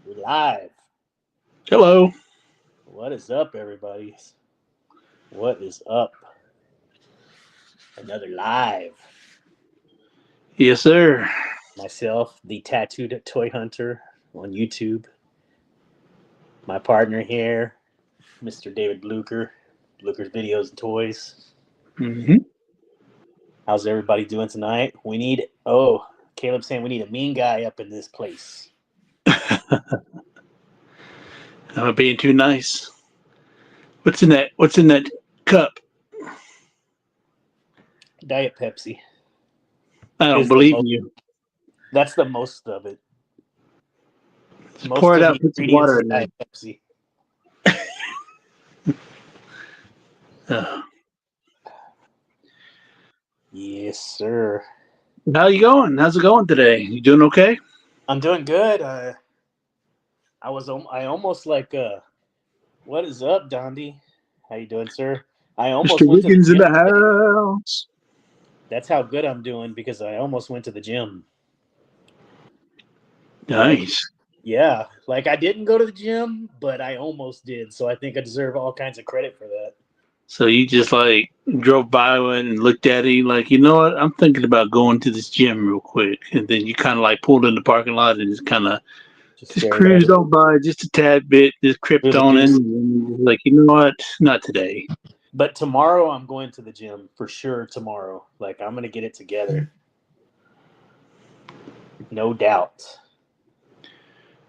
We're live. Hello. What is up, everybody? What is up? Another live. Yes, sir. Myself, the tattooed toy hunter on YouTube. My partner here, Mr. David Blucker. Blucker's Videos and Toys. Mm-hmm. How's everybody doing tonight? Caleb's saying we need a mean guy up in this place. I'm being too nice. What's in that cup? Diet Pepsi. I don't Is the believe most, you. that's the most of it. Just Most pour it of the out. Put some ingredients water is in there. Diet Pepsi. Uh, Yes, sir. how you going? How's it going today? You doing okay? I'm doing good. I almost what is up, Dondi? How you doing, sir? I almost Mr. went to the Wiggins in gym the today. house. That's how good I'm doing because I almost went to the gym. Nice. Yeah, I didn't go to the gym, but I almost did. So I think I deserve all kinds of credit for that. So you just drove by and looked at it, like, you know what? I'm thinking about going to this gym real quick, and then you kind of pulled in the parking lot and Just just stared at cruised it. on by just a tad bit, just crept Really on in, just. and like, you know what? Not today. But tomorrow I'm going to the gym for sure. Tomorrow, I'm gonna get it together, no doubt.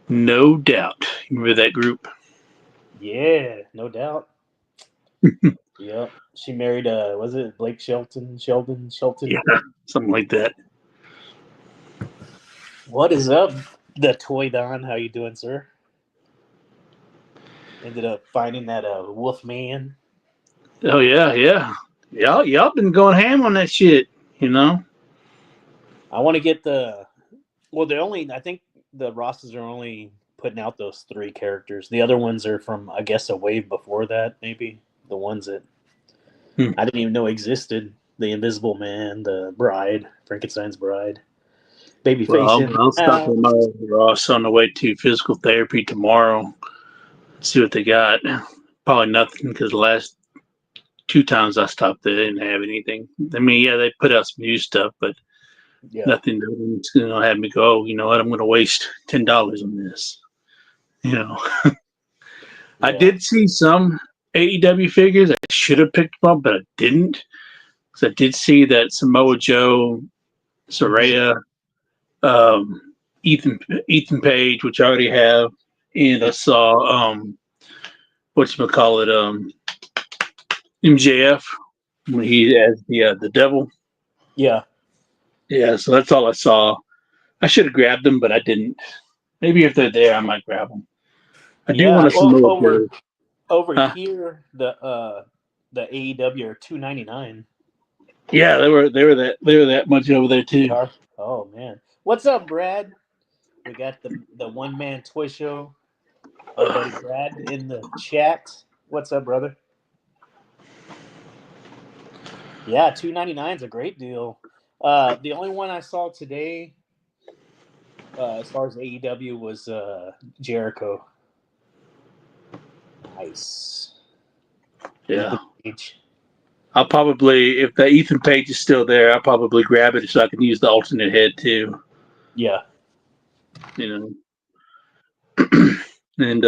No doubt. Remember that group? Yeah, no doubt. Yep. She married was it Blake Shelton? Sheldon? Yeah, something like that. What is up, the Toy Don? How you doing, sir? Ended up finding that wolf man. Oh yeah, yeah. Y'all been going ham on that shit, you know? I want to get the. Well, they're only. I think the Rosses are only putting out those three characters. The other ones are from, I guess, a wave before that. Maybe the ones that Hmm. I didn't even know existed. The Invisible Man, the Bride, Frankenstein's Bride, Well, Babyface in the I'll stop house. in my Ross on the way to physical therapy tomorrow. See what they got. Probably nothing because the last two times I stopped there, they didn't have anything. I mean, yeah, they put out some new stuff, but Yeah, nothing that's gonna have me go. Oh, you know what? I'm gonna waste $10 on this. You know, I yeah. did see some AEW figures. I should have picked them up, but I didn't. Because I did see that Samoa Joe, Mhm. Soraya, um, Ethan Page, which I already have, and I saw whatchamacallit, MJF when he as the devil. Yeah, Yeah, so that's all I saw. I should have grabbed them, but I didn't. Maybe if they're there, I might grab them. I do want yeah. a Well, Samoa Joe. over Huh? here, the AEW are $2.99. Yeah, they were that much over there They too. are. Oh man, what's up, Brad? We got the one man toy show. Our buddy Brad in the chat. What's up, brother? Yeah, $2.99 is a great deal. The only one I saw today, as far as AEW, was Jericho. Nice. Yeah, Ethan Page. I'll probably if the Ethan Page is still there, I'll probably grab it so I can use the alternate head too. Yeah. You know, and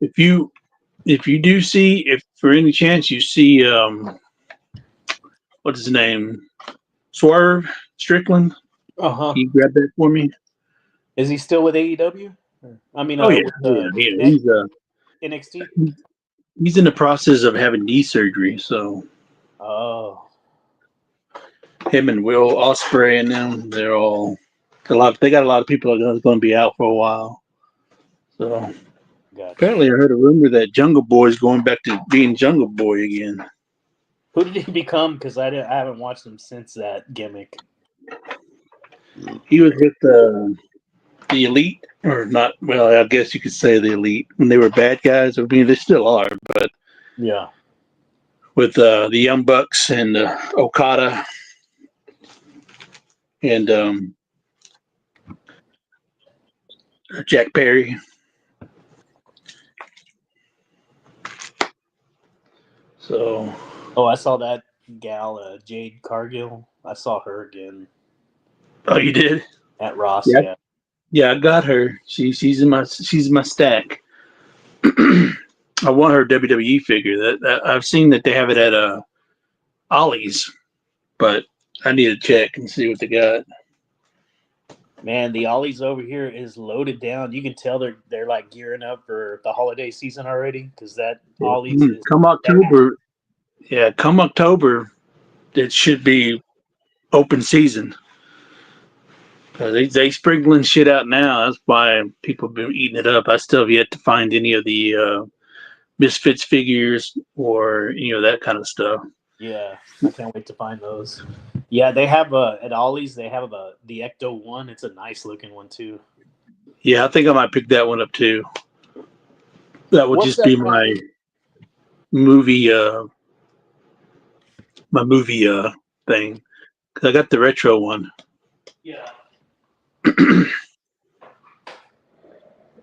if you do see if for any chance you see what's his name Swerve Strickland, Uh huh. can you grab that for me? Is he still with AEW? I mean, Oh yeah, with yeah, yeah. NXT. He's in the process of having knee surgery, so Oh, him and Will Ospreay and them, they're all a lot. They got a lot of people that's going to be out for a while. So gotcha. apparently, I heard a rumor that Jungle Boy is going back to being Jungle Boy again. Who did he become? Because I haven't watched him since that gimmick. He was with the Elite, or not? Well, I guess you could say the Elite when they were bad guys. I mean, they still are, but Yeah. with the Young Bucks and Okada and Jack Perry. So. Oh, I saw that gal, Jade Cargill. I saw her again Oh, you did? at Ross. Yeah. Yeah. Yeah, I got her. She's in my stack. I want her WWE figure. That I've seen that they have it at Ollie's, but I need to check and see what they got. Man, the Ollies over here is loaded down. You can tell they're like gearing up for the holiday season already because that Ollies is Come stacked. October, yeah, come October, it should be open season. They sprinkling shit out now. That's why people have been eating it up. I still have yet to find any of the Misfits figures or that kind of stuff. Yeah, I can't wait to find those. Yeah, they have at Ollie's. They have the Ecto one. It's a nice looking one too. Yeah, I think I might pick that one up too. That will What's just that be pattern? movie my movie thing. 'Cause I got the retro one. Yeah.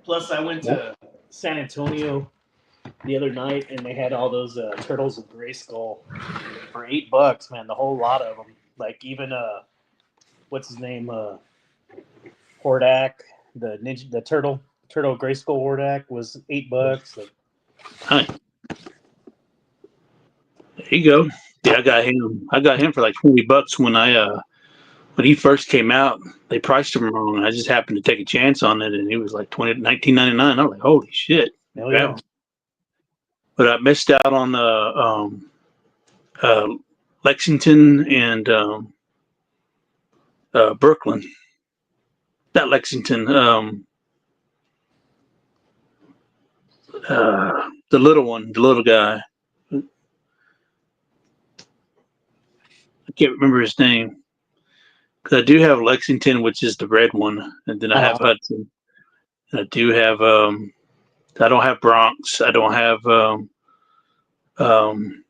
Plus, I went to San Antonio the other night, and they had all those turtles of Grayskull for $8. Man, the whole lot of them. Like even what's his name? Hordak, the ninja, the turtle Grayskull Hordak was $8. Like, Hi. There you go. Yeah, I got him. I got him for like $20 when he first came out. They priced him wrong. I just happened to take a chance on it, and he was like 19.99. I was like, holy shit! hell Wow. yeah. But I missed out on the uh, Lexington and Brooklyn. Not Lexington. The little one, the little guy. I can't remember his name. Because I do have Lexington, which is the red one, and then I have Uh-huh. Hudson. And I do have. I don't have Bronx. I don't have um,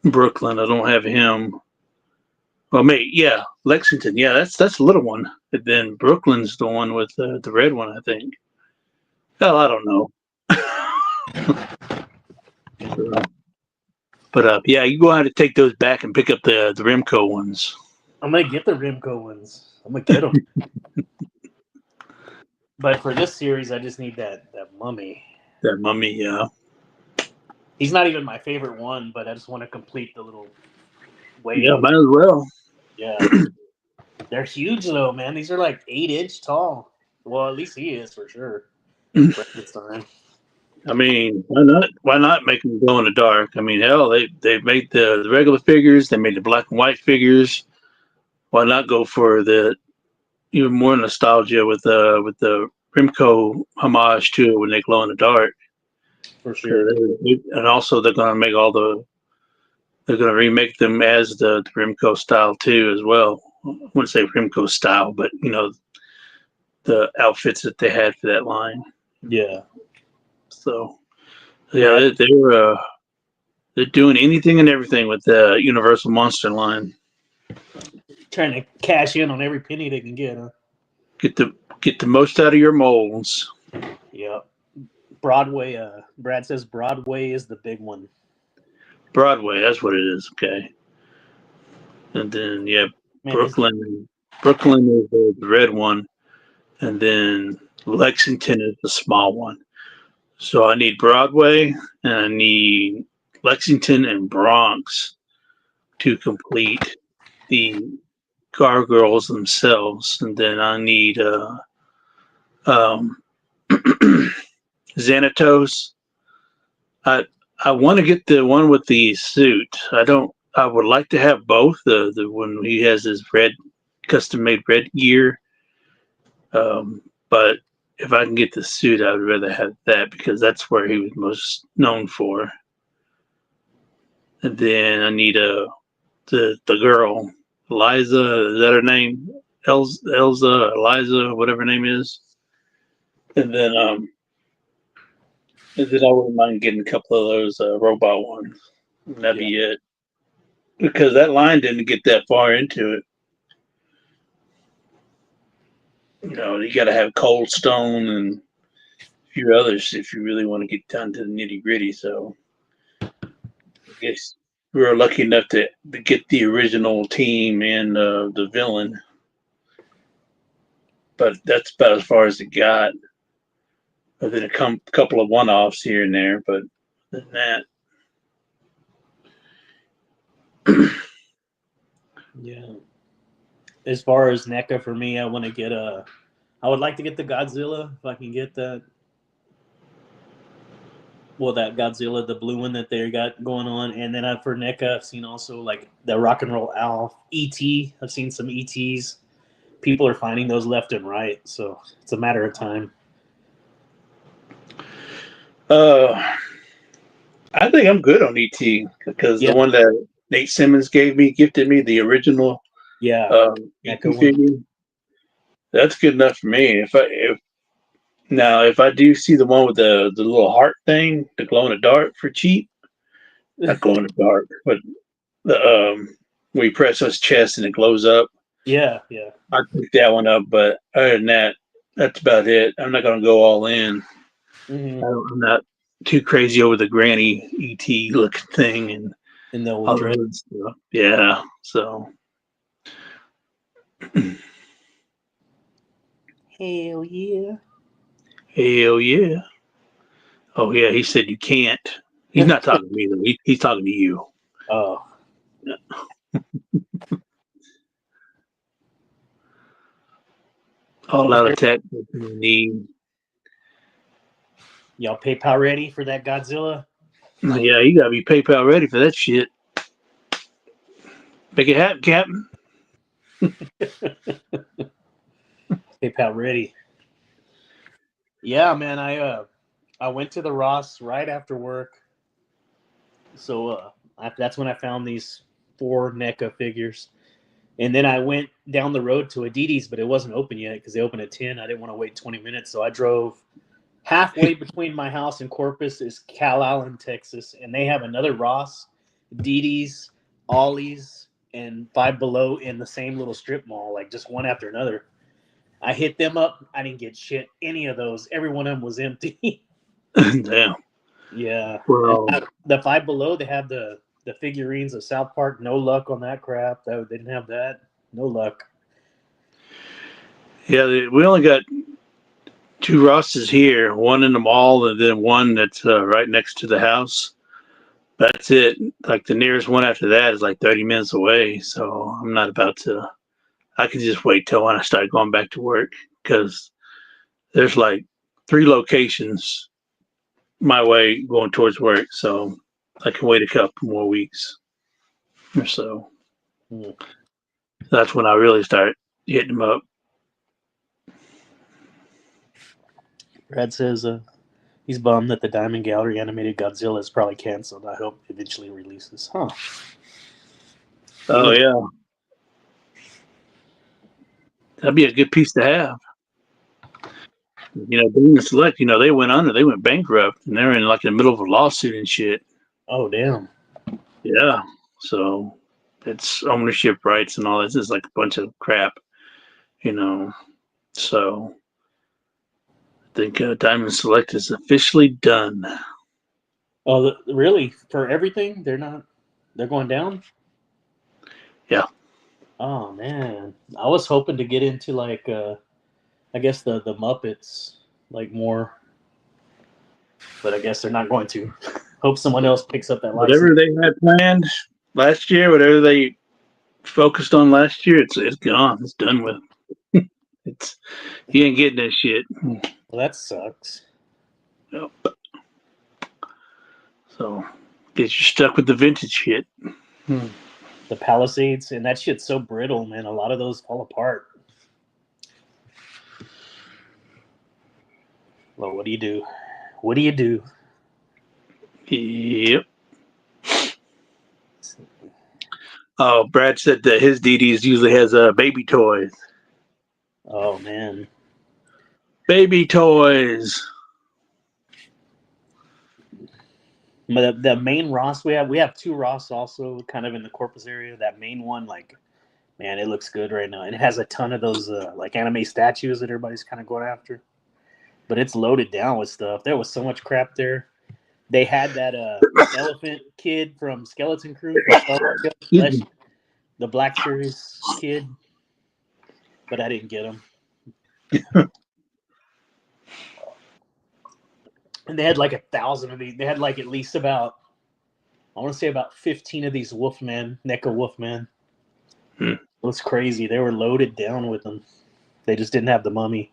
Brooklyn. I don't have him. Well, mate, yeah, Lexington. Yeah, that's the little one. And then Brooklyn's the one with the red one, I think. Hell, I don't know. But yeah, you go ahead and take those back and pick up the Remco ones. I'm gonna get the Rimco ones. I'm gonna get them. But for this series, I just need that mummy. That mummy, yeah. He's not even my favorite one, but I just want to complete the little Yeah, wave. might as well. Yeah, they're huge though, man. These are like 8 inch tall. Well, at least he is for sure. Frankenstein. I mean, why not? Why not make them glow in the dark? I mean, hell, they made the regular figures. They made the black and white figures. Why not go for the even more nostalgia with the Rimco homage to it when they glow in the dark? For sure. And also they're going to make they're going to remake them as the Rimco style too as well. I wouldn't say Rimco style, but the outfits that they had for that line. Yeah. So Yeah. yeah, they're doing anything and everything with the Universal Monster line. Trying to cash in on every penny they can get, huh? Get the most out of your molds. Yeah. Broadway, Brad says Broadway is the big one. Broadway, that's what it is. Okay. And then yeah, Man, Brooklyn. Brooklyn is the red one, and then Lexington is the small one. So I need Broadway, and I need Lexington and Bronx to complete the gargoyles themselves, and then I need um, Xanatos. I want to get the one with the suit. I don't. I would like to have both. The when he has his red custom made red gear. But if I can get the suit, I would rather have that because that's where he was most known for. And then I need the girl, Eliza. Is that her name? Elza, Eliza, whatever her name is. And then I wouldn't mind getting a couple of those robot ones. And that'd be it. Because that line didn't get that far into it. You got to have Cold Stone and a few others if you really want to get down to the nitty gritty. So I guess we were lucky enough to get the original team and the villain, but that's about as far as it got. But then a couple of one-offs here and there, but other than that. Yeah. As far as NECA for me, I want to get a. I would like to get the Godzilla if I can get that. Well, that Godzilla, the blue one that they got going on, and then for NECA, I've seen also like the Rock and Roll Owl, ET. I've seen some ETs. People are finding those left and right, so it's a matter of time. uh, I think I'm good on ET because the Yeah, one that Nate Simmons gifted me, the original yeah, NECA ET one. figure. That's good enough for me. If I do see the one with the little heart thing, the glow in the dark for cheap, not glow in the dark, but the where you press his chest and it glows up. Yeah, yeah. I pick that one up, but other than that, that's about it. I'm not gonna go all in. Mm-hmm. I'm not too crazy over the granny ET looking thing and In the old all the dress. other stuff. Yeah, so Hell yeah. hell yeah. Oh yeah, he said you can't. He's not talking to me though. He's talking to you. Oh, All is out there attack need. y'all PayPal ready for that Godzilla? Yeah, you gotta be PayPal ready for that shit. Make it happen, Captain. PayPal ready. Yeah, man. I went to the Ross right after work, so that's when I found these four NECA figures, and then I went down the road to Aditi's, but it wasn't open yet because they open at 10. I didn't want to wait 20 minutes, so I drove halfway between my house and Corpus is Cal Allen, Texas, and they have another Ross, Didi's, Ollie's, and Five Below in the same little strip mall, like just one after another. I hit them up. I didn't get shit. Any of those. Every one of them was empty. Damn. Yeah. And Well, the Five Below, they have the figurines of South Park. No luck on that crap. They didn't have that. No luck. yeah, we only got two Rosses here. One in the mall, and then one that's right next to the house. That's it. Like the nearest one after that is like 30 minutes away. So I'm not about to. I can just wait till when I start going back to work because there's like three locations my way going towards work. So I can wait a couple more weeks or so. Hmm. That's when I really start hitting them up. Brad says he's bummed that the Diamond Gallery animated Godzilla is probably canceled. I hope eventually releases. Huh. He Oh looks. yeah, that'd be a good piece to have. Being select, they went under, they went bankrupt, and they're in like in the middle of a lawsuit and shit. Oh damn. Yeah, so it's ownership rights and all this is like a bunch of crap, you know. So I think Diamond Select is officially done. Oh, really? For everything? They're not. They're going down. Yeah, Oh man, I was hoping to get into like I guess the Muppets like more, but I guess they're not going to. Hope someone else picks up that license. whatever they had planned last year, whatever they focused on last year, it's gone. It's done with. It's you ain't getting that shit. Well, that sucks. Yep. So get you stuck with the vintage shit. Hmm. The Palisades and that shit's so brittle, man. A lot of those fall apart. Well, what do you do? What do you do? Yep. Oh, Brad said that his DDs usually has baby toys. Oh man. Baby toys. The main Ross we have two Ross also kind of in the Corpus area. That main one, like Man, it looks good right now, and it has a ton of those like anime statues that everybody's kind of going after. But it's loaded down with stuff. There was so much crap there. They had that elephant kid from Skeleton Crew, Excuse me. the Black Series kid, but I didn't get him. And they had like 1,000 of these. They had like at least about, I want to say about 15 of these Wolfman, NECA Wolfman. It was crazy. They were loaded down with them. They just didn't have the mummy.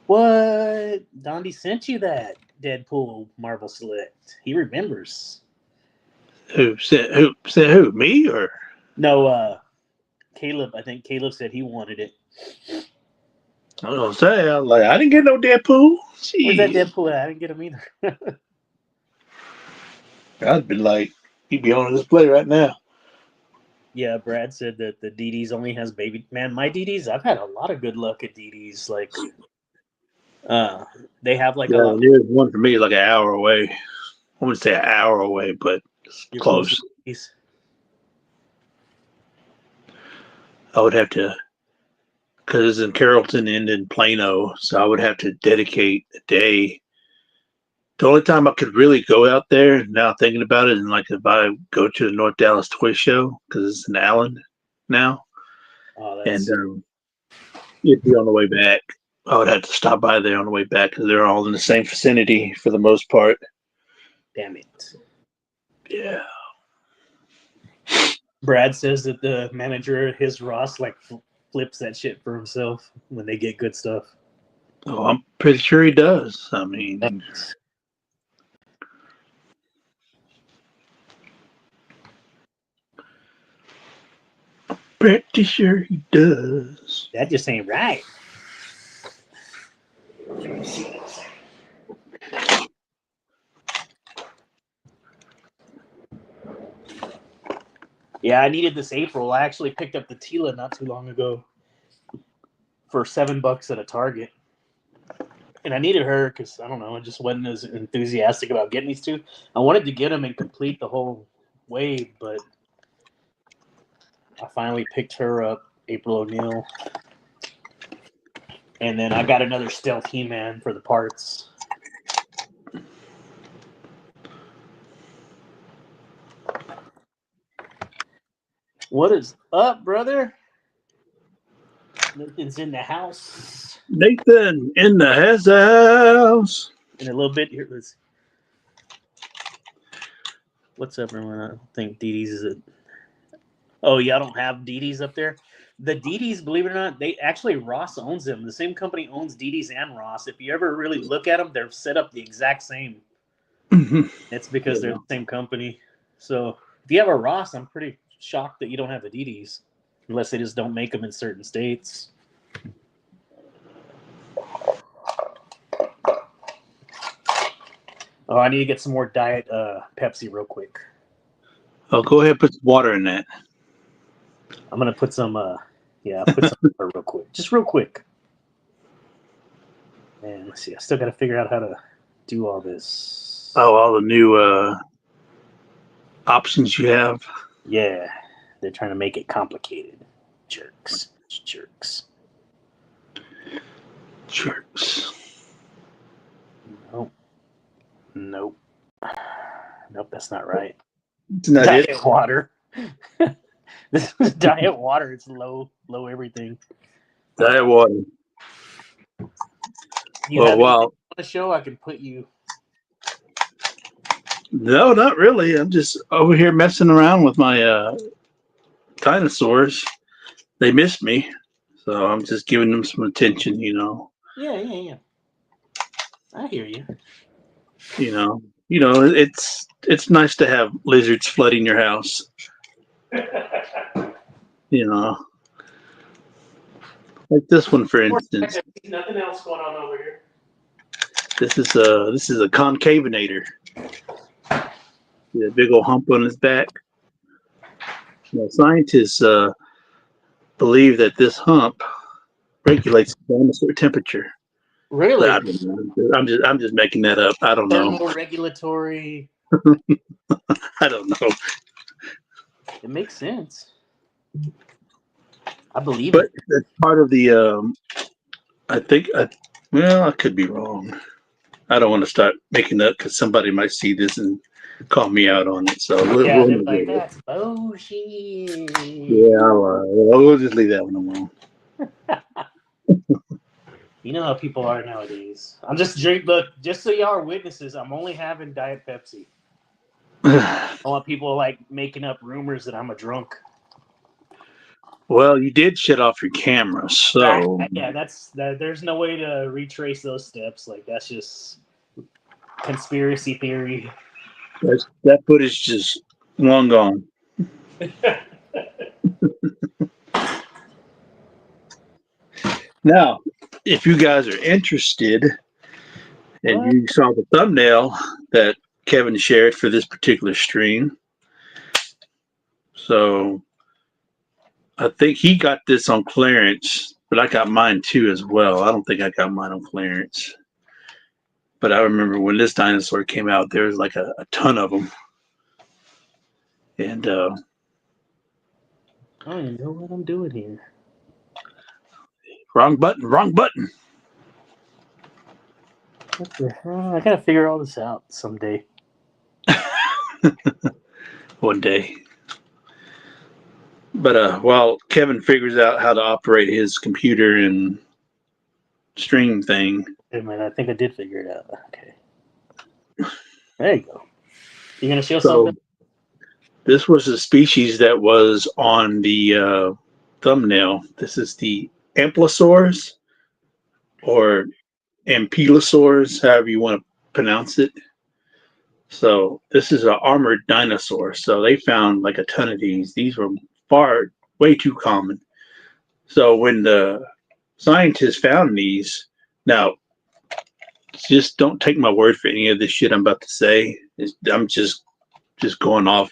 What? Dondi sent you that Deadpool Marvel Select. He remembers. Who said who? Me or? No, Caleb. I think Caleb said he wanted it. I was gonna say, I was like, I didn't get no Deadpool. Where's that Jeez. Deadpool at? I didn't get him either. I'd be like, he'd be on display right now. Yeah, Brad said that the DDs only has baby. Man, my DDs, I've had a lot of good luck at DDs. Like, they have like a Yeah, lot. there's one for me like an hour away. I wouldn't say an hour away, but it's You're close. to DDs. I would have to, because it's in Carrollton and in Plano, so I would have to dedicate a day. The only time I could really go out there, now thinking about it, and like if I go to the North Dallas Toy Show, because it's in Allen now, Oh, and that's it'd be on the way back. I would have to stop by there on the way back because they're all in the same vicinity for the most part. damn it. Yeah. Brad says that the manager, his Ross, like flips that shit for himself when they get good stuff. Oh, I'm pretty sure he does. I mean, pretty sure he does. That just ain't right. Yeah, I needed this April. I actually picked up the Tila not too long ago for $7 at a Target. And I needed her because, I don't know, I just wasn't as enthusiastic about getting these two. I wanted to get them and complete the whole wave, but I finally picked her up, April O'Neil. And then I got another Stealth He-Man for the parts. What is up, brother? Nathan's in the house. Nathan in the house. In a little bit here, let's. What's up, everyone? I don't think DD's is it. Oh, y'all don't have DD's up there? The DD's, believe it or not, they actually Ross owns them. The same company owns DD's and Ross. If you ever really look at them, they're set up the exact same. It's because they're the same company. So if you have a Ross, I'm pretty shocked that you don't have a DD's, unless they just don't make them in certain states. Oh, I need to get some more Diet Pepsi real quick. Oh, go ahead, put some water in that. I'm gonna put some, put some water real quick, just real quick. And let's see, I still got to figure out how to do all this. Oh, all the new options you have. Yeah, they're trying to make it complicated. Jerks. Nope, that's not right. It's not Diet it. water. This is Diet water. It's low everything. Diet water. You have anything on the show? I can put you. No, not really. I'm just over here messing around with my dinosaurs. They missed me, so I'm just giving them some attention. Yeah. I hear you. It's nice to have lizards flooding your house. Like this one, for instance. Nothing else going on over here. This is a concavinator. See that big old hump on his back. Now, scientists believe that this hump regulates the atmosphere temperature. Really? I don't know. I'm just making that up. I don't know. Thermal regulatory. I don't know. It makes sense. I believe But it. that's part of the. I think. Well, I could be wrong. I don't want to start making that because somebody might see this and call me out on it. So Yeah, we'll they're leave like, it. that's bullshit. Yeah, we'll just leave that one alone. You know how people are nowadays. I'm just drink. Look, just so y'all are witnesses, I'm only having Diet Pepsi. I want people like making up rumors that I'm a drunk. Well, you did shut off your camera, so Yeah, that's that. There's no way to retrace those steps. Like that's just conspiracy theory. that footage just long gone. Now, if you guys are interested and What? you saw the thumbnail that Kevin shared for this particular stream, so I think he got this on clearance, but I got mine too as well. I don't think I got mine on clearance. But I remember when this dinosaur came out, there was like a ton of them. And I don't even know what I'm doing here. wrong button, wrong button. What the hell? I gotta figure all this out someday. One day. But while Kevin figures out how to operate his computer and stream thing, Wait a minute, I think I did figure it out. Okay, there you go. You gonna show so something? this was a species that was on the thumbnail. This is the Amplosaurus or Ampelosaurus, however you want to pronounce it. So this is an armored dinosaur. So they found like a ton of these. These were way too common. So when the scientists found these, now just don't take my word for any of this shit I'm about to say. I'm just going off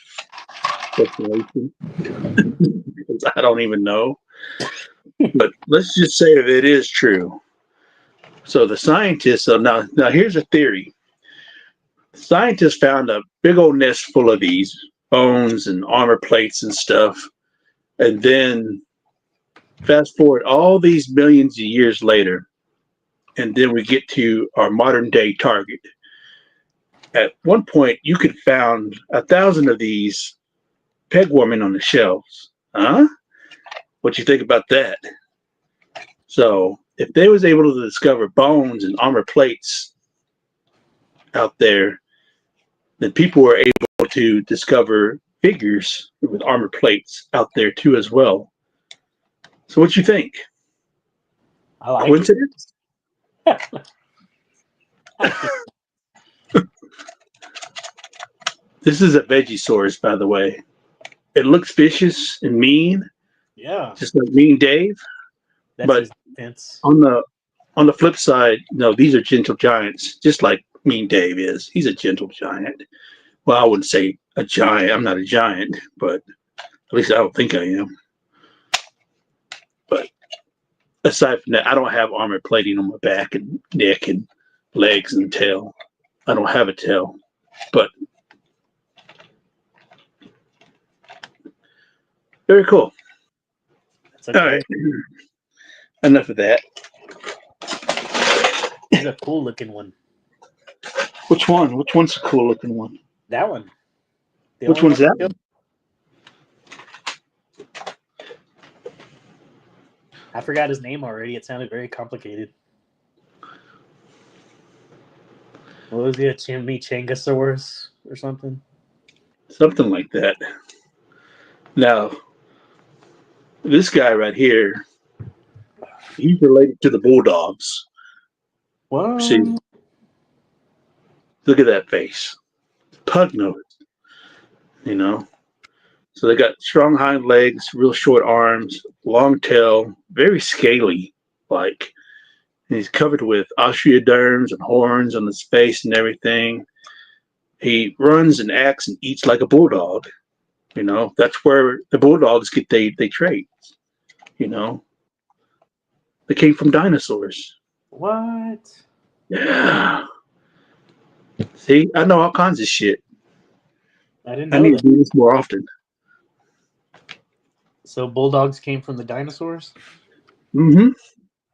speculation because I don't even know. But let's just say that it is true. So the scientists. So now here's a theory. Scientists found a big old nest full of these bones and armor plates and stuff, and then fast forward all these millions of years later, and then we get to our modern day target. At one point, you could found 1,000 of these peg women on the shelves. Huh? What you think about that? So if they was able to discover bones and armor plates out there, then people were able to discover figures with armor plates out there too as well. So what you think? I like it. Coincidence? This is a Vegisaurus, by the way. It looks vicious and mean, Yeah, just like Mean Dave. that's But his defense. on the flip side, no, these are gentle giants, just like Mean Dave is. He's a gentle giant. Well, I wouldn't say a giant. I'm not a giant, but at least I don't think I am. But aside from that, I don't have armor plating on my back and neck and legs and tail. I don't have a tail. But very cool. That's All okay. right. Enough of that. He's a cool looking one. Which one? Which one's a cool looking one? That one. The Which only one's one. that one? I forgot his name already. It sounded very complicated. What was it? A Chimichangasaurus or something? Something like that. Now, this guy right here, he's related to the bulldogs. See, What? look at that face. Pug nose, you know? So they got strong hind legs, real short arms, long tail, very scaly, like. And he's covered with osteoderms and horns on his face and everything. He runs and acts and eats like a bulldog. That's where the bulldogs get they traits. You know, they came from dinosaurs. What? Yeah. See, I know all kinds of shit. I didn't I know need to that. do this more often. So bulldogs came from the dinosaurs. Mm-hmm.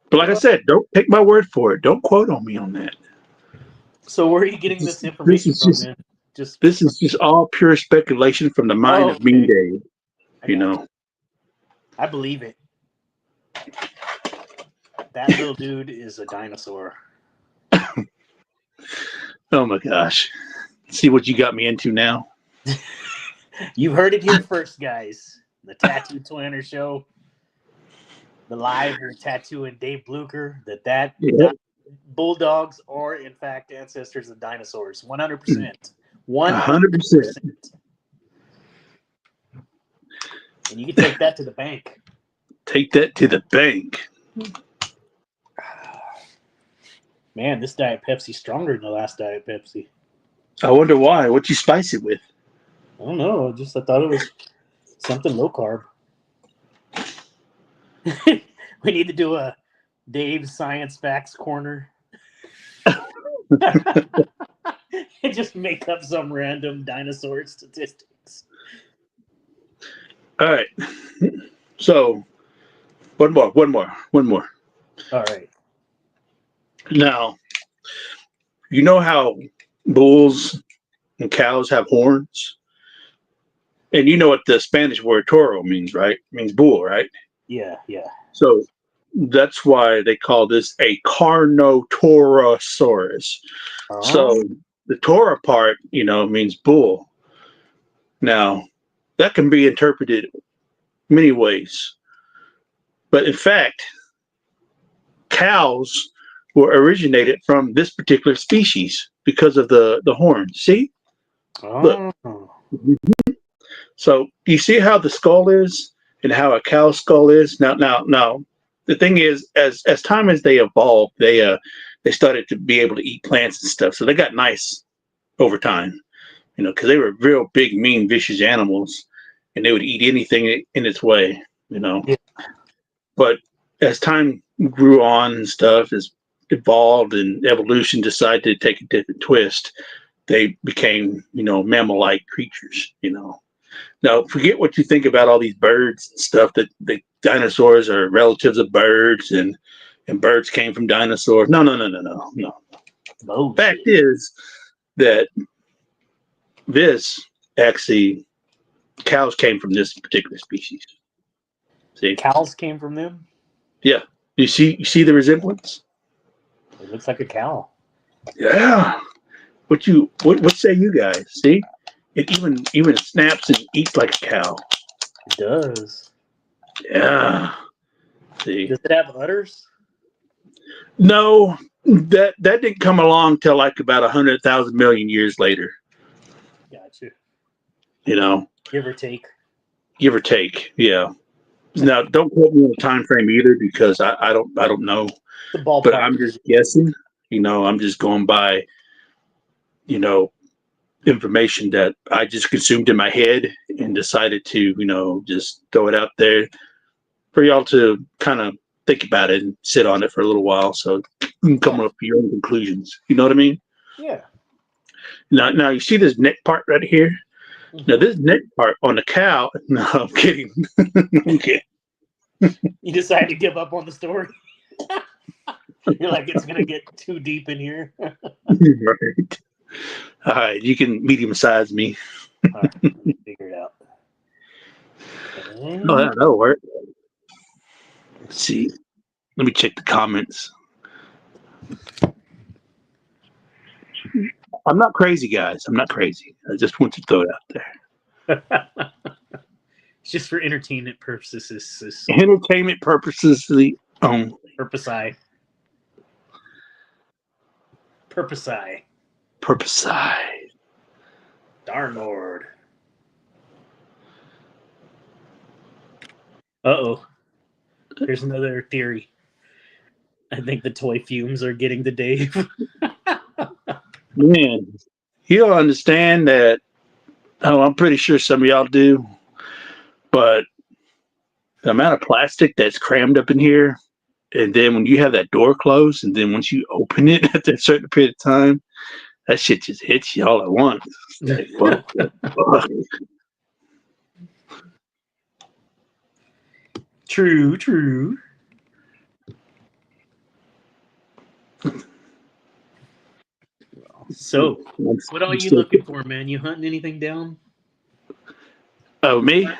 But like I What? said, don't take my word for it. Don't quote on me on that. So where are you getting this information from, man? Just This is just all pure speculation from the mind oh, of Mean okay. Dave. I You got you. know. I believe it. That little dude is a dinosaur. Oh my gosh. See what you got me into now. You heard it here first, guys. The Tattoo Twanner Show, the live with Tattoo and Dave Blucher. Yep. Bulldogs are in fact ancestors of dinosaurs. 100%. 100%. 100%. And you can take that to the bank. Take that to the bank. Man, this Diet Pepsi's stronger than the last Diet Pepsi. I wonder why. What you spice it with? I don't know. I thought it was something low carb. We need to do a Dave Science Facts Corner. And just make up some random dinosaur statistics. All right. So one more. All right. Now, you know how bulls and cows have horns? And you know what the Spanish word toro means, right? It means bull, right? Yeah, yeah. So that's why they call this a Carnotorosaurus. Oh, So the Tora part, means bull. Now, that can be interpreted many ways. But in fact, cows were originated from this particular species because of the horn. See? Look. oh. So you see how the skull is and how a cow's skull is? Now, the thing is, as time as they evolved, they started to be able to eat plants and stuff. So they got nice over time, because they were real big, mean, vicious animals, and they would eat anything in its way. Yeah. But as time grew on and stuff, as evolved and evolution decided to take a different twist, they became, mammal-like creatures. Now, forget what you think about all these birds and stuff, that the dinosaurs are relatives of birds and birds came from dinosaurs. No. Fact Bullshit. is that this actually, cows came from this particular species. See? Cows came from them? Yeah. You see the resemblance? It looks like a cow. Yeah. What say you guys? See? It even snaps and eats like a cow. It does. Yeah. See? Does it have udders? No, that didn't come along till like about 100,000 million years later. Gotcha. You know, Give or take. give or take. Yeah. Now, don't quote me on the time frame either, because I don't know. The But ballpark. I'm just guessing. I'm just going by you know information that I just consumed in my head and decided to just throw it out there for y'all to kind of think about it and sit on it for a little while, so you can come Yeah. up with your own conclusions. You know what I mean? Yeah. Now you see this neck part right here. Now Mm-hmm. this neck part on the cow. No, I'm kidding. Okay. You decide to give up on the story. You're like, it's gonna get too deep in here. Right. All right, you can medium size me. All right, figure it out. Oh, Okay. that'll work. Let's see. Let me check the comments. I'm not crazy, guys. I'm not crazy. I just want to throw it out there. It's just for entertainment purposes. Entertainment purposes only. Purpose Purpose Purpose. Darn Lord. Uh-oh. Here's another theory. I think the toy fumes are getting to Dave. Man, you'll understand that. Oh, I'm pretty sure some of y'all do. But the amount of plastic that's crammed up in here, and then when you have that door closed, and then once you open it at a certain period of time, that shit just hits you all at once. It's like, fuck. True. So, what are you looking for, man? You hunting anything down? Oh, me? Are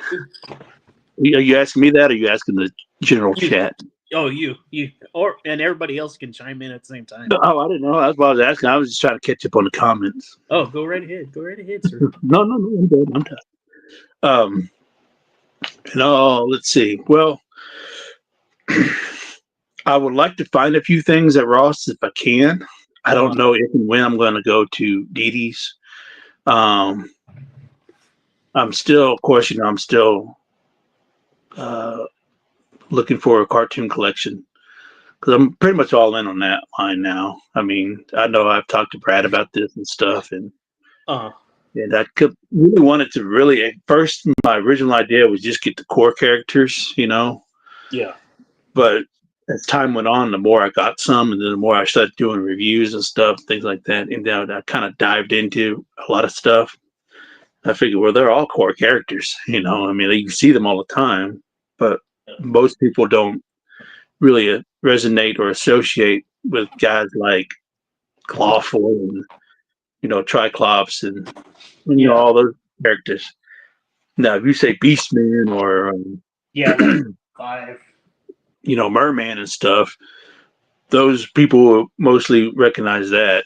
you asking me that, or are you asking the general You. chat? Oh, you, or and everybody else can chime in at the same time. Oh, I didn't know. That's what I was asking. I was just trying to catch up on the comments. Oh, go right ahead. Go right ahead, sir. No, I'm good. I'm done. Let's see. Well, I would like to find a few things at Ross if I can. I don't know if and when I'm going to go to Dee Dee's. I'm still, of course, I'm still looking for a cartoon collection because I'm pretty much all in on that line now. I mean, I know I've talked to Brad about this and stuff, and I could really wanted to really at first. My original idea was just get the core characters, Yeah. But as time went on, the more I got some, and then the more I started doing reviews and stuff, things like that, and then I kind of dived into a lot of stuff. I figured, well, they're all core characters, I mean, you see them all the time, but most people don't really resonate or associate with guys like Clawful and Triclops and all those characters. Now, if you say Beastman or like 5. Merman and stuff, those people will mostly recognize that.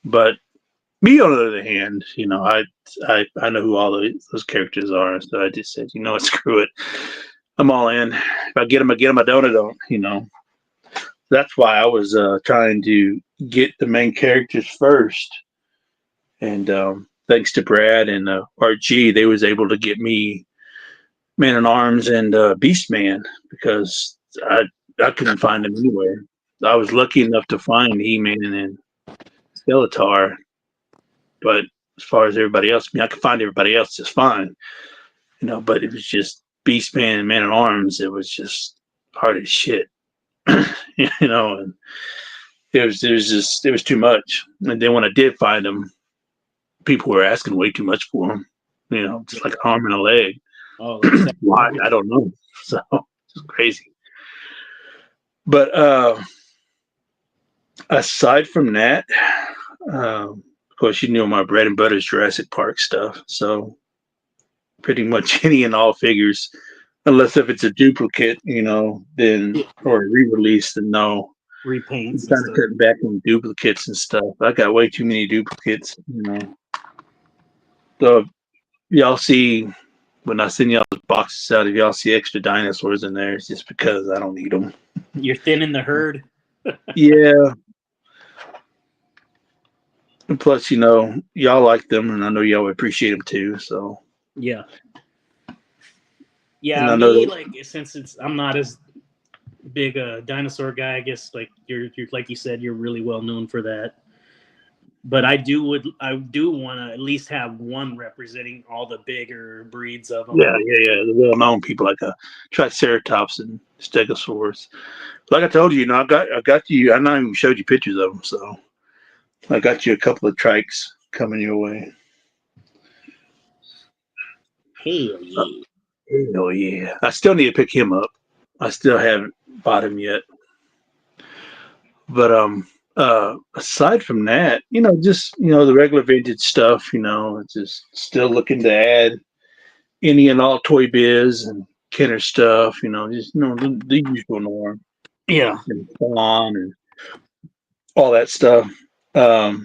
But me, on the other hand, I know who all those characters are, so I just said, screw it, I'm all in. If I get them, I get them. I don't. That's why I was trying to get the main characters first, and thanks to Brad and RG, they was able to get me Man at Arms and Beastman because I couldn't find them anywhere. I was lucky enough to find He-Man and Skeletor, but as far as everybody else, I mean, I could find everybody else just fine, but it was just Beastman and Man at Arms. It was just hard as shit, and it was too much. And then when I did find them, people were asking way too much for them, just like an arm and a leg. Oh, why? I don't know. So it's crazy. But aside from that, of course, my bread and butter is Jurassic Park stuff. So pretty much any and all figures, unless if it's a duplicate, then or a re-release, then no. Repaints. I'm kind of cutting back on duplicates and stuff. I got way too many duplicates, So y'all see when I send y'all boxes out, if y'all see extra dinosaurs in there, it's just because I don't need them. You're thinning the herd. Yeah. And plus, y'all like them, and I know y'all appreciate them too. So yeah, and I me know like since I'm not as big a dinosaur guy, I guess like you're like you said, you're really well known for that. But I do want to at least have one representing all the bigger breeds of them. Yeah, the well-known people like Triceratops and Stegosaurus. Like I told you, I got you. I not even showed you pictures of them, so I got you a couple of trikes coming your way. Hell yeah! Hell yeah! I still need to pick him up. I still haven't bought him yet. But aside from that, just the regular vintage stuff. Just still looking to add any and all Toy Biz and Kenner stuff. Just the usual norm. Yeah, and Spawn and all that stuff. I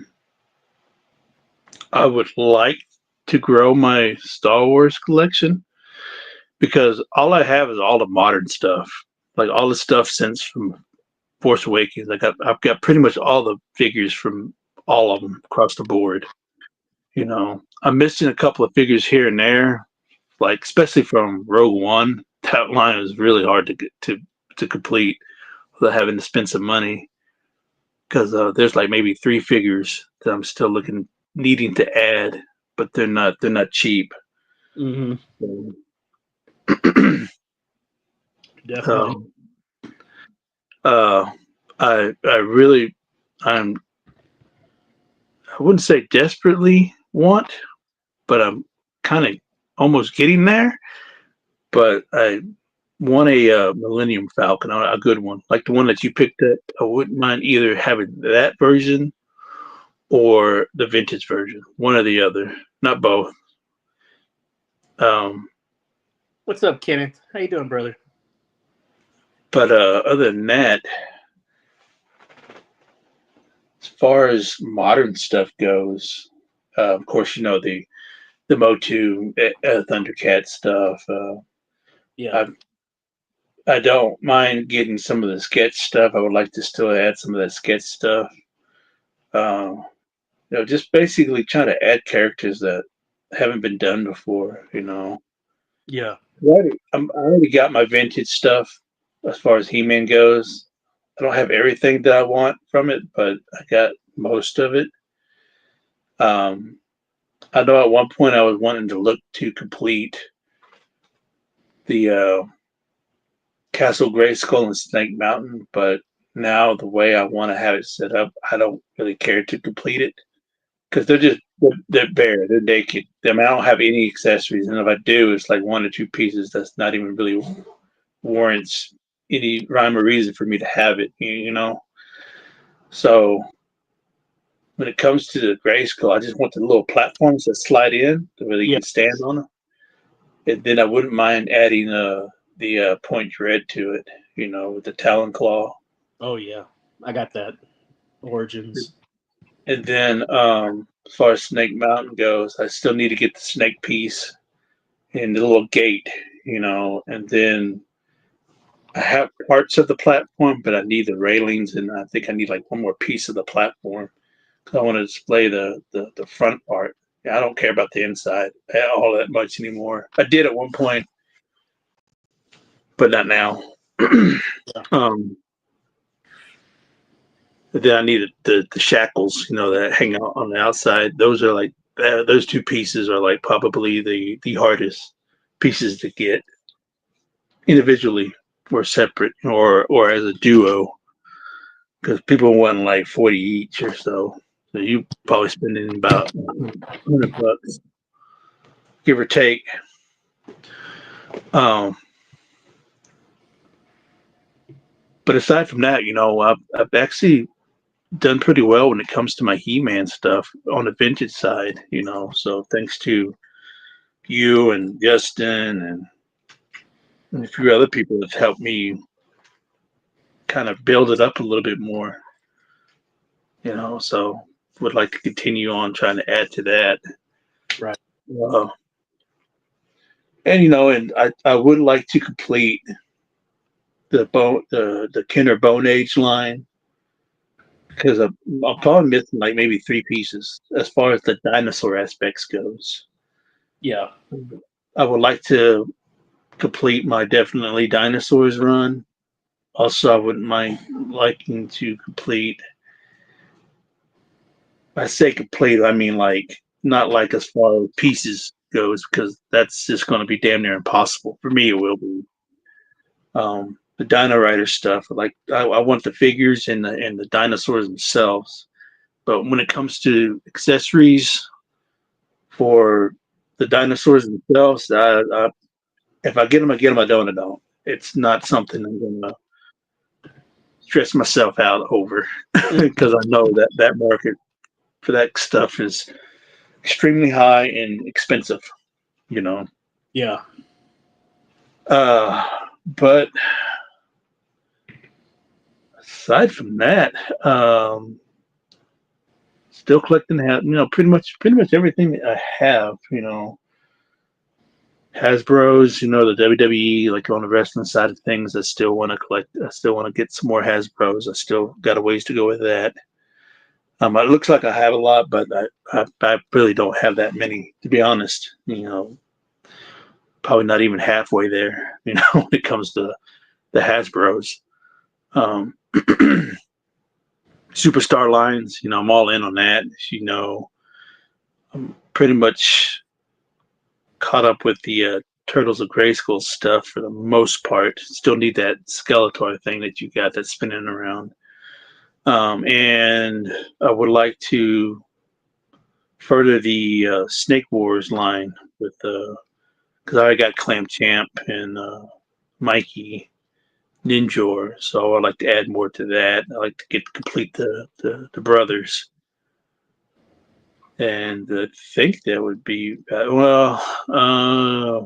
would like to grow my Star Wars collection because all I have is all the modern stuff, like all the stuff since from Force Awakens. I've got pretty much all the figures from all of them across the board. I'm missing a couple of figures here and there, like especially from Rogue One. That line is really hard to get to complete without having to spend some money. Because there's like maybe 3 figures that I'm still needing to add, but they're not cheap. Mm-hmm. So, definitely. I really I wouldn't say desperately want, but I'm kind of almost getting there. But I want a Millennium Falcon, a good one, like the one that you picked up. I wouldn't mind either having that version or the vintage version, one or the other, not both. Um, What's up, Kenneth? How you doing, brother? but other than that, as far as modern stuff goes, of course, the Motu Thundercat stuff. Yeah, I I don't mind getting some of the sketch stuff. I would like to still add some of that sketch stuff. Uh, just basically trying to add characters that haven't been done before. yeah, I already got my vintage stuff as far as He-Man goes. I don't have everything that I want from it, but I got most of it. Um, I know at one point I was wanting to look to complete the Castle Grayskull and Snake Mountain, but now the way I want to have it set up, I don't really care to complete it because they're bare, they're naked. I mean, I don't have any accessories, and if I do, it's like one or two pieces that's not even really warrants any rhyme or reason for me to have it. So when it comes to the Grayskull, I just want the little platforms that slide in where you yeah. can stand on them, and then I wouldn't mind adding the point dread to it. With the Talon Claw. Oh yeah, I got that. Origins. And then as far as Snake Mountain goes, I still need to get the snake piece and the little gate, and then I have parts of the platform, but I need the railings, and I think I need like one more piece of the platform because I want to display the front part. Yeah, I don't care about the inside all that much anymore. I did at one point, but not now. Yeah, um, then I needed the shackles, that hang out on the outside. Those are like those two pieces are like probably the hardest pieces to get individually or separate or as a duo because people want like 40 each or so. So you probably spending about $100, give or take. Um, but aside from that, I've actually done pretty well when it comes to my He-Man stuff on the vintage side. So thanks to you and Justin and a few other people have helped me kind of build it up a little bit more. So would like to continue on trying to add to that. right. Uh, and I would like to complete the Kinder Bone Age line because I'm probably missing like maybe three pieces as far as the dinosaur aspects goes. Yeah, I would like to complete my Definitely Dinosaurs run. Also, I wouldn't mind liking to complete. I say complete, I mean like not like as far as pieces goes because that's just going to be damn near impossible for me. It will be. The Dino Rider stuff, like I want the figures and the dinosaurs themselves. But when it comes to accessories for the dinosaurs themselves, if I get them, I get them. I don't, I don't. It's not something I'm going to stress myself out over because I know that market for that stuff is extremely high and expensive. You know. yeah, Uh, but aside from that, still collecting, pretty much everything that I have. Hasbro's, the WWE, like on the wrestling side of things, I still want to collect. I still want to get some more Hasbro's. I still got a ways to go with that. It looks like I have a lot, but I really don't have that many, to be honest. Probably not even halfway there. When it comes to the Hasbro's, um, superstar lines. I'm all in on that. I'm pretty much caught up with the Turtles of Grayskull stuff for the most part. Still need that Skeletor thing that you got that's spinning around. And I would like to further the Snake Wars line with because I already got Clam Champ and Mikey, Ninjor. So I'd like to add more to that. I like to complete the brothers. And I think that would be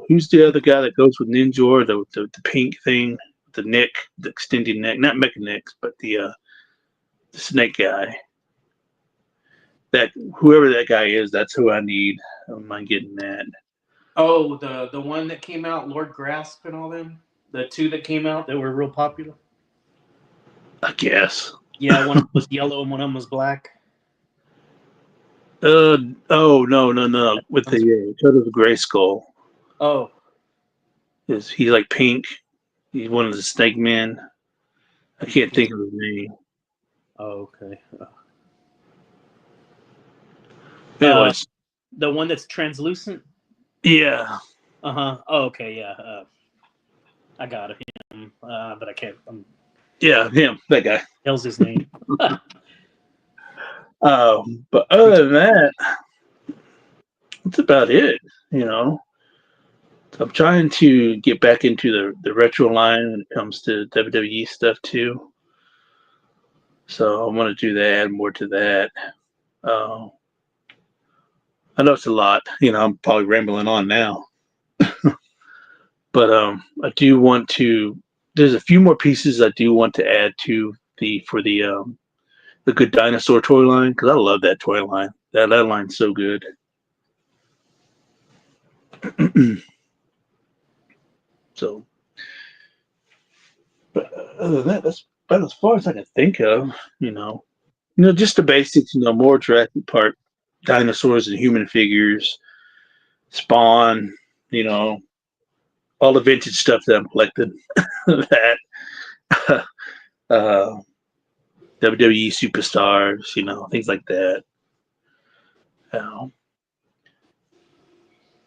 who's the other guy that goes with Ninjor? The pink thing, the neck, the extended neck, not Mecha Necks, but the snake guy. That whoever that guy is, that's who I need. Am I getting that? Oh, the one that came out, Lord Grasp and all them. The two that came out that were real popular. I guess. Yeah, one of them was yellow and one of them was black. Oh no. With the Turtle of Gray Skull. Oh, Is he like pink? He's one of the snake men. I can't think of his name. oh, okay. Anyways, The one that's translucent. yeah. Oh, okay, yeah. I got him, but I can't. Yeah, him, that guy. Hell's his name. But other than that, that's about it. You know, so I'm trying to get back into the retro line when it comes to WWE stuff too. So I want to do that, add more to that. Uh, I know it's a lot. You know, I'm probably rambling on now, but I do want to. There's a few more pieces I do want to add to the Good Dinosaur toy line because I love that toy line. That line's so good. So, but other than that, that's about as far as I can think of. Just the basics. More Jurassic Park dinosaurs and human figures, Spawn. You know, all the vintage stuff that I'm collecting. that uh, WWE superstars. Things like that. Uh,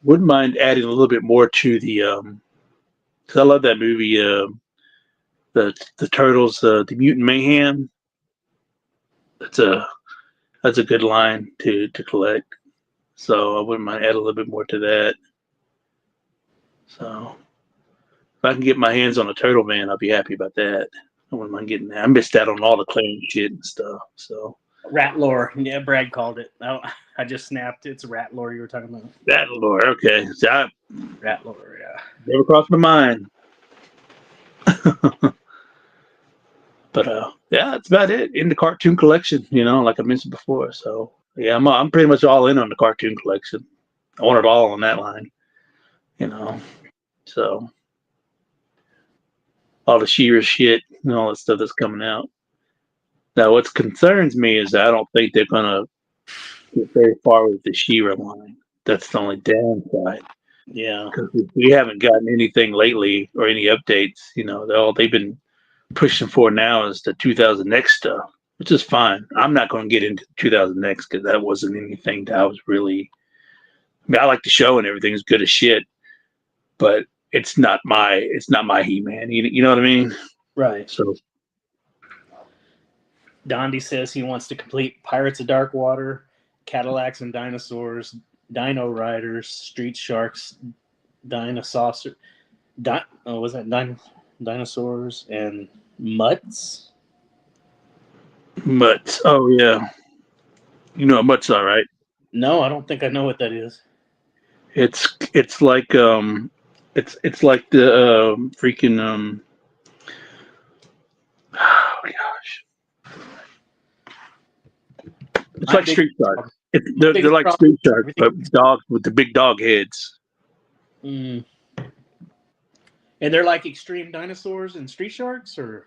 wouldn't mind adding a little bit more to the because I love that movie. The Turtles, the Mutant Mayhem. That's a good line to collect. So I wouldn't mind add a little bit more to that. So if I can get my hands on a Turtle Man, I'll be happy about that. I wouldn't mind getting that. I missed out on all the clearance shit and stuff. So Rat lore. Yeah, Brad called it. Oh, I just snapped. It's rat lore you were talking about. that lore, okay. So Rat lore, yeah. never crossed my mind. But yeah, that's about it in the cartoon collection. Like I mentioned before. So yeah, I'm pretty much all in on the cartoon collection. I want it all on that line. You know, so all the Shearer shit and all that stuff that's coming out. Now, what concerns me is I don't think they're gonna get very far with the Shearer line. That's the only downside. Yeah. Because we haven't gotten anything lately or any updates. All they've been pushing for now is the 2000X stuff, which is fine. I'm not going to get into 2000X because that wasn't anything that I was really. I mean, I like the show and everything's good as shit, but it's not my He-Man. You know what I mean? Right. So Dondi says he wants to complete Pirates of Dark Water, Cadillacs and Dinosaurs, Dino Riders, Street Sharks, Dinosaurs. Was that Dinosaurs and Mutts? Mutts. Oh yeah, Mutts. All right. No, I don't think I know what that is. It's like it's like the freaking oh gosh. It's like Street Sharks. They're like Street Sharks, but dogs with the big dog heads. Mm. And they're like extreme dinosaurs and street sharks, or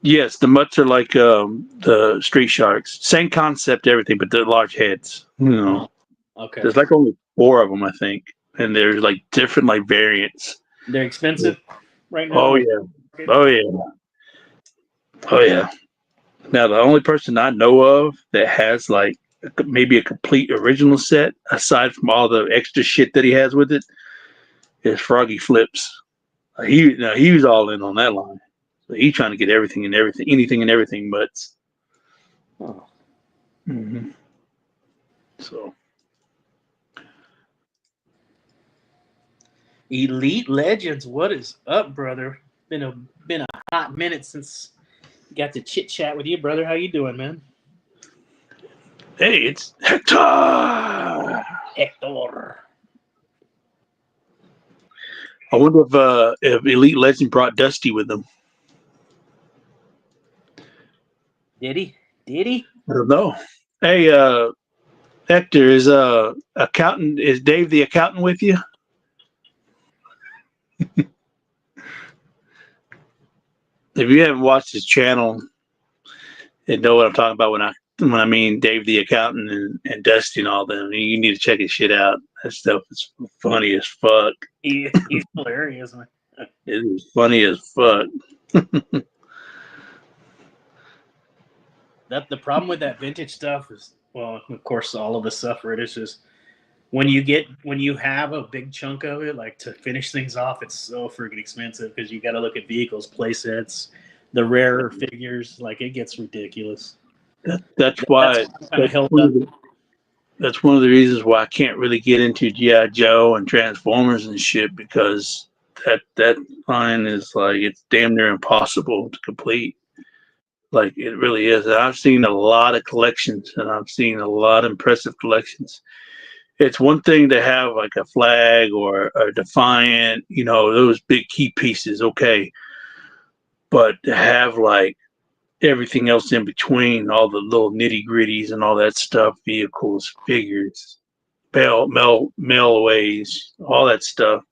Yes, the mutts are like the Street Sharks. Same concept, everything, but they're large heads. okay. There's like only 4 of them, I think, and there's like different like variants. They're expensive right now. Oh yeah, oh yeah, oh yeah. Now the only person I know of that has like maybe a complete original set, aside from all the extra shit that he has with it, is Froggy Flips. He was all in on that line. So he's trying to get everything and everything, anything and everything, mutts. Oh. Mm-hmm. So Elite Legends, what is up, brother? Been a hot minute since got to chit chat with you, brother. How you doing, man? Hey, it's Hector. Hector. I wonder if Elite Legend brought Dusty with them. Did he? Did he? I don't know. Hey, Hector, is Dave the accountant with you? If you haven't watched his channel and know what I'm talking about when I mean Dave the accountant and Dusty and all them, you need to check his shit out. That stuff is funny as fuck. He's hilarious, man. It is funny as fuck. That the problem with that vintage stuff is, well, of course, all of the stuff for it is just when you have a big chunk of it, like to finish things off, it's so freaking expensive because you got to look at vehicles, play sets, the rarer figures. Like it gets ridiculous. That's That's why kind of held one up. of the, that's one of the reasons why I can't really get into G.I. Joe and Transformers and shit, because that line is like, it's damn near impossible to complete. Like it really is. And I've seen a lot of collections, and I've seen a lot of impressive collections. It's one thing to have like a flag or a Defiant, those big key pieces, okay. But to have like everything else in between, all the little nitty gritties and all that stuff, vehicles, figures, mailways, all that stuff,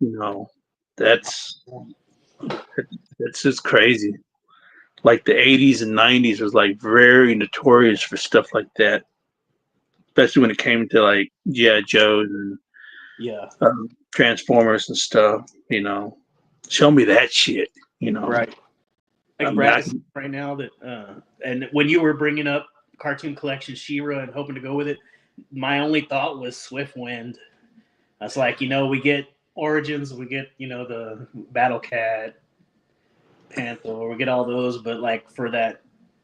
you know, that's that's just crazy. Like the 80s and 90s was like very notorious for stuff like that, especially when it came to like G.I. Joe's and Yeah. Transformers and stuff. Show me that shit. Right. I Like mean, Brad is right now that, and when you were bringing up cartoon collection She-Ra and hoping to go with it, my only thought was Swiftwind. I was like, we get Origins, we get the Battle Cat, Panther, we get all those, but like for that,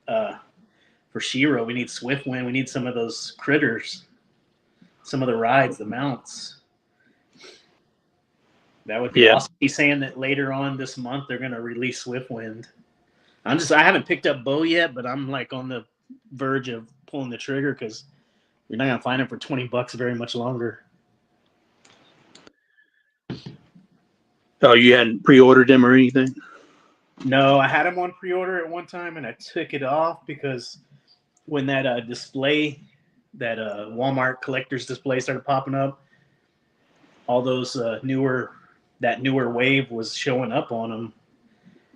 for She-Ra, we need Swiftwind, we need some of those critters, some of the rides, the mounts. That would be yeah. awesome. He's saying that later on this month they're going to release Swiftwind. I haven't picked up Bo yet, but I'm like on the verge of pulling the trigger because you're not gonna find him for $20 very much longer. Oh, you hadn't pre-ordered them or anything? No, I had him on pre-order at one time and I took it off because when that display, that Walmart collector's display started popping up, all those newer wave was showing up on them.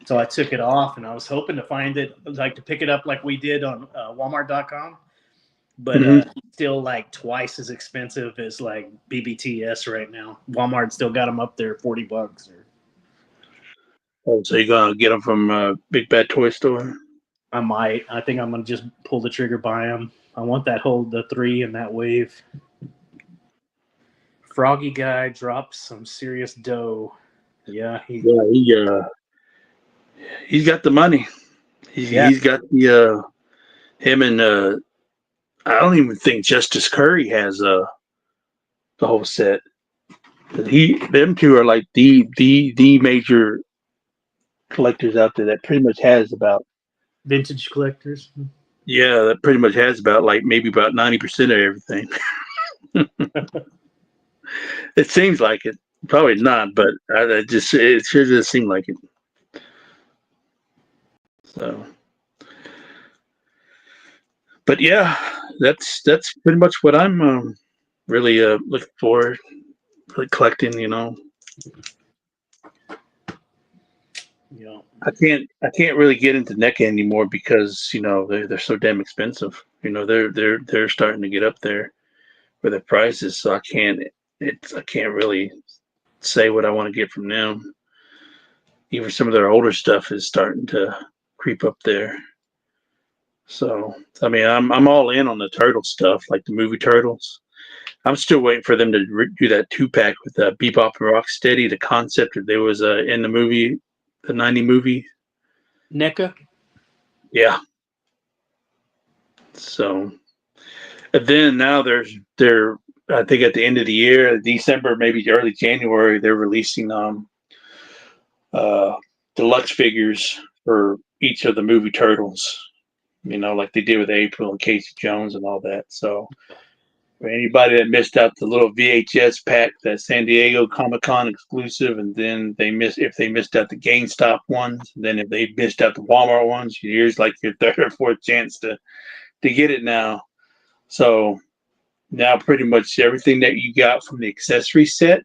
So I took it off and I was hoping to find it, like to pick it up like we did on Walmart.com. But still like twice as expensive as like BBTS right now. Walmart still got them up there $40. Oh, so you're gonna get them from Big Bad Toy Store? I might. I think I'm gonna just pull the trigger, buy them. I want the 3 and that wave. Froggy guy drops some serious dough. Yeah, He's got the money. He's got the him and I don't even think Justice Curry has the whole set. Them two are like the major collectors out there that pretty much has about vintage collectors. that pretty much has about like maybe about 90% of everything. It seems like it. Probably not, but it sure does seem like it. So, but yeah, that's pretty much what I'm really looking for, really collecting. Yeah. I can't really get into NECA anymore because they're so damn expensive. They're starting to get up there for their prices, so I can't really say what I want to get from them. Even some of their older stuff is starting to creep up there. So I mean, I'm all in on the turtle stuff, like the movie Turtles. I'm still waiting for them to do that 2-pack with Bebop and Rocksteady. The concept that there was in the movie, the '90 movie. NECA. Yeah. So, and then now they're I think at the end of the year, December, maybe early January, they're releasing uh, deluxe figures for each of the movie Turtles. You know, like they did with April and Casey Jones and all that. So for anybody that missed out the little VHS pack, that San Diego Comic Con exclusive, and then if they missed out the GameStop ones, then if they missed out the Walmart ones, here's like your third or fourth chance to get it now. So now pretty much everything that you got from the accessory set,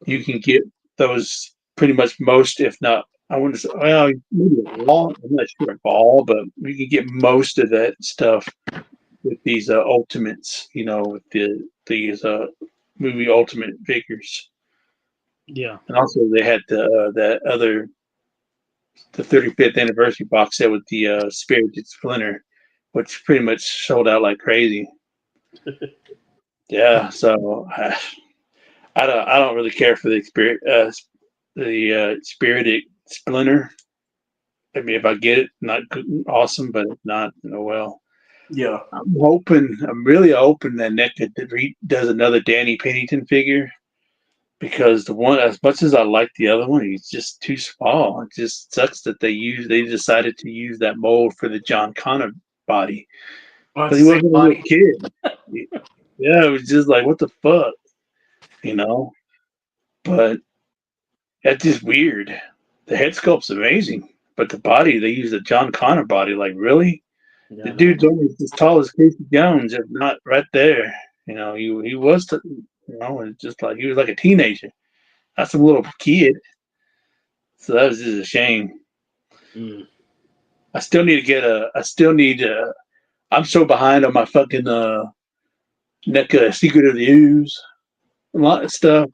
you can get those pretty much most, if not, I wouldn't say, well, maybe all. I'm not sure if all, but you can get most of that stuff with these ultimates. You know, with these movie ultimate figures, Yeah. and also they had the 35th anniversary box set with the Spirited Splinter, which pretty much sold out like crazy. Yeah, so I don't really care for the Spirited Splinter. I mean, if I get it, not good, awesome, but if not, oh well. Yeah. I'm really hoping that NECA does another Danny Pennington figure because the one, as much as I like the other one, he's just too small. It just sucks that they decided to use that mold for the John Connor body Oh, it's because the he same wasn't a little body. kid. Yeah, it was just like, what the fuck, you know? But that's just weird. The head sculpt's amazing, but the body, they use the John Connor body. Like, really? Yeah, The I know. dude's almost as tall as Casey Jones, if not right there. You know, he was, it's just like he was like a teenager, not some little kid. So that was just a shame. Mm. I still need to get a. I still need. I'm so behind on my fucking NECA Secret of the Ooze, a lot of stuff.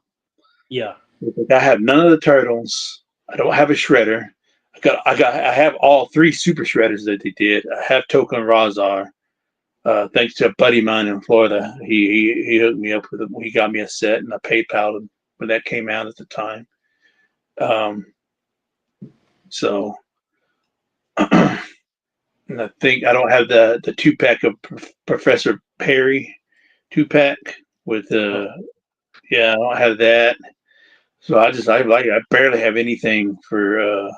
Yeah. Like I have none of the turtles. I don't have a shredder. I have all three super shredders that they did. I have Toka and Razar. Thanks to a buddy of mine in Florida, he hooked me up with it. He got me a set, and I PayPal'd him when that came out at the time. Um, so, and I think I don't have the 2 pack of Professor Perry 2 pack with Oh, yeah, I don't have that. So I barely have anything for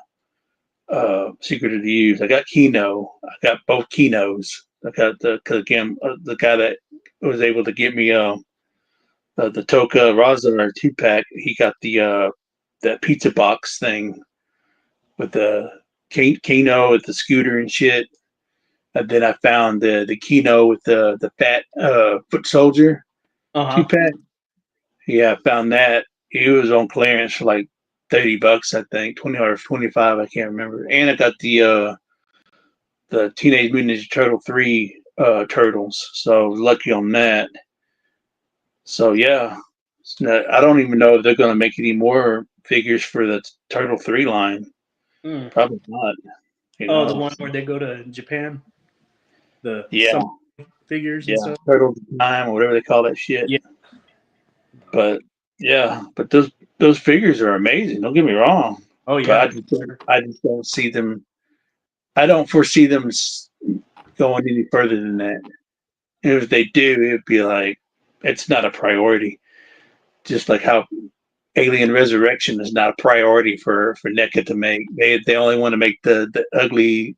Secret of the Use. I got Kino. I got both Kinos. I got cause again the guy that was able to get me the Toka Razor 2 pack. He got the that pizza box thing with the Kino with the scooter and shit. And then I found the Kino with the fat foot soldier uh two huh. pack. Yeah, I found that. He was on clearance for like $30, I think, 20 or 25, I can't remember. And I got the Teenage Mutant Ninja Turtle 3 turtles, so I was lucky on that. So yeah, I don't even know if they're going to make any more figures for the Turtle 3 line. Mm. Probably not. You Oh, the know. one where they go to Japan, the Yeah, some figures and yeah, stuff. Turtle Time or whatever they call that shit. Yeah. But yeah, but those figures are amazing. Don't get me wrong, Oh but yeah, for sure. I just don't see them. I don't foresee them going any further than that. And if they do, it'd be like it's not a priority. Just like how Alien Resurrection is not a priority for NECA to make. They only want to make the ugly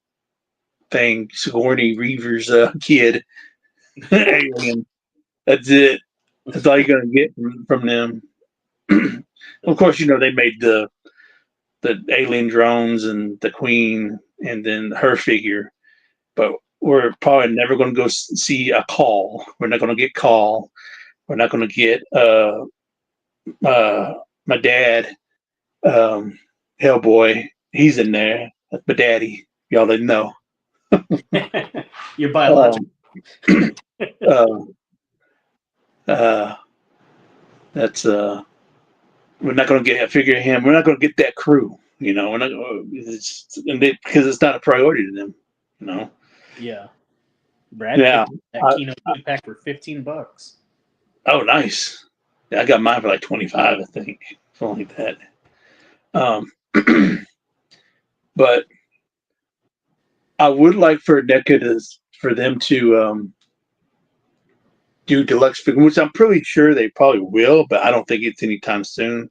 thing, Sigourney Weaver's kid Alien. That's it. That's all you're gonna get from them. Of course, you know they made the alien drones and the queen, and then her figure. But we're probably never going to go see a call. We're not going to get call. We're not going to get my dad, um, Hellboy. He's in there. That's my daddy. Y'all didn't know. Your biological. Um, uh, uh, that's we're not going to get a figure of him. We're not going to get that crew. You know, we're not because it's not a priority to them. You know. Yeah. Brad Yeah. picked that I, Kino 2 pack for $15. oh, nice. Yeah, I got mine for like 25, I think, something like that. Um, but I would like for NECA for them to do deluxe figure, which I'm pretty sure they probably will, but I don't think it's anytime soon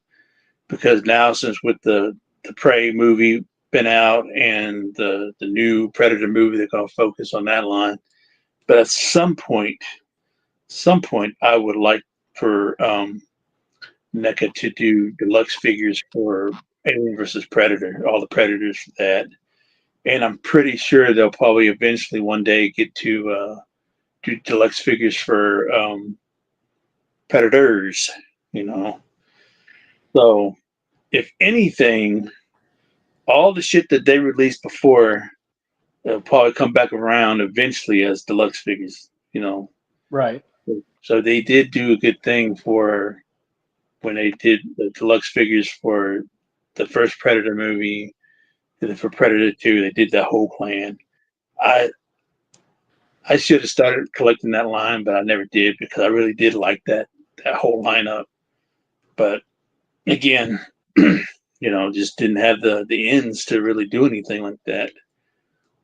because now since with the Prey movie been out and the new Predator movie, they're going to focus on that line. But at some point, I would like for NECA to do deluxe figures for Alien versus Predator, all the Predators for that. And I'm pretty sure they'll probably eventually one day get to do deluxe figures for Predators, you know. So, if anything, all the shit that they released before will probably come back around eventually as deluxe figures, you know. Right. So they did do a good thing for when they did the deluxe figures for the first Predator movie, and then for Predator 2, they did that whole plan. I I should have started collecting that line, but I never did because I really did like that whole lineup. But again, just didn't have the ends to really do anything like that.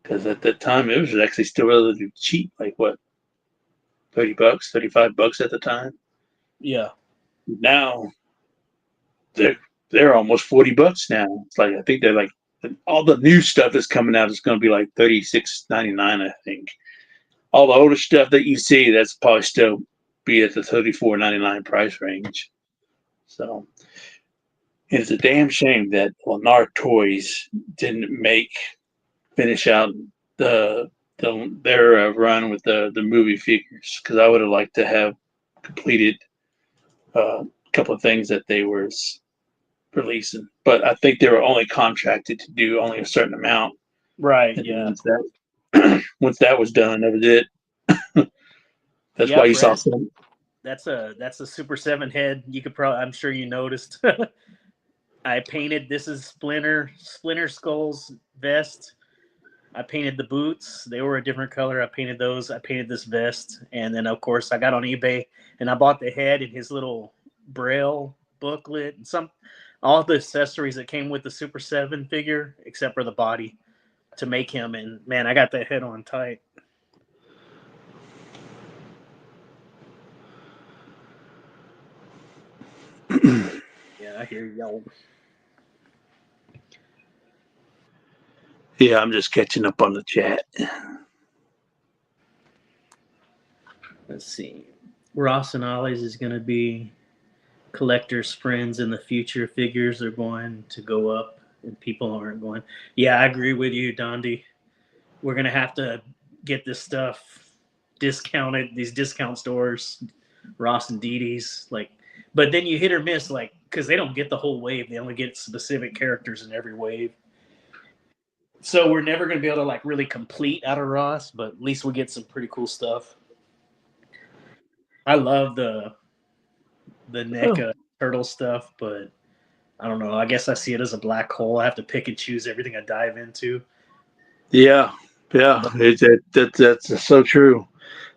Because at that time it was actually still relatively cheap, like what, $30, $35 at the time. Yeah. Now they're they're almost $40 now. It's like I think they're like all the new stuff that's coming out is going to be like 36.99. I think all the older stuff that you see that's probably still be at the 34.99 price range. So it's a damn shame that Lennar Toys didn't finish out their run with the movie figures because I would have liked to have completed a couple of things that they were releasing. But I think they were only contracted to do only a certain amount. Right. And Yeah. once that was done, that was it. That's Yeah, why you saw Brett. some. That's a Super 7 head. You could probably, I'm sure you noticed. I painted, this is Splinter Skull's vest. I painted the boots. They were a different color. I painted those. I painted this vest. And then, of course, I got on eBay and I bought the head and his little braille booklet and all the accessories that came with the Super 7 figure, except for the body, to make him. And man, I got that head on tight. Yeah, I hear you. Yeah, I'm just catching up on the chat. Let's see. Ross and Ollie's is going to be collectors' friends in the future. Figures are going to go up and people aren't going. Yeah, I agree with you, Dondi. We're going to have to get this stuff discounted, these discount stores, Ross and Didi's. But then you hit or miss, because they don't get the whole wave. They only get specific characters in every wave. So we're never going to be able to really complete out of Ross, but at least we get some pretty cool stuff. I love the NECA turtle stuff, but I don't know. I guess I see it as a black hole. I have to pick and choose everything I dive into. Yeah, that's so true.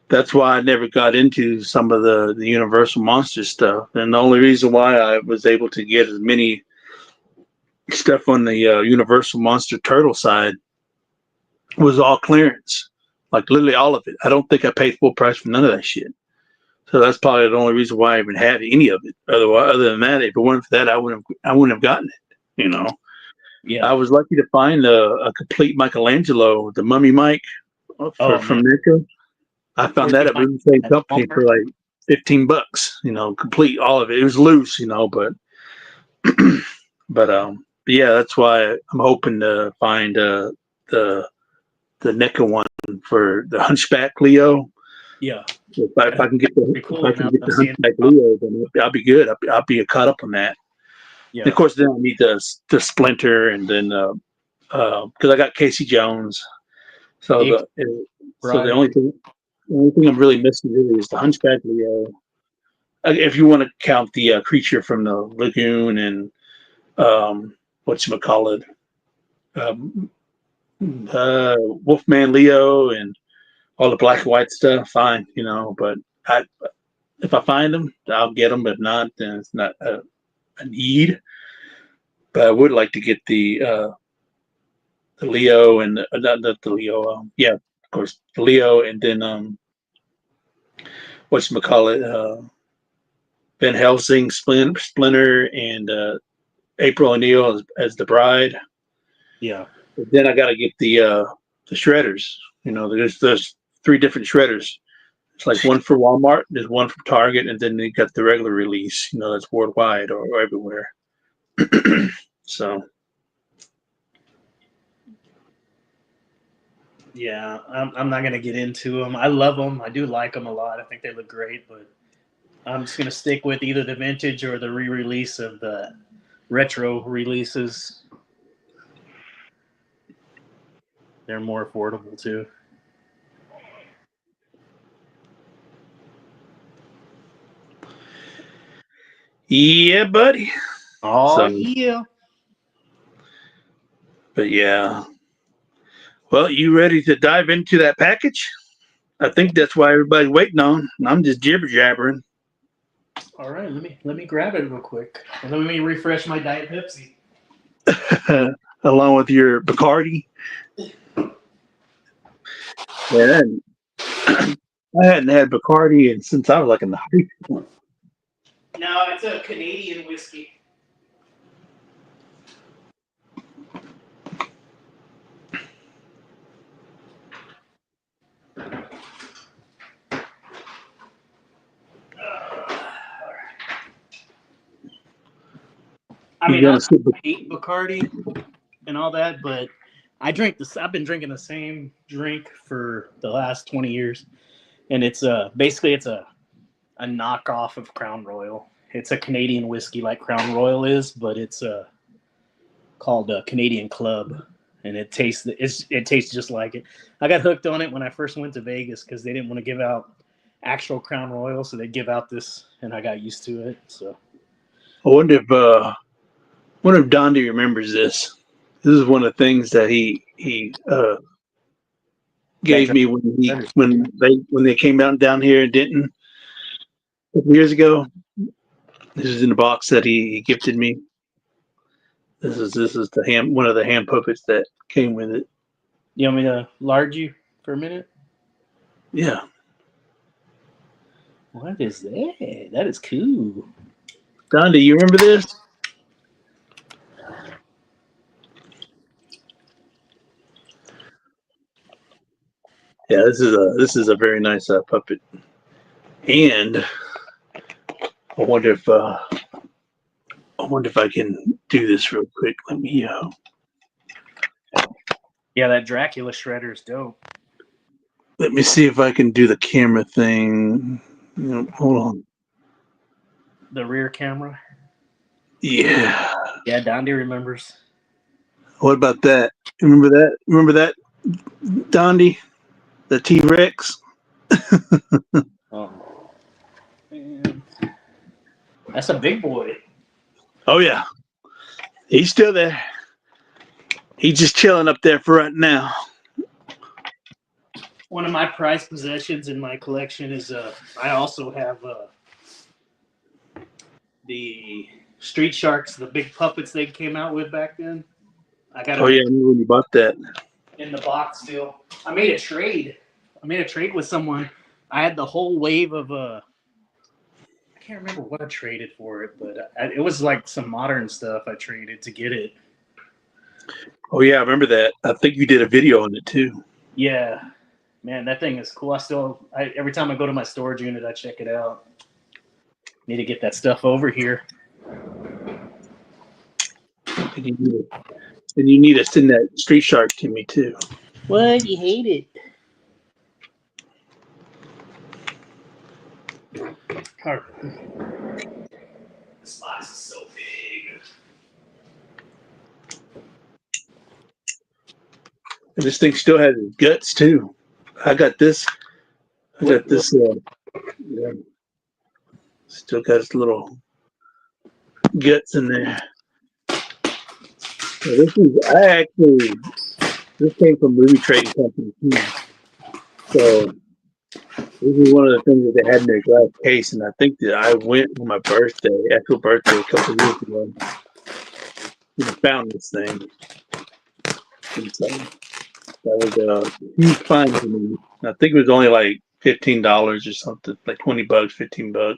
That's why I never got into some of the Universal Monster stuff, and the only reason why I was able to get as many stuff on the Universal Monster Turtle side was all clearance, like literally all of it. I don't think I paid full price for none of that shit. So that's probably the only reason why I even had any of it. Other than that, if it weren't for that, I wouldn't have gotten it. You know, Yeah. I was lucky to find a complete Michelangelo, the Mummy Mike from NECA. I found that at the same company for like $15. You know, complete all of it. It was loose, but but yeah, that's why I'm hoping to find the NECA one for the Hunchback Leo. Yeah. If I can get cool. if I can get the Hunchback Leo, then I'll be good. I'll be caught up on that. Yeah. And of course, then I need the Splinter, and then because I got Casey Jones, so the only thing I'm really missing really is the Hunchback Leo. If you want to count the creature from the lagoon and whatchamacallit, um, Wolfman Leo and all the black and white stuff, fine, but if I find them, I'll get them. If not, then it's not a need. But I would like to get the Leo and not the Leo. Yeah, of course, the Leo, and then whatchamacallit, Van Helsing, Splinter, and April O'Neil as the bride. Yeah. But then I got to get the shredders. You know, there's 3 different shredders. It's like one for Walmart, there's one from Target, and then they got the regular release. You know, that's worldwide or everywhere. So Yeah, I'm not gonna get into them. I love them. I do like them a lot. I think they look great, but I'm just gonna stick with either the vintage or the re-release of the retro releases. They're more affordable too. yeah, buddy. Oh So, yeah. but yeah. Well, you ready to dive into that package? I think that's why everybody's waiting on. I'm just jibber jabbering. All right, let me grab it real quick. And let me refresh my Diet Pepsi. Along with your Bacardi. Yeah, I hadn't had Bacardi since I was like in the high school. No, it's a Canadian whiskey. I You mean, gonna I sit? hate Bacardi and all that, but I drink this. I've been drinking the same drink for the last 20 years, and it's basically it's a knockoff of Crown Royal. It's a Canadian whiskey like Crown Royal is, but it's called Canadian Club, and it tastes just like it. I got hooked on it when I first went to Vegas because they didn't want to give out actual Crown Royal, so they give out this, and I got used to it. So I wonder if Dondi remembers this. This is one of the things that he that gave me when they came down here in Denton a couple years ago. This is in the box that he gifted me. This is the hand one of the hand puppets that came with it. you want me to lard you for a minute? Yeah. What is that? That is cool. Dondi, you remember this? Yeah, this is a very nice puppet. And I wonder if I can do this real quick. Yeah, that Dracula shredder is dope. Let me see if I can do the camera thing. Hold on. The rear camera. Yeah. Yeah, Dondi remembers. What about that? Remember that? Remember that, Dondi? The T Rex? Oh, man. That's a big boy. Oh, yeah. He's still there. He's just chilling up there for right now. One of my prized possessions in my collection is I also have the Street Sharks, the big puppets they came out with back then. I got Oh, them yeah. I remember when you bought that. in the box still. I made a trade. With someone. I had the whole wave of I can't remember what I traded for it, but it was like some modern stuff I traded to get it. Oh, yeah. I remember that. I think you did a video on it, too. Yeah, man, that thing is cool. Every time I go to my storage unit, I check it out. Need to get that stuff over here. And you need to send that Street Shark to me, too. What? You hate it? This box is so big. And this thing still has its guts, too. I got this. Yeah, still got its little guts in there. So this came from Movie Trading Company too. So this is one of the things that they had in their glass case, and I think that I went on my actual birthday a couple of years ago, and I found this thing. And so that was a huge find for me. I think it was only like $15 or something, like $20, $15.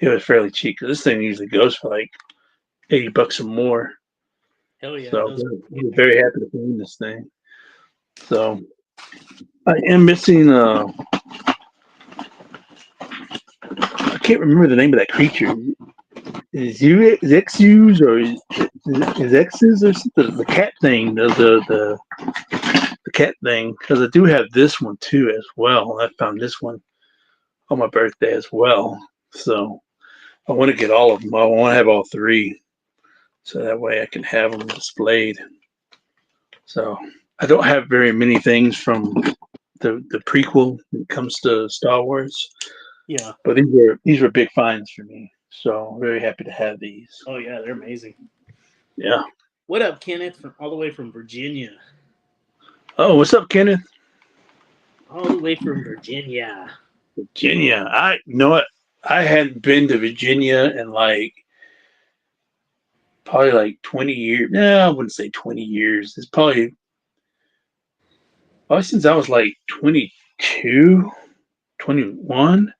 It was fairly cheap because this thing usually goes for like $80 or more. Hell yeah, So those are we're very happy to own this thing. So I am missing. I can't remember the name of that creature. Is Xus or is X's or something? The cat thing, the cat thing. Because I do have this one too as well. I found this one on my birthday as well. So I want to get all of them. I want to have all three, so that way I can have them displayed. So I don't have very many things from the prequel when it comes to Star Wars, yeah. but these were big finds for me. So I'm very happy to have these. Oh yeah, they're amazing. Yeah. What up, Kenneth? From all the way from Virginia. Oh, what's up, Kenneth? All the way from Virginia. Virginia. I you know what? I hadn't been to Virginia in like probably like 20 years. No, I wouldn't say 20 years. It's probably since I was like 22, 21.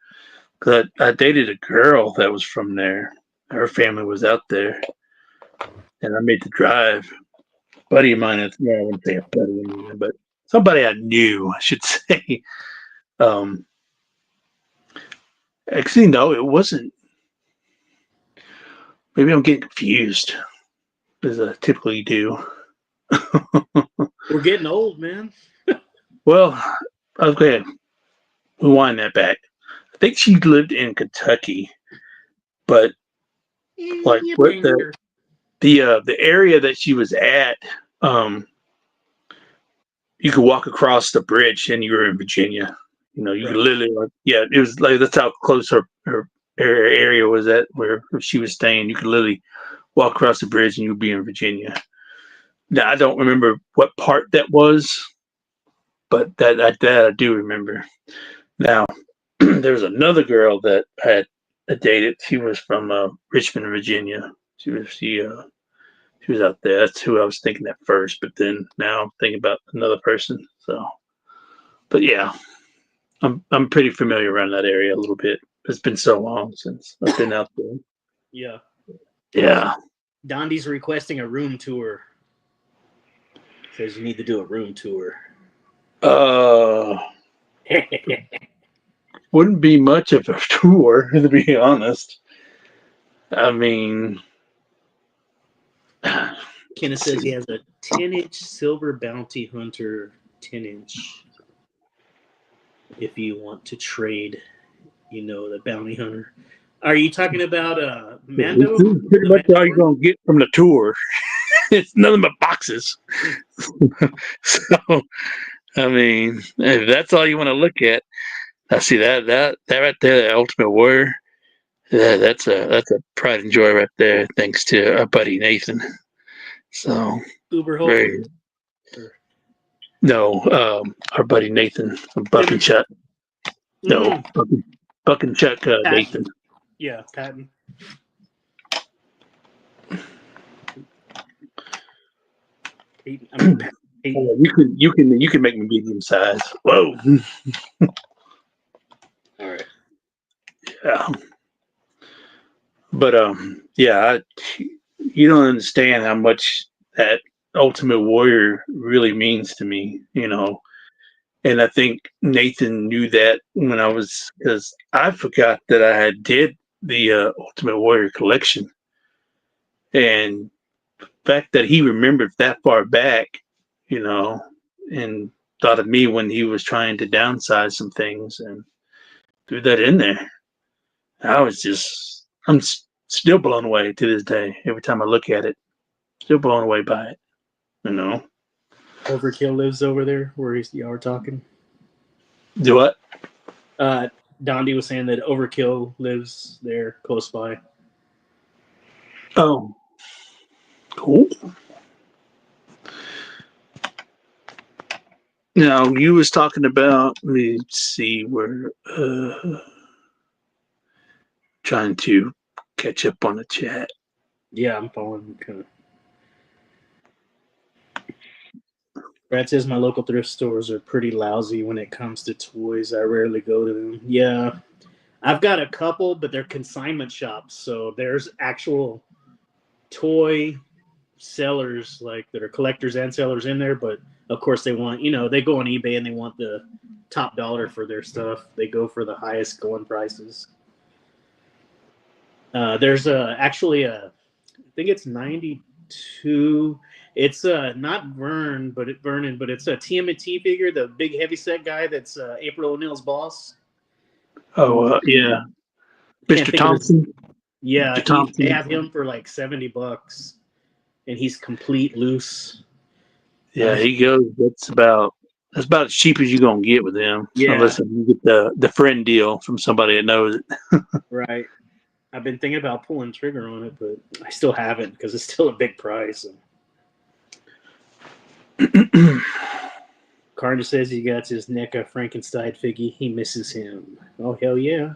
Cause I dated a girl that was from there. Her family was out there, and I made the drive. Buddy of mine, well, I wouldn't say a buddy of mine, but somebody I knew, I should say. Um, Actually, no, it wasn't. Maybe I'm getting confused, as I typically do. We're getting old, man. Well, okay, rewind that back. I think she lived in Kentucky, but like You what banker. the area that she was at, um, you could walk across the bridge and you were in Virginia. You know, you could Right. literally, like, yeah, it was like that's how close her area was at where she was staying. You could literally walk across the bridge and you'd be in Virginia. Now I don't remember what part that was, but that I do remember. Now there was another girl that I had dated. She was from Richmond, Virginia. She was out there. That's who I was thinking at first, but then now I'm thinking about another person. So, but yeah, I'm pretty familiar around that area a little bit. It's been so long since I've been out there. Yeah. Yeah. Dondi's requesting a room tour. Says you need to do a room tour. Uh, wouldn't be much of a tour to be honest. I mean, Kenneth let's says he see. has a 10-inch silver bounty hunter 10-inch. If you want to trade, the bounty hunter. Are you talking about This Mando? is pretty The much all you're Mandalorian? gonna get from the tour. It's nothing but boxes. So I mean, if that's all you want to look at, I see that right there, the Ultimate Warrior. Yeah, that's a pride and joy right there. Thanks to our buddy Nathan. So Uber Hulk? very Or no, our buddy Nathan from Buck and Tim? Chuck. No, Mm, Buck and Chuck Patton. Nathan. Yeah, Patton. Peyton. You can make me medium size. Whoa. All right. Yeah. But yeah, you don't understand how much that Ultimate Warrior really means to me, And I think Nathan knew that when I was, because I forgot that I had did the Ultimate Warrior collection, and the fact that he remembered that far back, you know, and thought of me when he was trying to downsize some things and threw that in there. I'm still blown away to this day. Every time I look at it, still blown away by it. You know, Overkill lives over there where y'all were talking. do what? Uh, Dondi was saying that Overkill lives there close by. Oh, cool. Now you was talking about. Let me see where. Trying to catch up on the chat. Yeah, I'm following kind of. Brad says my local thrift stores are pretty lousy when it comes to toys. I rarely go to them. Yeah, I've got a couple, but they're consignment shops. So there's actual toy sellers like that are collectors and sellers in there. But of course, they want they go on eBay and they want the top dollar for their stuff. They go for the highest going prices. There's actually I think it's 92. It's not Vernon, but it's a TMNT figure, the big heavy set guy that's April O'Neil's boss. Oh, yeah. Can't Mr. think of his. Thompson. Yeah, Mr. they Thompson. have him for like $70, and he's complete loose. Yeah, he goes. That's about as cheap as you're gonna get with him, Yeah, unless you get the friend deal from somebody that knows it. right. I've been thinking about pulling trigger on it, but I still haven't because it's still a big price. Carter says he got his NECA Frankenstein figgy. He misses him. Oh, hell yeah.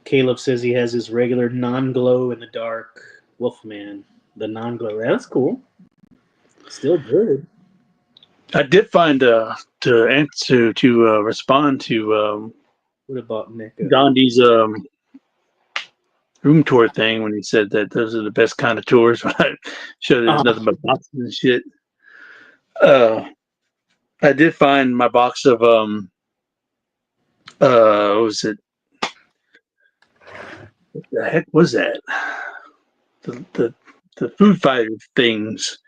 Caleb says he has his regular non-glow in the dark Wolfman. The non-glow. That's cool. Still good. I did find to answer to respond to What about NECA? Gandhi's room tour thing when he said that those are the best kind of tours. When I showed there's nothing but boxes and shit. I did find my box of what was it? What the heck was that? The the the food fighter things.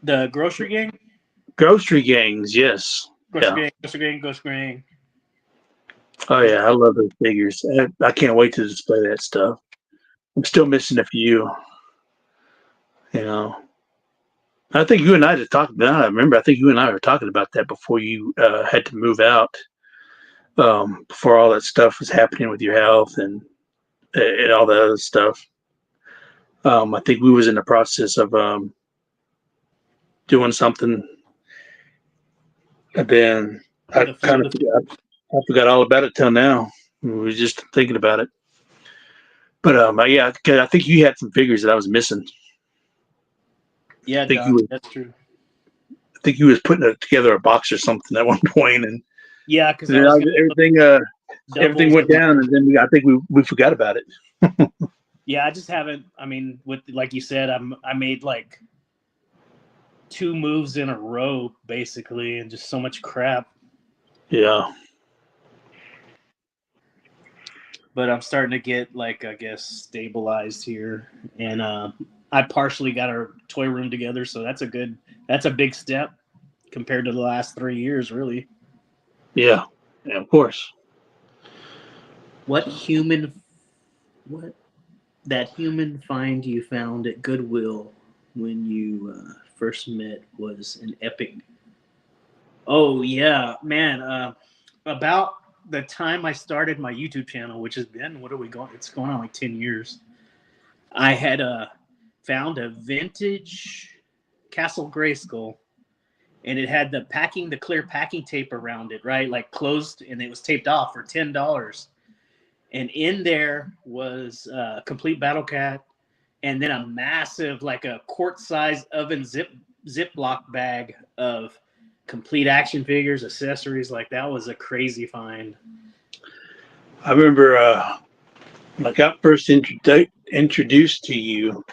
The Grocery Gang? Grocery gangs, yes. Grocery Gang, Grocery Gang, Grocery Gang. Oh yeah, I love those figures. I can't wait to display that stuff. I'm still missing a few. You know, I think you and I had talked. I remember. I think you and I were talking about that before you had to move out. Before all that stuff was happening with your health and all the other stuff. I think we was in the process of doing something, and then I forgot all about it till now. We were just thinking about it. But yeah, 'cause I think you had some figures that I was missing. Yeah, I think Doc, that's true. I think you was putting together a box or something at one point, and Yeah, because I then was everything went down, and then I think we forgot about it. Yeah, I just haven't. I mean, with like you said, I made like 2 moves in a row basically, and just so much crap. Yeah. But I'm starting to get like I guess stabilized here, and I partially got our toy room together, so that's a big step compared to the last 3 years, really. Yeah, of course. What that human find you found at Goodwill when you first met was an epic. Oh yeah, man. About the time I started my YouTube channel, which has been what are we going? It's going on like 10 years. I had found a vintage Castle Grayskull, and it had the clear packing tape around it, right? Like closed, and it was taped off for $10. And in there was a complete Battle Cat, and then a massive, like a quart-size oven Ziploc bag of complete action figures, accessories. Like that was a crazy find. I remember when I got first introduced to you.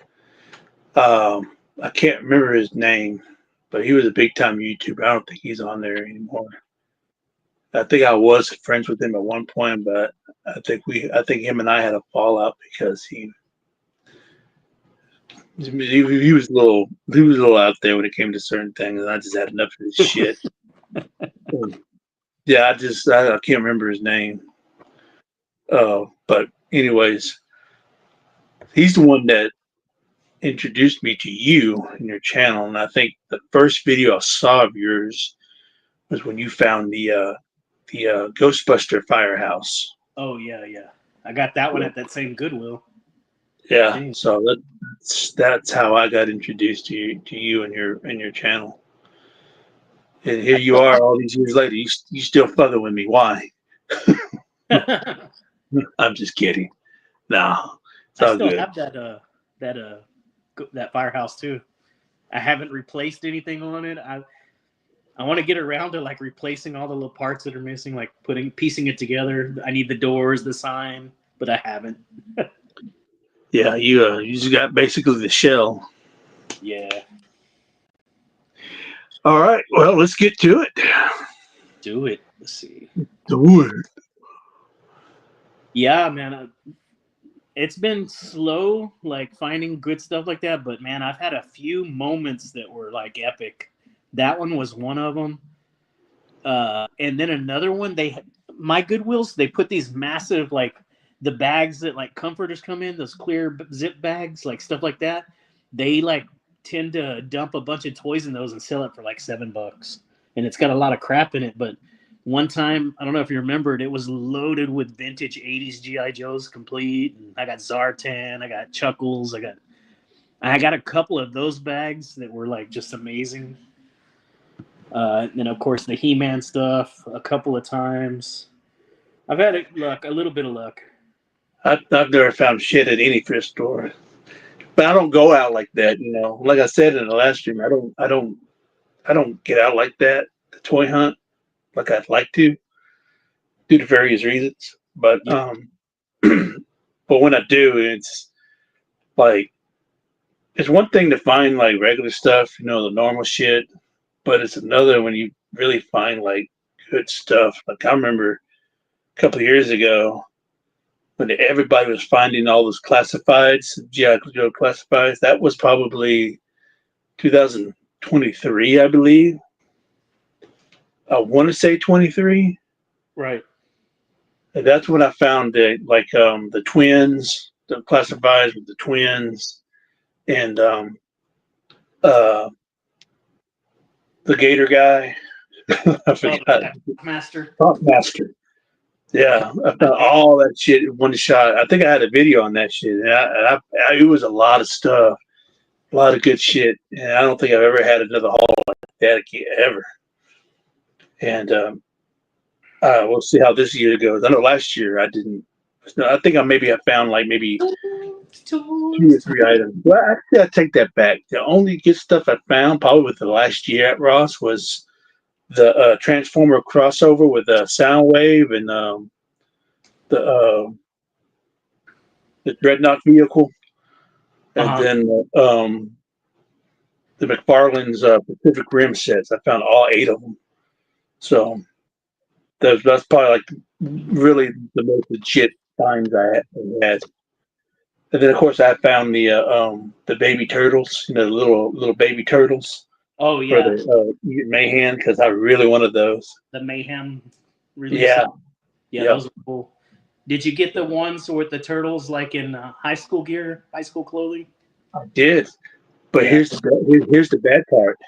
I can't remember his name, but he was a big time YouTuber. I don't think he's on there anymore. I think I was friends with him at one point, but I think him and I had a fallout because he was a little out there when it came to certain things, and I just had enough of his shit. Yeah, I can't remember his name. But anyways, he's the one that introduced me to you and your channel, and I think the first video I saw of yours was when you found the Ghostbuster firehouse. Oh yeah. I got that one at that same Goodwill. Yeah, Dang. so that's how I got introduced to you and your channel. And here you are, all these years later. You still fucking with me? Why? I'm just kidding. No, it's I all still good. have that firehouse too. I haven't replaced anything on it. I want to get around to like replacing all the little parts that are missing, like piecing it together. I need the doors, the sign, but I haven't. Yeah, you just got basically the shell. Yeah, All right, well, let's get to it. do it. Let's see. Do it. Yeah, man, it's been slow, like finding good stuff like that. But man, I've had a few moments that were like epic. That one was one of them. And then another one, my Goodwills, they put these massive like the bags that like comforters come in, those clear zip bags, like stuff like that. They like tend to dump a bunch of toys in those and sell it for like $7, and it's got a lot of crap in it. But one time, I don't know if you remembered, it was loaded with vintage '80s GI Joes, complete. And I got Zartan, I got Chuckles, I got a couple of those bags that were like just amazing. And then of course the He-Man stuff a couple of times. I've had a little bit of luck. I've never found shit at any thrift store, but I don't go out like that. You know, like I said in the last stream, I don't get out like that. The toy hunt, like I'd like to, due to various reasons. But Yeah. but when I do, it's like it's one thing to find like regular stuff, you know, the normal shit, but it's another when you really find like good stuff. Like I remember a couple of years ago when everybody was finding all those classifieds, GI Joe classifieds. That was probably 2023, I believe. I want to say 23. Right. And that's when I found the twins, the classifieds with the twins, and uh, the Gator guy. I Oh forgot. yeah, Master. Top Master. Yeah. Yeah, I found all that shit in one shot. I think I had a video on that shit. And it was a lot of stuff, a lot of good shit. And I don't think I've ever had another haul like that again, ever. And we'll see how this year goes. I know last year I didn't. I think I found like maybe two or three items. Well, actually, I take that back. The only good stuff I found probably with the last year at Ross was the Transformer crossover with Soundwave and the uh, the Dreadnought vehicle, and Uh-huh. then the McFarlane's Pacific Rim sets. I found all 8 of them. So that's probably like really the most legit finds I had. And then of course I found the baby turtles, you know, the little baby turtles Oh for yeah, the Mayhem because I really wanted those. the Mayhem release. Yeah, Yeah, yeah, those are cool. Did you get the ones with the turtles like in high school gear, high school clothing? I did. But Yeah. here's the bad part.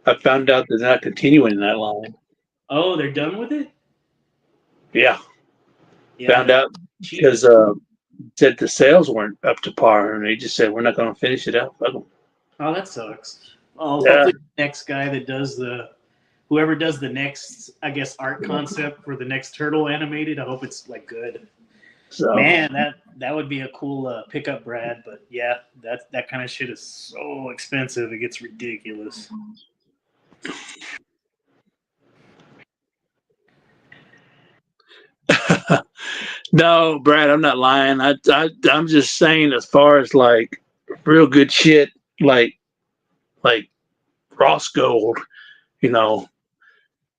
I found out they're not continuing that line. Oh, they're done with it? Yeah, Yeah, found they're out cheap. because said the sales weren't up to par, and they just said we're not going to finish it out. Fuck 'em. Oh, that sucks. Oh, Yeah. hopefully the next guy that does whoever does the next, I guess, art concept for the next turtle animated, I hope it's like good. So Man, that would be a cool pickup, Brad. But yeah, that kind of shit is so expensive, it gets ridiculous. no, Brad, I'm not lying. I'm just saying as far as like real good shit, like Ross Gold, you know,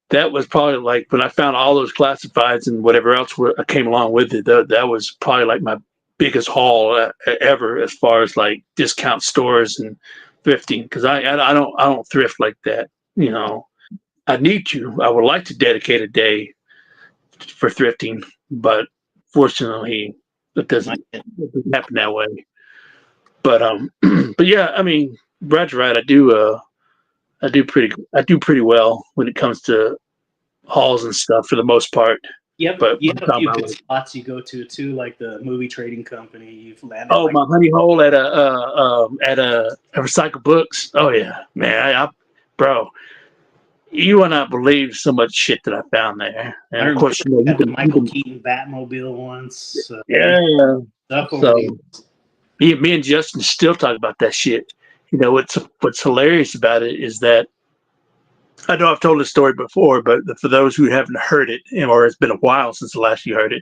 that was probably like when I found all those classifieds and whatever else came along with it. That was probably like my biggest haul ever as far as like discount stores and thrifting because I don't thrift like that. You know, I need to. I would like to dedicate a day for thrifting, but fortunately, it doesn't happen that way. But but yeah, I mean, Brad's right. I do pretty well when it comes to halls and stuff for the most part. Yep, But you I'm have a talking few about good like, spots you go to too, like the movie trading company. You've landed oh, like, my honey hole at a recycle books. Oh yeah, man, bro, you will not believe so much shit that I found there. I And of remember course, you know, at the Michael Keaton Batmobile once. yeah. Stuff over So the me and Justin still talk about that shit. You know, what's hilarious about it is that I know I've told this story before, but for those who haven't heard it, or it's been a while since the last you heard it,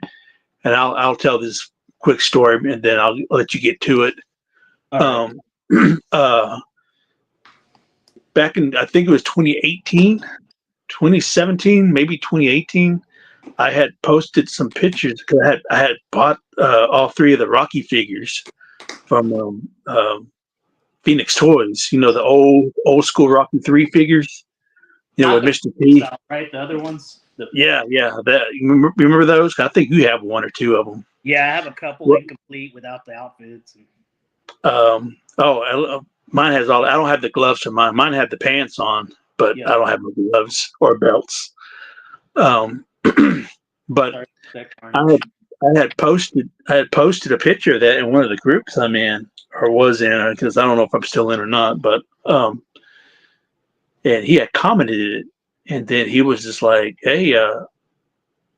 and I'll tell this quick story and then I'll let you get to it. All Uh, back in I think it was 2018, 2017, maybe 2018. I had posted some pictures because I had bought all three of the Rocky figures from Phoenix Toys. You know, the old school Rocky 3 figures. You know, Not with the Mr. T. right? The other ones. Yeah. That you remember those? I think you have one or two of them. Yeah, I have a couple Well, incomplete without the outfits. mine has all. I don't have the gloves for mine. Mine have the pants on, but Yeah. I don't have the gloves or belts. Um, but Sorry, I had posted a picture of that in one of the groups I'm in or was in because I don't know if I'm still in or not. But and he had commented it, and then he was just like, "Hey,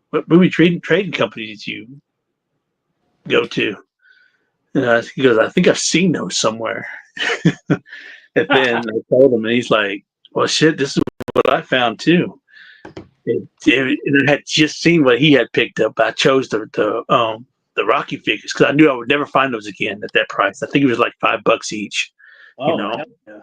what movie trading company did you go to?" And he goes, "I think I've seen those somewhere." And then I told him, and he's like, "Well, shit, this is what I found too." And I had just seen what he had picked up. I chose the Rocky figures because I knew I would never find those again at that price. I think it was like $5 each. You Oh, know, yeah.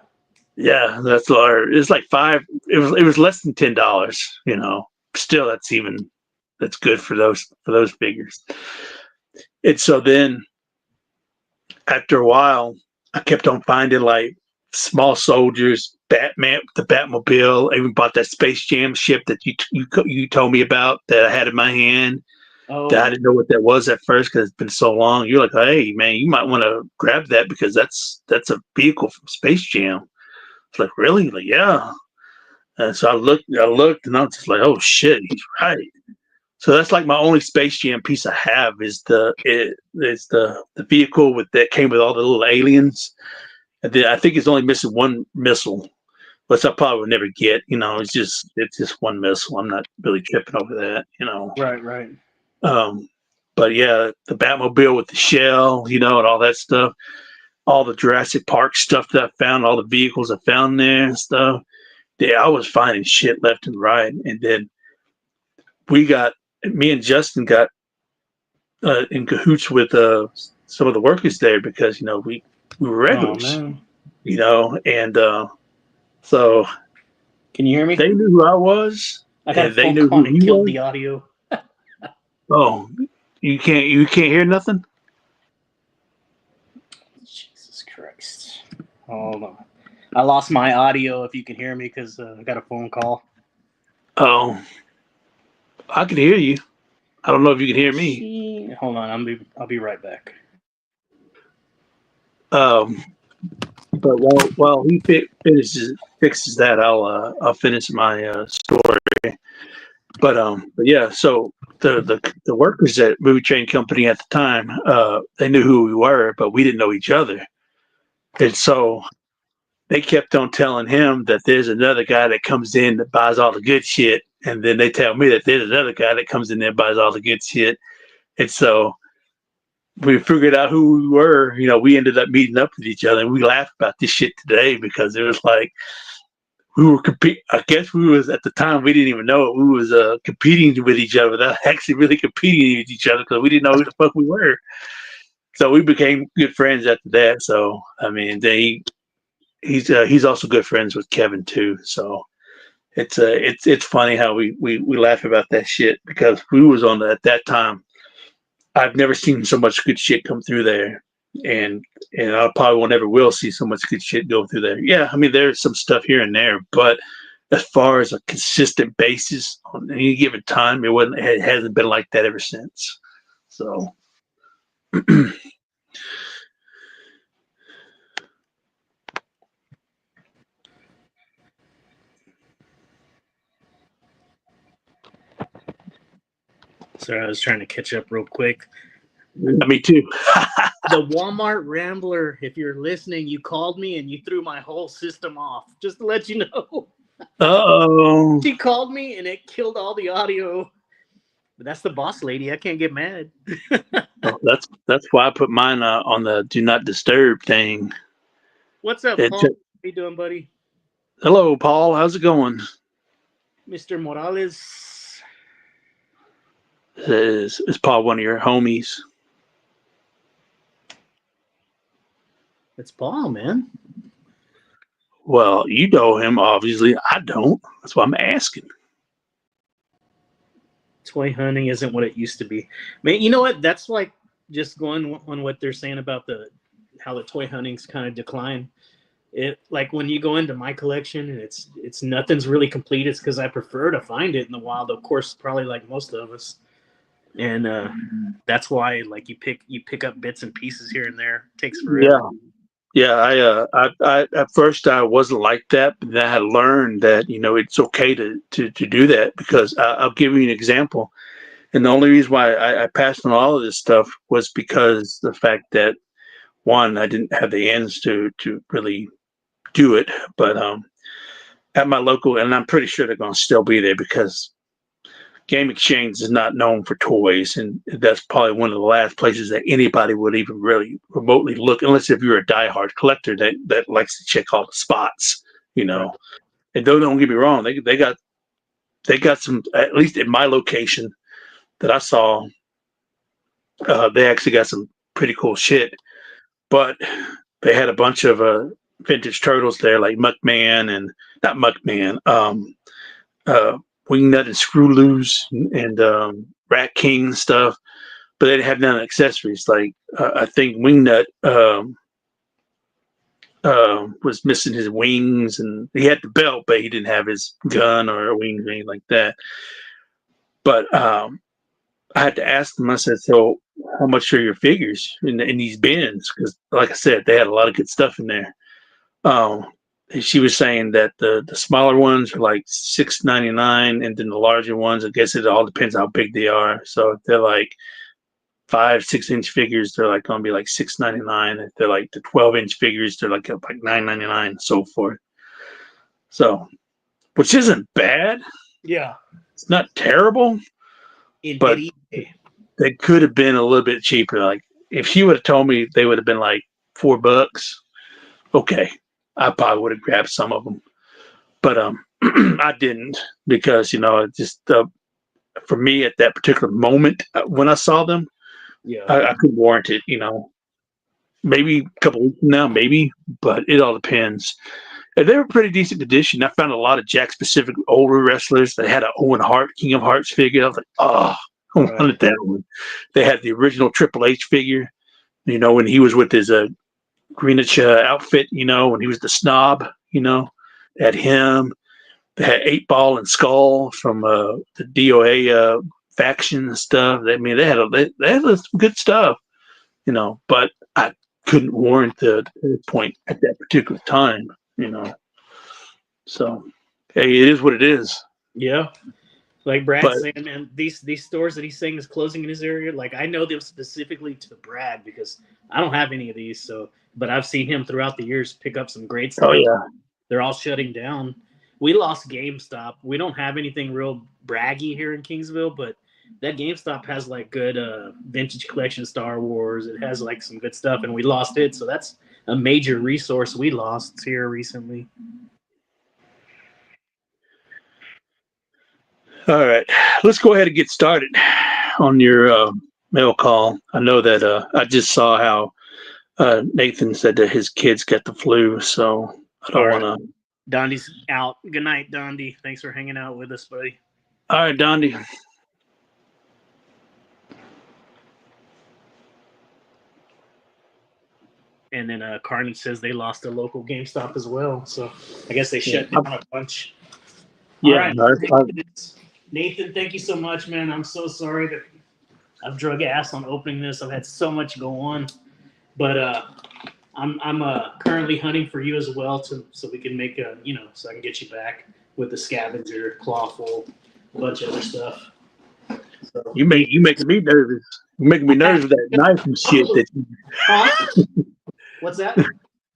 yeah, that's our. It's like five. It was less than $10. You know, still that's good for those figures. And so then after a while, I kept on finding like small soldiers, Batman, the Batmobile. I even bought that Space Jam ship that you told me about that I had in my hand. Oh, That I didn't know what that was at first because it's been so long. You're like, hey man, you might want to grab that because that's a vehicle from Space Jam. It's like really, like yeah. And so I looked, and I was just like, oh shit, he's right. So that's like my only Space Jam piece I have is the vehicle with that came with all the little aliens. And then I think it's only missing one missile, which I probably would never get. You know, it's just one missile. I'm not really tripping over that. You know. right. Um, but yeah, the Batmobile with the shell, you know, and all that stuff, all the Jurassic Park stuff that I found, all the vehicles I found there and stuff. Yeah, I was finding shit left and right. And then me and Justin got in cahoots with some of the workers there because, you know, we were Oh regulars, man, you know, and so can you hear me? they knew who I was I got a and they phone knew call who and it he killed was. the audio. Oh, you can't hear nothing? Jesus Christ! Hold on, I lost my audio. If you can hear me, because I got a phone call. Oh, I can hear you. I don't know if you can hear me. Hold on, I'll be right back. Um, but while he fixes that, I'll finish my story. But yeah, so the workers at Movie Train Company at the time, they knew who we were, but we didn't know each other, and so they kept on telling him that there's another guy that comes in that buys all the good shit, and then they tell me that there's another guy that comes in there and buys all the good shit, and so we figured out who we were. You know, we ended up meeting up with each other, and we laugh about this shit today because it was like we were competing. I guess we was at the time we didn't even know it. We was competing with each other without actually really competing with each other because we didn't know who the fuck we were. So we became good friends after that. So I mean, he's also good friends with Kevin too. So it's funny how we laugh about that shit because we was on at that time. I've never seen so much good shit come through there, and I probably will never will see so much good shit go through there. Yeah, I mean there's some stuff here and there, but as far as a consistent basis on any given time, it hasn't been like that ever since. So Sorry, I was trying to catch up real quick. me too. The Walmart Rambler, if you're listening, you called me and you threw my whole system off. Just to let you know. Uh-oh. She called me and it killed all the audio. But that's the boss lady. I can't get mad. Oh, that's why I put mine on the do not disturb thing. What's up, It Paul? took, How you doing, buddy? hello, Paul. How's it going? Mr. Morales. Is Paul one of your homies? It's Paul, man. Well, you know him, obviously. I don't. That's why I'm asking. Toy hunting isn't what it used to be. Man, you know what? That's like just going on what they're saying about how the toy hunting's kind of declined. It like when you go into my collection and it's nothing's really complete. It's because I prefer to find it in the wild, of course, probably like most of us. And that's why like you pick up bits and pieces here and there. It takes forever. Yeah. Yeah, I at first I wasn't like that, but then I had learned that it's okay to do that because I'll give you an example. And the only reason why I passed on all of this stuff was because the fact that one, I didn't have the ends to really do it, but at my local, and I'm pretty sure they're going to still be there because Game Exchange is not known for toys, and that's probably one of the last places that anybody would even really remotely look, unless if you're a diehard collector that likes to check all the spots, you Right. know. And don't get me wrong, they got some, at least in my location that I saw, they actually got some pretty cool shit. But they had a bunch of vintage turtles there, like Muckman and not Muckman, uh, Wingnut and Screw Loose and Rat King and stuff. But they didn't have none of the accessories. Like I think Wingnut was missing his wings, and he had the belt, but he didn't have his gun or wings or anything like that. But I had to ask them. I said, "So, how much are your figures in these bins?" Because, like I said, they had a lot of good stuff in there. Um, she was saying that the smaller ones are like $6.99, and then the larger ones, I guess it all depends how big they are. So if they're like 5, 6 inch figures, they're like gonna be like $6.99. If they're like the 12-inch figures, they're like $9.99, and so forth. So, which isn't bad. Yeah. It's not terrible, but Indeed. they could have been a little bit cheaper. Like if she would have told me they would have been like $4, okay, I probably would have grabbed some of them. But I didn't because it just for me at that particular moment when I saw them, Yeah. I could warrant it. Maybe a couple weeks from now, maybe, but it all depends. And they were pretty decent condition. I found a lot of Jack specific older wrestlers. They had an Owen Hart, King of Hearts figure. I was like, oh, I wanted that one. They had the original Triple H figure. When he was with his Greenwich outfit. When he was the snob. They had him. They had 8 Ball and Skull from the DOA faction and stuff. I mean, they had some good stuff, but I couldn't warrant the point at that particular time, So, hey, it is what it is. Yeah. Like Brad's But saying, man, these stores that he's saying is closing in his area. Like I know them specifically to Brad because I don't have any of these. So, but I've seen him throughout the years pick up some great stuff. oh yeah, They're all shutting down. We lost GameStop. We don't have anything real braggy here in Kingsville, but that GameStop has like good vintage collection Star Wars. It has like some good stuff, and we lost it. So that's a major resource we lost here recently. all right. Let's go ahead and get started on your mail call. I know that I just saw how Nathan said that his kids got the flu, so I don't want to. Dondi's out. Good night, Dondi. Thanks for hanging out with us, buddy. All right, Dondi. And then Carnage says they lost a local GameStop as well. So I guess they shut down a bunch. Yeah. All right. Nathan, thank you so much, man. I'm so sorry that I've drug ass on opening this. I've had so much go on. But I'm currently hunting for you as well so we can make so I can get you back with the scavenger, clawful, a bunch of other stuff. So, You making me nervous. You're making me nervous with that knife and shit. What's that?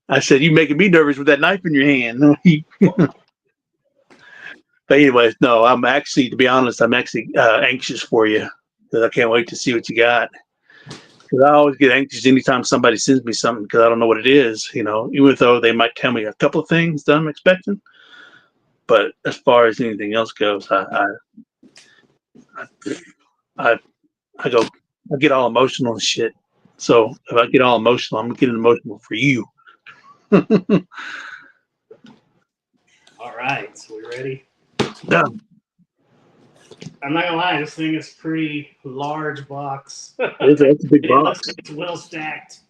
I said you making me nervous with that knife in your hand. But anyways, no, I'm actually, to be honest, I'm actually anxious for you because I can't wait to see what you got. Because I always get anxious anytime somebody sends me something because I don't know what it is, even though they might tell me a couple of things that I'm expecting. But as far as anything else goes, I, I go, I get all emotional and shit. So if I get all emotional, I'm getting emotional for you. All right, so we ready? Done. I'm not gonna lie, this thing is pretty large box. That's a big It looks box. like it's well stacked,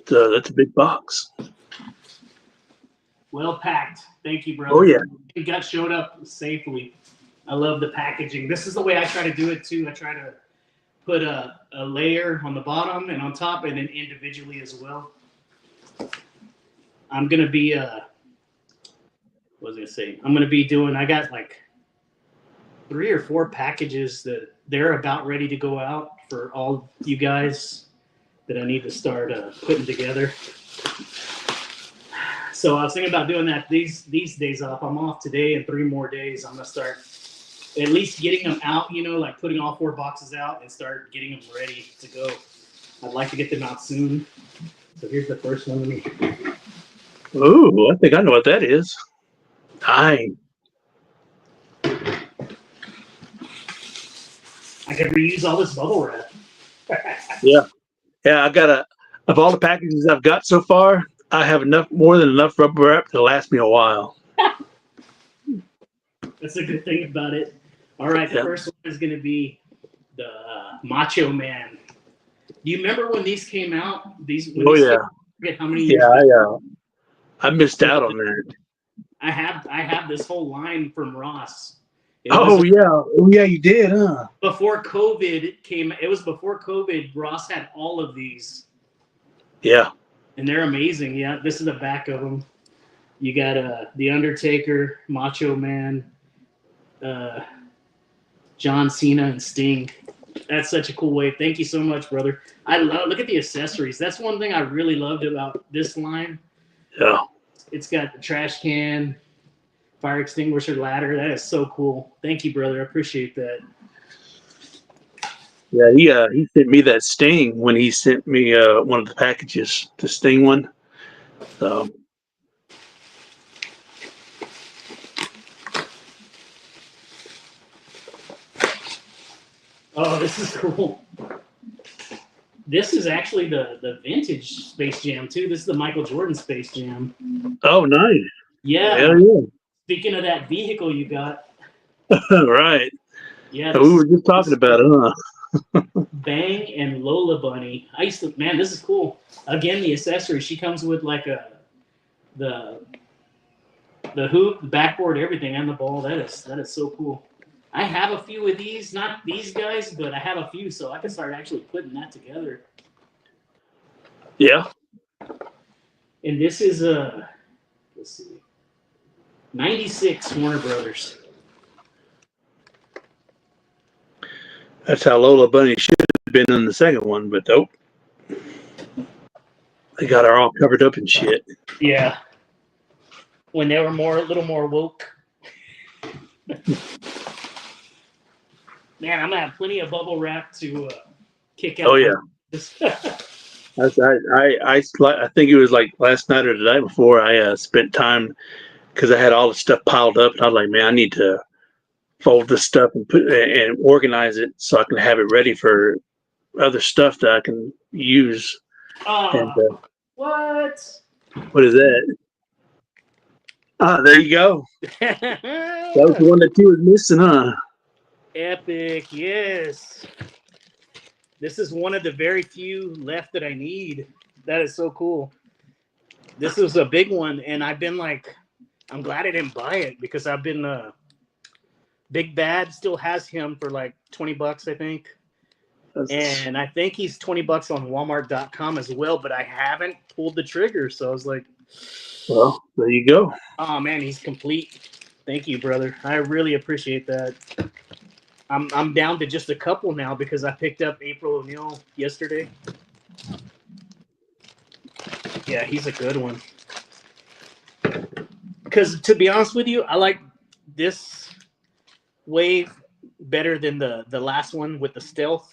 That's a big box. well packed. Thank you, Oh brother. yeah. It got showed up safely. I love the packaging. This is the way I try to do it too. I try to put a layer on the bottom and on top, and then individually as well. I'm gonna be what was I gonna say? I'm gonna be doing. I got like 3 or 4 packages that they're about ready to go out for all you guys that I need to start putting together. So I was thinking about doing that these days off. I'm off today and 3 more days. I'm gonna start at least getting them out. Like putting all 4 boxes out and start getting them ready to go. I'd like to get them out soon. So here's the first one. Ooh, I think I know what that is. Dang. I could reuse all this bubble wrap. Yeah. Yeah, of all the packages I've got so far, I have more than enough rubber wrap to last me a while. That's a good thing about it. All right, the first one is going to be the Macho Man. Do you remember when these came out? Oh yeah. Forget how many years? Yeah, I missed out on that. I have this whole line from Ross. Oh yeah, you did, huh? Before COVID came, it was before COVID. Ross had all of these. Yeah. And they're amazing. Yeah, this is the back of them. You got the Undertaker, Macho Man, John Cena, and Sting. That's such a cool way. Thank you so much, brother. Look at the accessories. That's one thing I really loved about this line. Yeah. It's got the trash can, fire extinguisher ladder. That is so cool. Thank you, brother. I appreciate that. Yeah, he sent me that Sting when he sent me one of the packages, the Sting one. So oh, this is cool. This is actually the vintage Space Jam too. This is the Michael Jordan Space Jam. Oh, nice. Yeah. Hell yeah. Speaking of that vehicle you got. Right. Yeah. We were just talking about it, huh? Bang and Lola Bunny. Man, this is cool. Again, the accessory. She comes with like the hoop, the backboard, everything, and the ball. That is so cool. I have a few of these, not these guys, but I have a few, so I can start actually putting that together. Yeah. And this is let's see, 96 Warner Brothers. That's how Lola Bunny should have been in the second one, but nope. They got her all covered up and shit. Yeah. When they were a little more woke. Man, I'm gonna have plenty of bubble wrap to kick out. Oh yeah. I think it was like last night or the night before. I spent time because I had all the stuff piled up, and I was like, man, I need to fold this stuff and put and organize it so I can have it ready for other stuff that I can use. And what? What is that? Ah, there you go. That was the one that you was missing, huh? Epic, yes. This is one of the very few left that I need. That is so cool. This is a big one, and I've been like, I'm glad I didn't buy it because I've been Big Bad still has him for like $20, I think. And I think he's $20 on Walmart.com as well, but I haven't pulled the trigger. So I was like, well, there you go. Oh man, he's complete. Thank you, brother. I really appreciate that. I'm down to just a couple now because I picked up April O'Neil yesterday. Yeah, he's a good one. Because to be honest with you, I like this way better than the last one with the stealth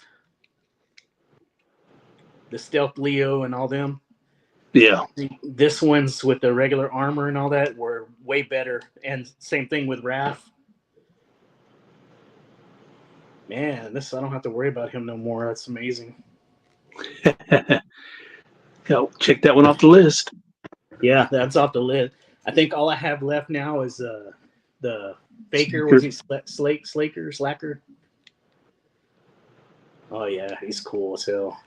Leo and all them. Yeah. This one's with the regular armor and all that were way better. And same thing with Raph. Man, this I don't have to worry about him no more. That's amazing. Go check that one off the list. Yeah, that's off the list. I think all I have left now is the Baker. Was he Slacker? Oh yeah, he's cool as hell.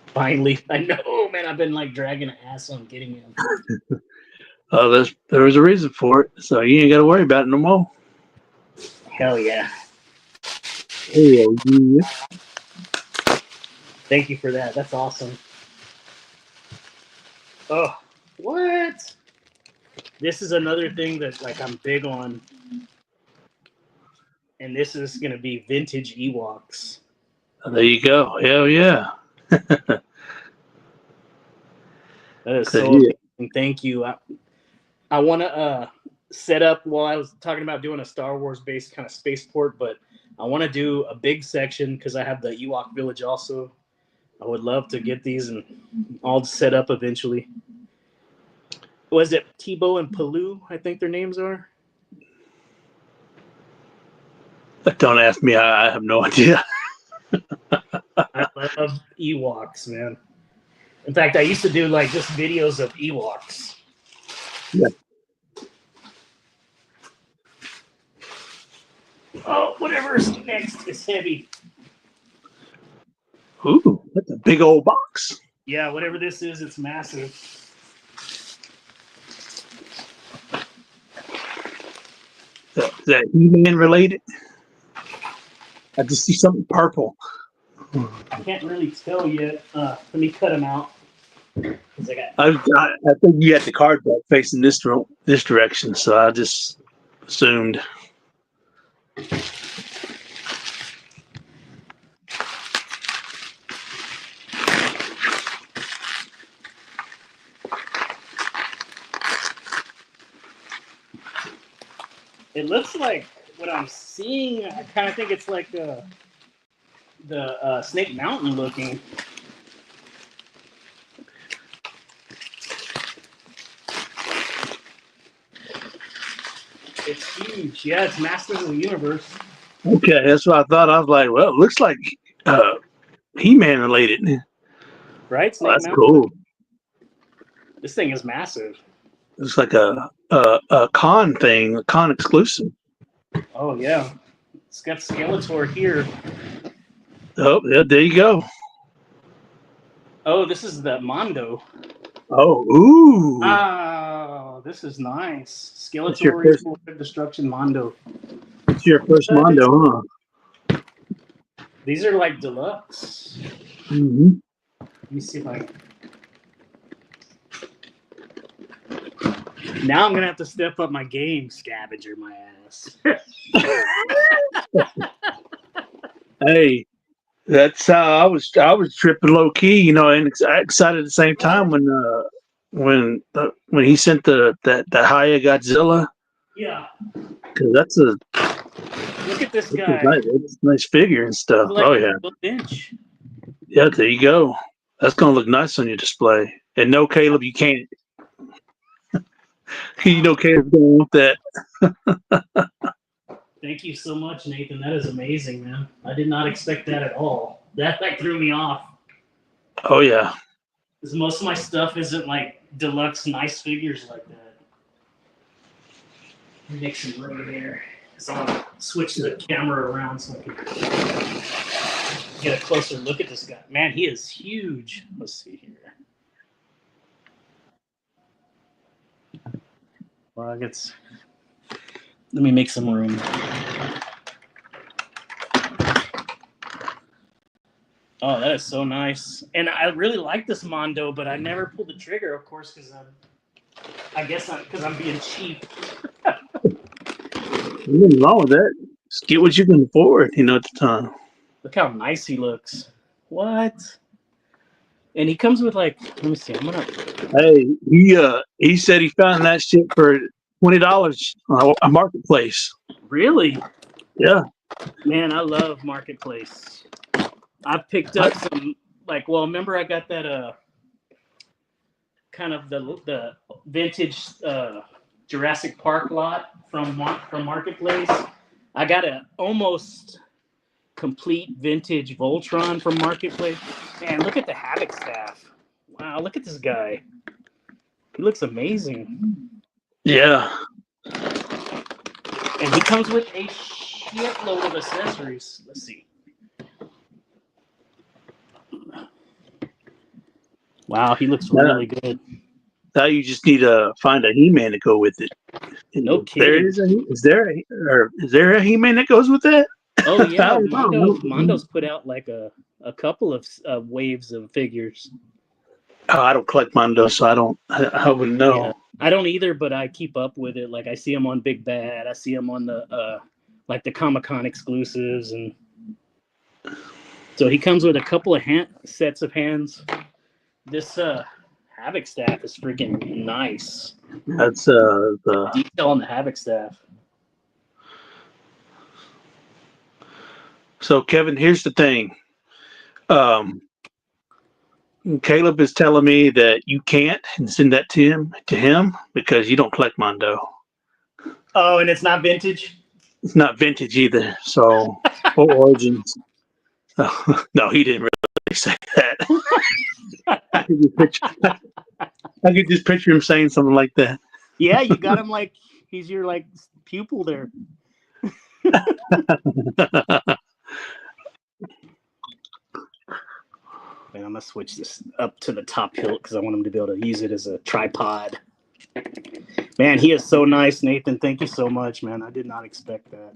Finally, I know, man. I've been like dragging an ass on getting him. There was a reason for it, so you ain't got to worry about it no more. Hell yeah. Hell yeah. Thank you for that. That's awesome. Oh, what? This is another thing that like I'm big on. And this is going to be vintage Ewoks. There you go. Hell yeah. That is so amazing. Thank you. I want to set up, well, I was talking about doing a Star Wars based kind of spaceport, but I want to do a big section because I have the Ewok village also. I would love to get these and all set up eventually. Was it Tebow and Paloo? I think their names are. Don't ask me. I have no idea. I love Ewoks, man. In fact, I used to do like just videos of Ewoks. Yeah. Oh, whatever's next is heavy. Ooh, that's a big old box. Yeah, whatever this is, it's massive. Is that He-Man related? I just see something purple. I can't really tell yet. Let me cut them out. I think you had the card back facing this direction, so I just assumed. It looks like what I'm seeing. I kind of think it's like the Snake Mountain looking. It's huge. Yeah, it's Masters of the Universe. Okay, that's what I thought. I was like, well, it looks like He-Man related. Right? Oh, that's cool. This thing is massive. It's like a con thing, a con exclusive. Oh, yeah. It's got Skeletor here. Oh, yeah, there you go. Oh, this is the Mondo. Oh, ooh. Oh, this is nice. Skeletor Destruction Mondo. It's your first Mondo, huh? These are like deluxe. Mm-hmm. Let me see if I... Now I'm going to have to step up my game, scavenger my ass. Hey, that's how I was tripping low key, you know, and excited at the same time when he sent that Haya Godzilla. Yeah. Because that's a look at this guy. It's a nice figure and stuff. Like oh yeah. Inch. Yeah, there you go. That's gonna look nice on your display. And no, Caleb, you can't. You know, Caleb's gonna want that. Thank you so much, Nathan. That is amazing, man. I did not expect that at all. That threw me off. Oh yeah. Because most of my stuff isn't like deluxe, nice figures like that. Make some room there. So I'll switch the camera around so I can get a closer look at this guy. Man, he is huge. Let's see here. Well, let me make some room. Oh, that is so nice. And I really like this Mondo, but I never pulled the trigger, of course, because I'm being cheap. Nothing wrong with that. Just get what you can afford, you know, at the time. Look how nice he looks. What? And he comes with like, let me see. Hey, he said he found that shit for $20 on a marketplace. Really? Yeah. Man, I love Marketplace. I picked up some remember I got that kind of the vintage Jurassic Park lot from Marketplace. I got a almost complete vintage Voltron from Marketplace. Man, look at the Havoc staff. Wow, look at this guy. He looks amazing. Yeah. And he comes with a shitload of accessories. Let's see. Wow, he looks really good. Now you just need to find a He-Man to go with it. No kidding. Is there a He-Man that goes with that? Oh yeah, Mondo's put out like a couple of waves of figures. Oh, I don't collect Mondo, so I wouldn't know. Yeah, I don't either, but I keep up with it. Like I see him on Big Bad, I see him on the the Comic-Con exclusives, and so he comes with a couple of sets of hands. This Havoc staff is freaking nice. That's the detail on the Havoc staff. So Kevin, here's the thing. Caleb is telling me that you can't send that to him because you don't collect Mondo. Oh, and it's not vintage? It's not vintage either. So or Origins. No, he didn't really say that. I could just picture him saying something like that. Yeah, you got him like he's your pupil there. Man, I'm gonna switch this up to the top hilt because I want him to be able to use it as a tripod. Man, he is so nice, Nathan. Thank you so much, man. I did not expect that.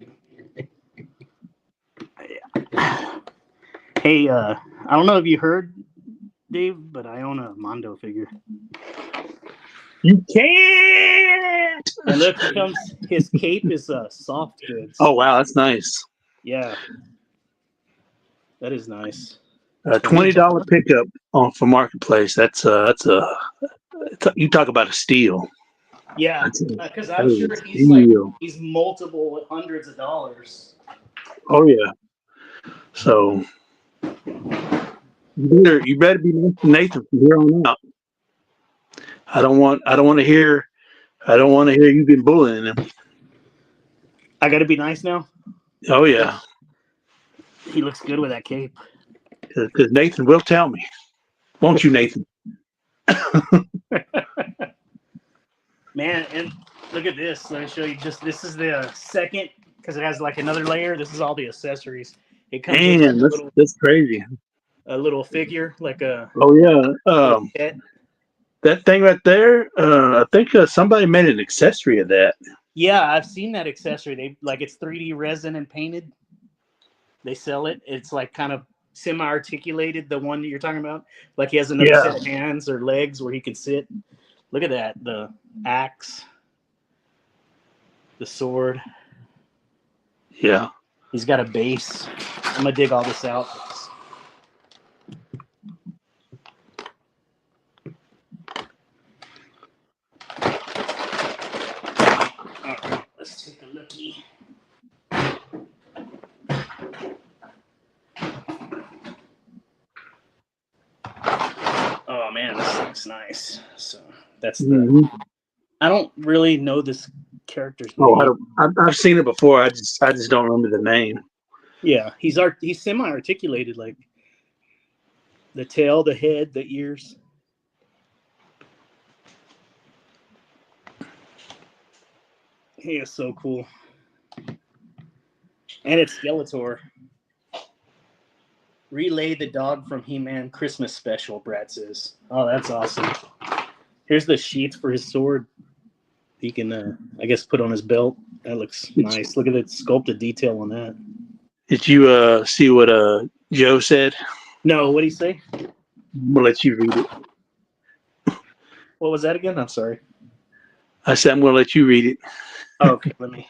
Hey, I don't know if you heard, Dave, but I own a Mondo figure. You can't. And look, his cape is soft goods. Oh wow, that's nice. Yeah, that is nice. A $20 pickup for Marketplace. That's you talk about a steal. Yeah, because I'm sure he's multiple hundreds of dollars. Oh yeah. So you better be Nathan from here on out. I don't want to hear you've been bullying him. I got to be nice now. Oh yeah. He looks good with that cape. Because Nathan will tell me, won't you, Nathan? Man, and look at this. Let me show you. This is the second because it has another layer. This is all the accessories. It comes with that's crazy. A little figure like a. Oh yeah. That thing right there. I think somebody made an accessory of that. Yeah, I've seen that accessory. They it's 3D resin and painted. They sell it. It's kind of semi-articulated, the one that you're talking about. He has another set of hands or legs where he can sit. Look at that. The axe. The sword. Yeah. He's got a base. I'm going to dig all this out. All right, let's take a looky. Oh man, this looks nice. So that's the. I don't really know this character's name. Oh, I've seen it before. I just don't remember the name. Yeah, he's semi-articulated, like the tail, the head, the ears. He is so cool. And it's Skeletor. Relay the dog from He-Man Christmas special, Brad says. Oh, that's awesome. Here's the sheath for his sword. He can, I guess, put on his belt. That looks nice. Look at the sculpted detail on that. Did you see what Joe said? No, what did he say? We'll let you read it. What was that again? I'm sorry. I said I'm going to let you read it. Oh, okay, let me.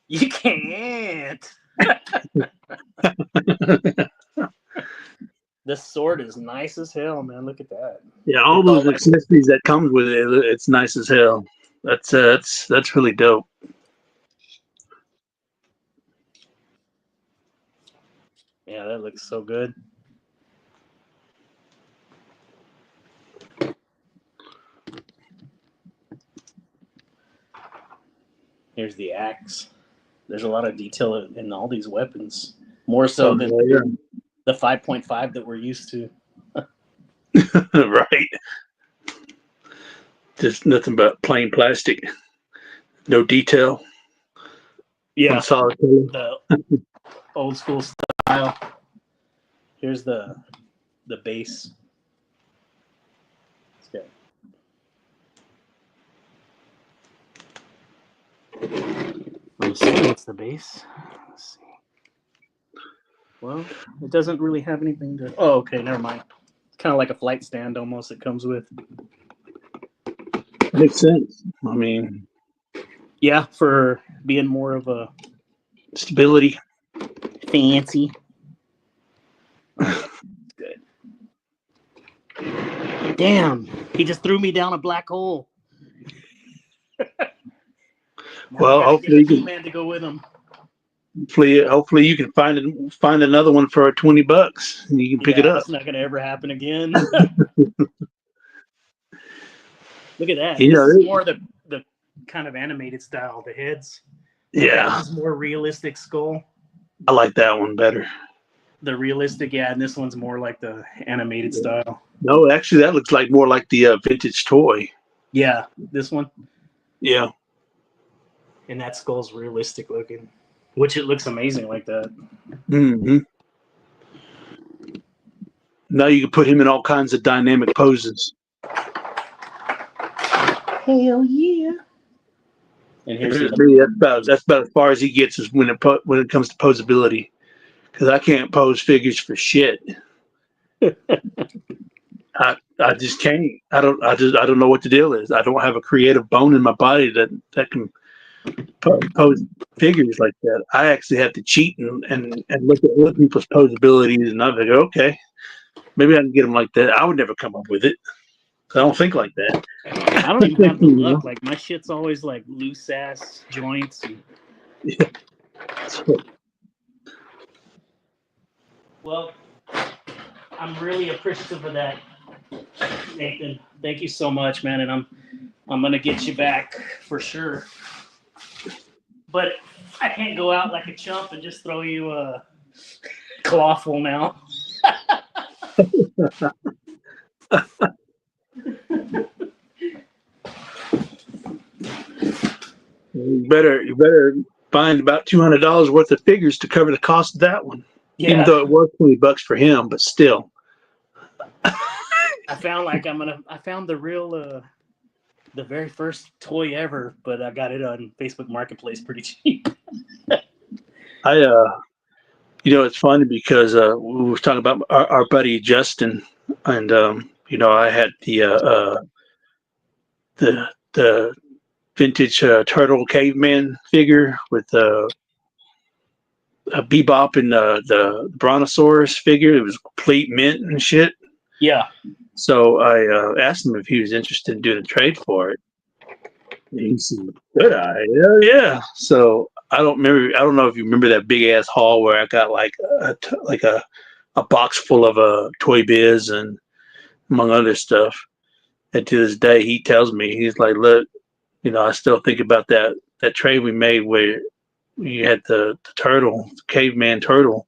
You can't. This sword is nice as hell, man. Look at that. Yeah, all It's all those like, accessories that comes with it, it's nice as hell. That's really dope. yeah, that looks so good. Here's the axe. There's a lot of detail in all these weapons, more so Oh than yeah, the 5.5 that we're used to. right. Just nothing but plain plastic, no detail, one Yeah, solid color. the old school style. Here's the base. Okay. I'm assuming it's the base. Let's see. Well, it doesn't really have anything to. Oh, okay, never mind. It's kind of like a flight stand almost. It comes with. Makes sense. I mean, Yeah, for being more of a stability. fancy. Oh, good. Damn, he just threw me down a black hole. Now we Well, got to get a P-man to go with him. hopefully you can find another one for $20 and you can pick it Yeah, up. that's not going to ever happen again. Look at that. You This is know, more the kind of animated style. The heads. Like that yeah, one's more realistic skull. I like that one better. The realistic, yeah, and this one's more like the animated style. No, actually, that looks like more like the vintage toy. Yeah, this one. Yeah. And that skull's realistic looking, which it looks amazing like that. Hmm. Now you can put him in all kinds of dynamic poses. Hell yeah! And here's the That's about as far as he gets is when it comes to posability. Because I can't pose figures for shit. I just can't. I don't know what the deal is. I don't have a creative bone in my body that can pose figures like that. I actually have to cheat and look at other people's posabilities, and I'm like, okay, maybe I can get them like that. I would never come up with it. I don't think like that. I don't even have the You look. know? Like my shit's always like loose ass joints. Yeah. So, Well, I'm really appreciative of that, Nathan. Thank you so much, man. And I'm gonna get you back for sure. But I can't go out like a chump and just throw you a clawful now. you better find about $200 worth of figures to cover the cost of that one. Yeah. Even though it was $20 for him, but still. I found the real the very first toy ever, but I got it on Facebook Marketplace pretty cheap. It's funny because we were talking about our buddy Justin, and I had the vintage turtle caveman figure with a Bebop and the Brontosaurus figure. It was complete mint and shit. Yeah. So I asked him if he was interested in doing a trade for it. And he said, "Good idea, yeah." So I don't know if you remember that big ass haul where I got like a box full of Toy Biz and among other stuff. And to this day, he tells me, he's like, "Look, I still think about that trade we made where you had the turtle, the caveman turtle."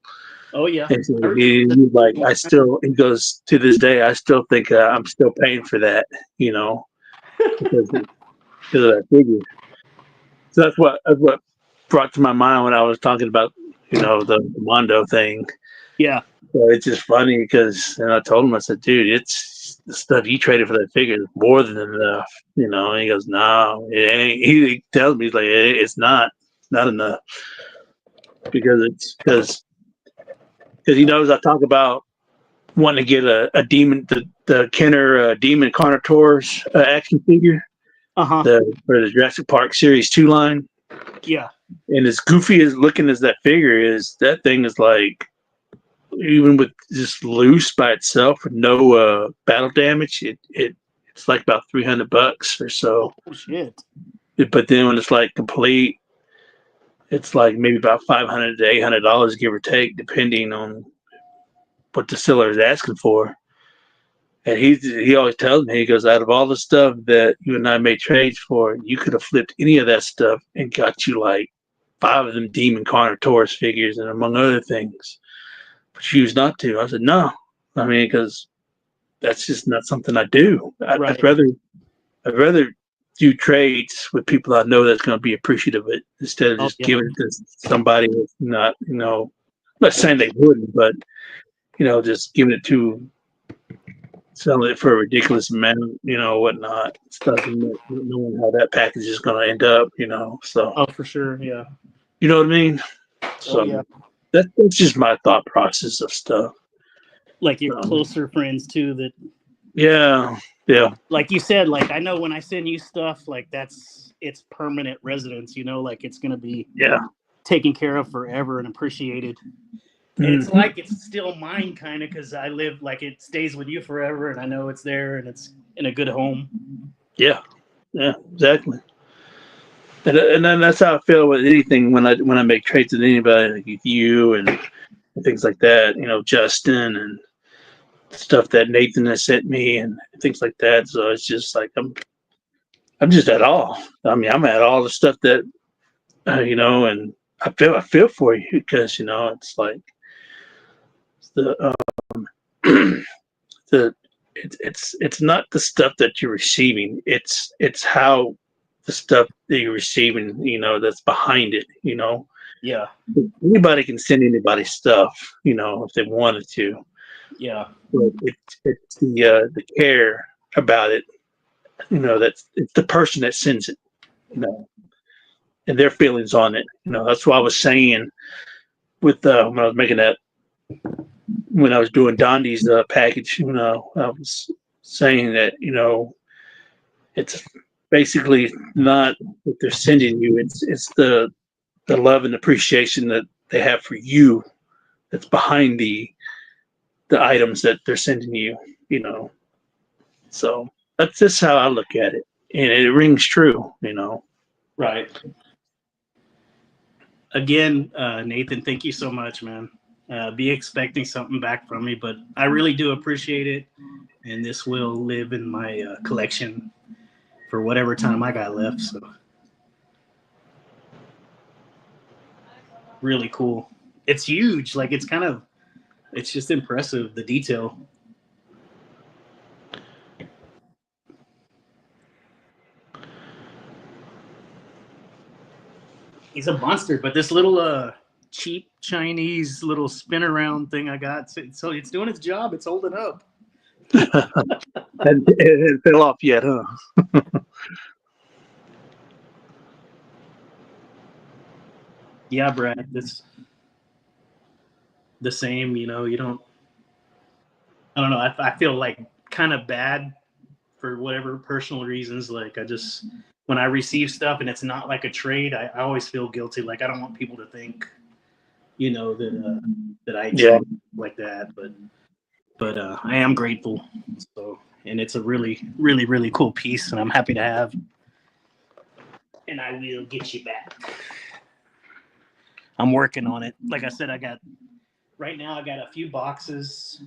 Oh yeah. And so he's like, he goes, to this day, I still think I'm still paying for that, because of that figure. So that's what brought to my mind when I was talking about, the Mondo thing. Yeah. So it's just funny because, and I told him, I said, dude, it's the stuff you traded for that figure is more than enough, And he goes, no, it ain't. He tells me, he's like, it's not enough because he knows I talk about wanting to get a demon, the Kenner demon Carnotaurus action figure, Uh-huh. for the Jurassic Park Series 2 line. Yeah. And as goofy as looking as that figure is, that thing is like even with just loose by itself with no battle damage, it's like about $300 or so. Oh shit! But then when it's like complete, it's like maybe about $500 to $800, give or take, depending on what the seller is asking for. And he always tells me, he goes, out of all the stuff that you and I made trades for, you could have flipped any of that stuff and got you like 5 of them Demon Carnotaurus figures, and among other things. But you choose not to. I said, no. I mean, because that's just not something I do. Right. I'd rather do trades with people I know that's going to be appreciative of it instead of just giving it to somebody that's not, I'm not saying they wouldn't, but just giving it to selling it for a ridiculous amount, whatnot, stuff, and not knowing how that package is going to end up, So, Oh, for sure, yeah. You know what I mean? So, yeah. That's just my thought process of stuff. Like your closer friends too. That. Yeah. Like you said, like I know when I send you stuff, like it's permanent residence. Like it's gonna be taken care of forever and appreciated. And it's like it's still mine, kind of, because I live, like, it stays with you forever, and I know it's there, and it's in a good home. Yeah, exactly. And then that's how I feel with anything when I make trades with anybody, like you and things like that. Justin and stuff that Nathan has sent me and things like that. So it's just like I'm just at all. I mean, I'm at all the stuff that and I feel for you because it's like the the it's not the stuff that you're receiving. It's how the stuff that you're receiving, that's behind it. Yeah. Anybody can send anybody stuff, if they wanted to. Yeah. But it's the care about it. It's the person that sends it. And their feelings on it. That's what I was saying with when I was making that. When I was doing Dondi's package, I was saying that it's basically not what they're sending you. It's the love and appreciation that they have for you that's behind the items that they're sending you. So that's just how I look at it, and it rings true. Right. Again, Nathan, thank you so much, man. Be expecting something back from me, but I really do appreciate it, and this will live in my collection for whatever time I got left. So, really cool. It's huge. Like it's just impressive, the detail. He's a monster, but this little cheap Chinese little spin around thing I got, so it's doing its job. It's holding up. And it fell off yet, huh? Yeah, Brad, it's the same. You don't. I don't know. I feel like kind of bad for whatever personal reasons. Like when I receive stuff and it's not like a trade, I always feel guilty. Like I don't want people to think, that I trade like that. But I am grateful. So, and it's a really, really, really cool piece, and I'm happy to have. And I will get you back. I'm working on it. Like I said, right now I got a few boxes,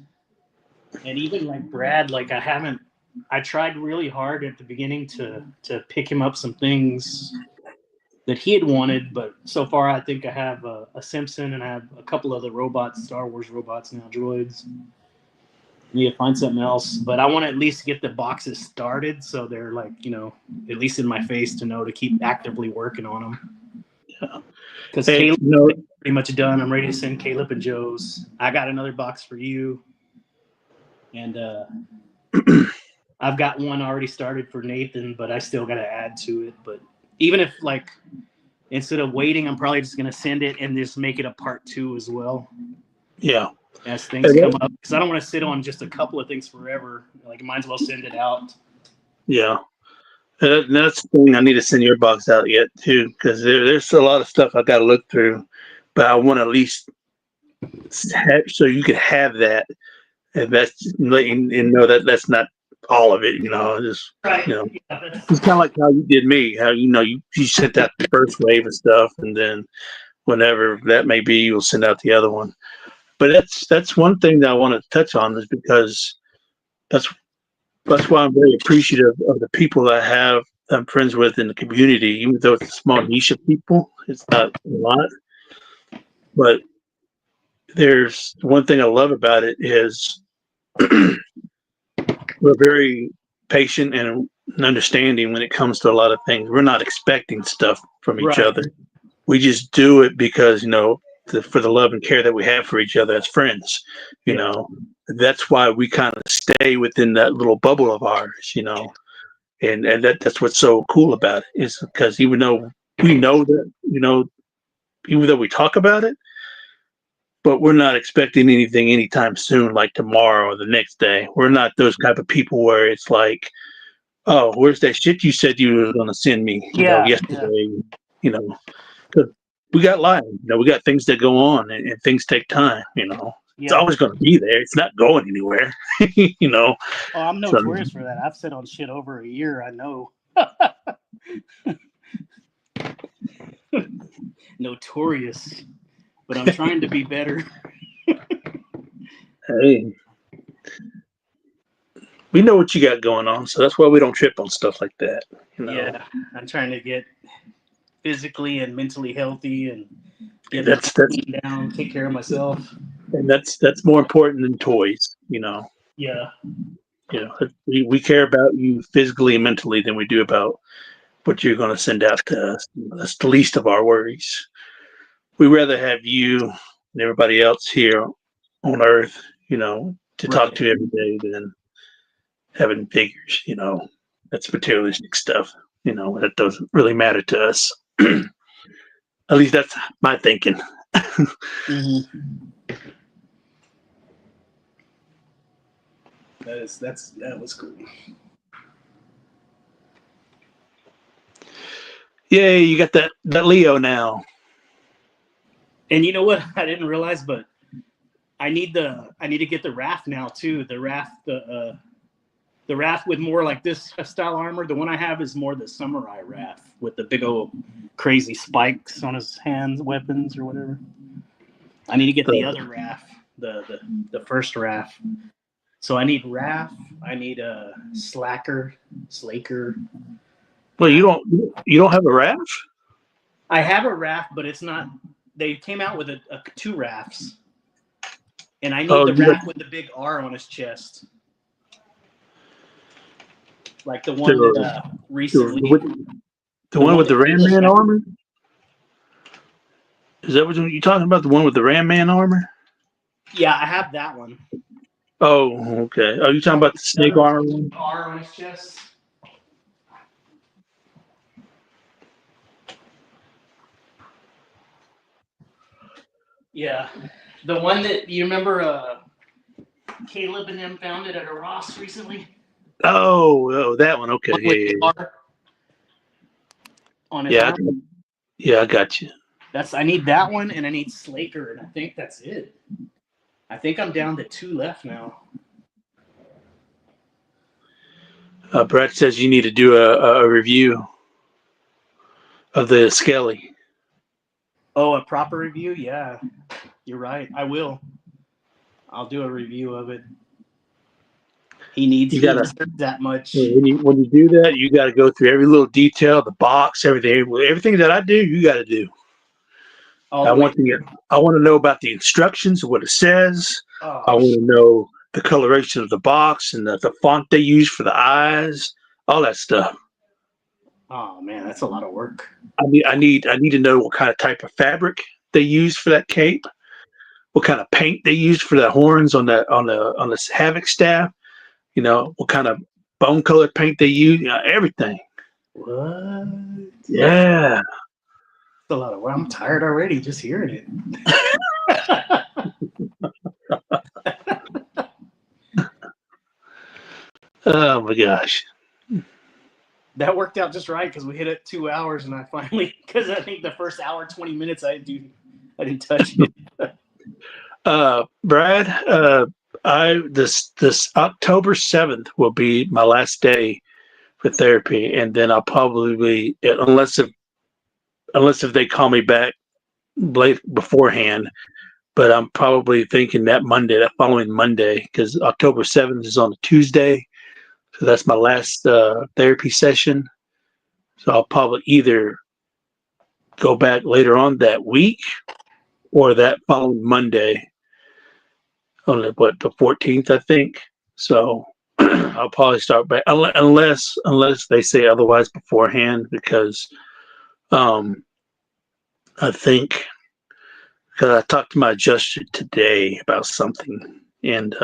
and even like Brad, like I tried really hard at the beginning to pick him up some things that he had wanted, but so far I think I have a Simpson and I have a couple of the robots, Star Wars robots now, droids. Need to find something else, but I want to at least get the boxes started so they're like, at least in my face to know to keep actively working on them. Yeah. Because Caleb's pretty much done. I'm ready to send Caleb and Joe's. I got another box for you. And I've got one already started for Nathan, but I still got to add to it. But even if, like, instead of waiting, I'm probably just going to send it and just make it a part 2 as well. Yeah. As things come up. Because I don't want to sit on just a couple of things forever. Like, might as well send it out. Yeah. That's the thing. I need to send your box out yet, too, because there's a lot of stuff I got to look through. But I want to at least so you could have that, and that's and know that that's not all of it. Just Right. you know, Yeah, it's kind of like how you did me. How you sent out the first wave of stuff, and then whenever that may be, you'll send out the other one. But that's one thing that I want to touch on is because that's that's why I'm very appreciative of the people that I'm friends with in the community, even though it's a small niche of people. It's not a lot, but there's one thing I love about it is we're very patient and understanding when it comes to a lot of things. We're not expecting stuff from each right. other. We just do it because for the love and care that we have for each other as friends. You Yeah. know, that's why we kind of stay within that little bubble of ours. And that's what's so cool about it is because even though we know that even though we talk about it, but we're not expecting anything anytime soon, like tomorrow or the next day. We're not those type of people where it's like, oh, where's that shit you said you were going to send me, Yeah. Yeah. yesterday, you know, because we got life, we got things that go on and things take time, it's Yeah. always going to be there. It's not going anywhere, Oh, I'm So, notorious for that. I've said on shit over a year. I know. Notorious, but I'm trying to be better. hey, we know what you got going on. So that's why we don't trip on stuff like that, Yeah, I'm trying to get physically and mentally healthy and get my that's, that's, routine down, take care of myself. and that's more important than toys, Yeah. we care about you physically and mentally than we do about what you're going to send out to us. That's the least of our worries. We rather have you and everybody else here on Earth, to talk Right. to every day than having figures. That's materialistic stuff. That doesn't really matter to us. At least that's my thinking. Mm-hmm. That was cool. Yay, you got that Leo now. And you know what? I didn't realize, but I need to get the raft now too. The raft with more like this style armor. The one I have is more the samurai raft with the big old crazy spikes on his hands, weapons or whatever. I need to get the The, other raft, the first raft. So I need raft. I need a slaker. well, you don't have a raft? I have a raft, but it's not. They came out with two rafts, and I need Oh, the you got raft with the big R on his chest, like the one that the, recently, the the one one with the that Ram just Man got. armor. Is that what you're talking about? The one with the Ram Man armor? Yeah, I have that one. Oh, okay. Oh, you talking about the The snake other one armor with one? the R on his chest. Yeah, the one that you remember. Caleb and them found it at a Ross recently. Oh, that one. Okay, One with yeah, the yeah, R on his yeah. arm. Yeah, I got you. I need that one, and I need Slaker, and I think that's it. I think I'm down to two left now. Brett says you need to do a review of the Skelly. Oh, a proper review? Yeah, you're right. I will. I'll do a review of it. He You gotta deserves that much. when you do that, you gotta go through every little detail, the box, everything that I do. You got to do. All I the way want through. I want to know about the instructions, what it says. I Oh, want to know the coloration of the box and the font they use for the eyes, all that stuff. oh man, that's a lot of work. I need to know what kind of type of fabric they use for that cape, what kind of paint they use for the horns on the Havoc staff. What kind of bone colored paint they use. Everything. What? Yeah. That's a lot of work. I'm tired already just hearing it. Oh my gosh. That worked out just right because we hit it 2 hours, and I finally, because I think the first hour 20 minutes I didn't touch it. Brad, I this October 7th will be my last day for therapy, and then I'll probably, unless if they call me back late beforehand, but I'm probably thinking that following Monday, because October 7th is on a Tuesday, so that's my last therapy session. So I'll probably either go back later on that week or that following Monday on the 14th, I think. So I'll probably start back unless they say otherwise beforehand, because um, I think because I talked to my adjuster today about something, and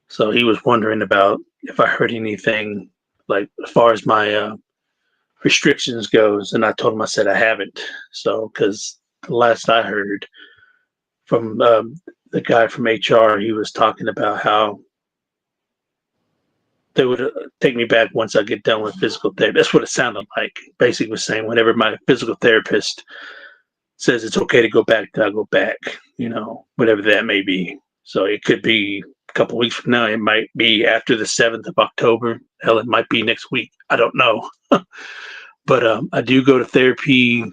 so he was wondering about if I heard anything like as far as my restrictions goes, and I told him I said I haven't. So because the last I heard from the guy from HR, he was talking about how they would take me back once I get done with physical therapy. That's what it sounded like. Basically, was saying whenever my physical therapist says it's okay to go back, then I'll go back. Whatever that may be. So it could be a couple of weeks from now. It might be after the 7th of October. Hell, it might be next week. I don't know. But I do go to therapy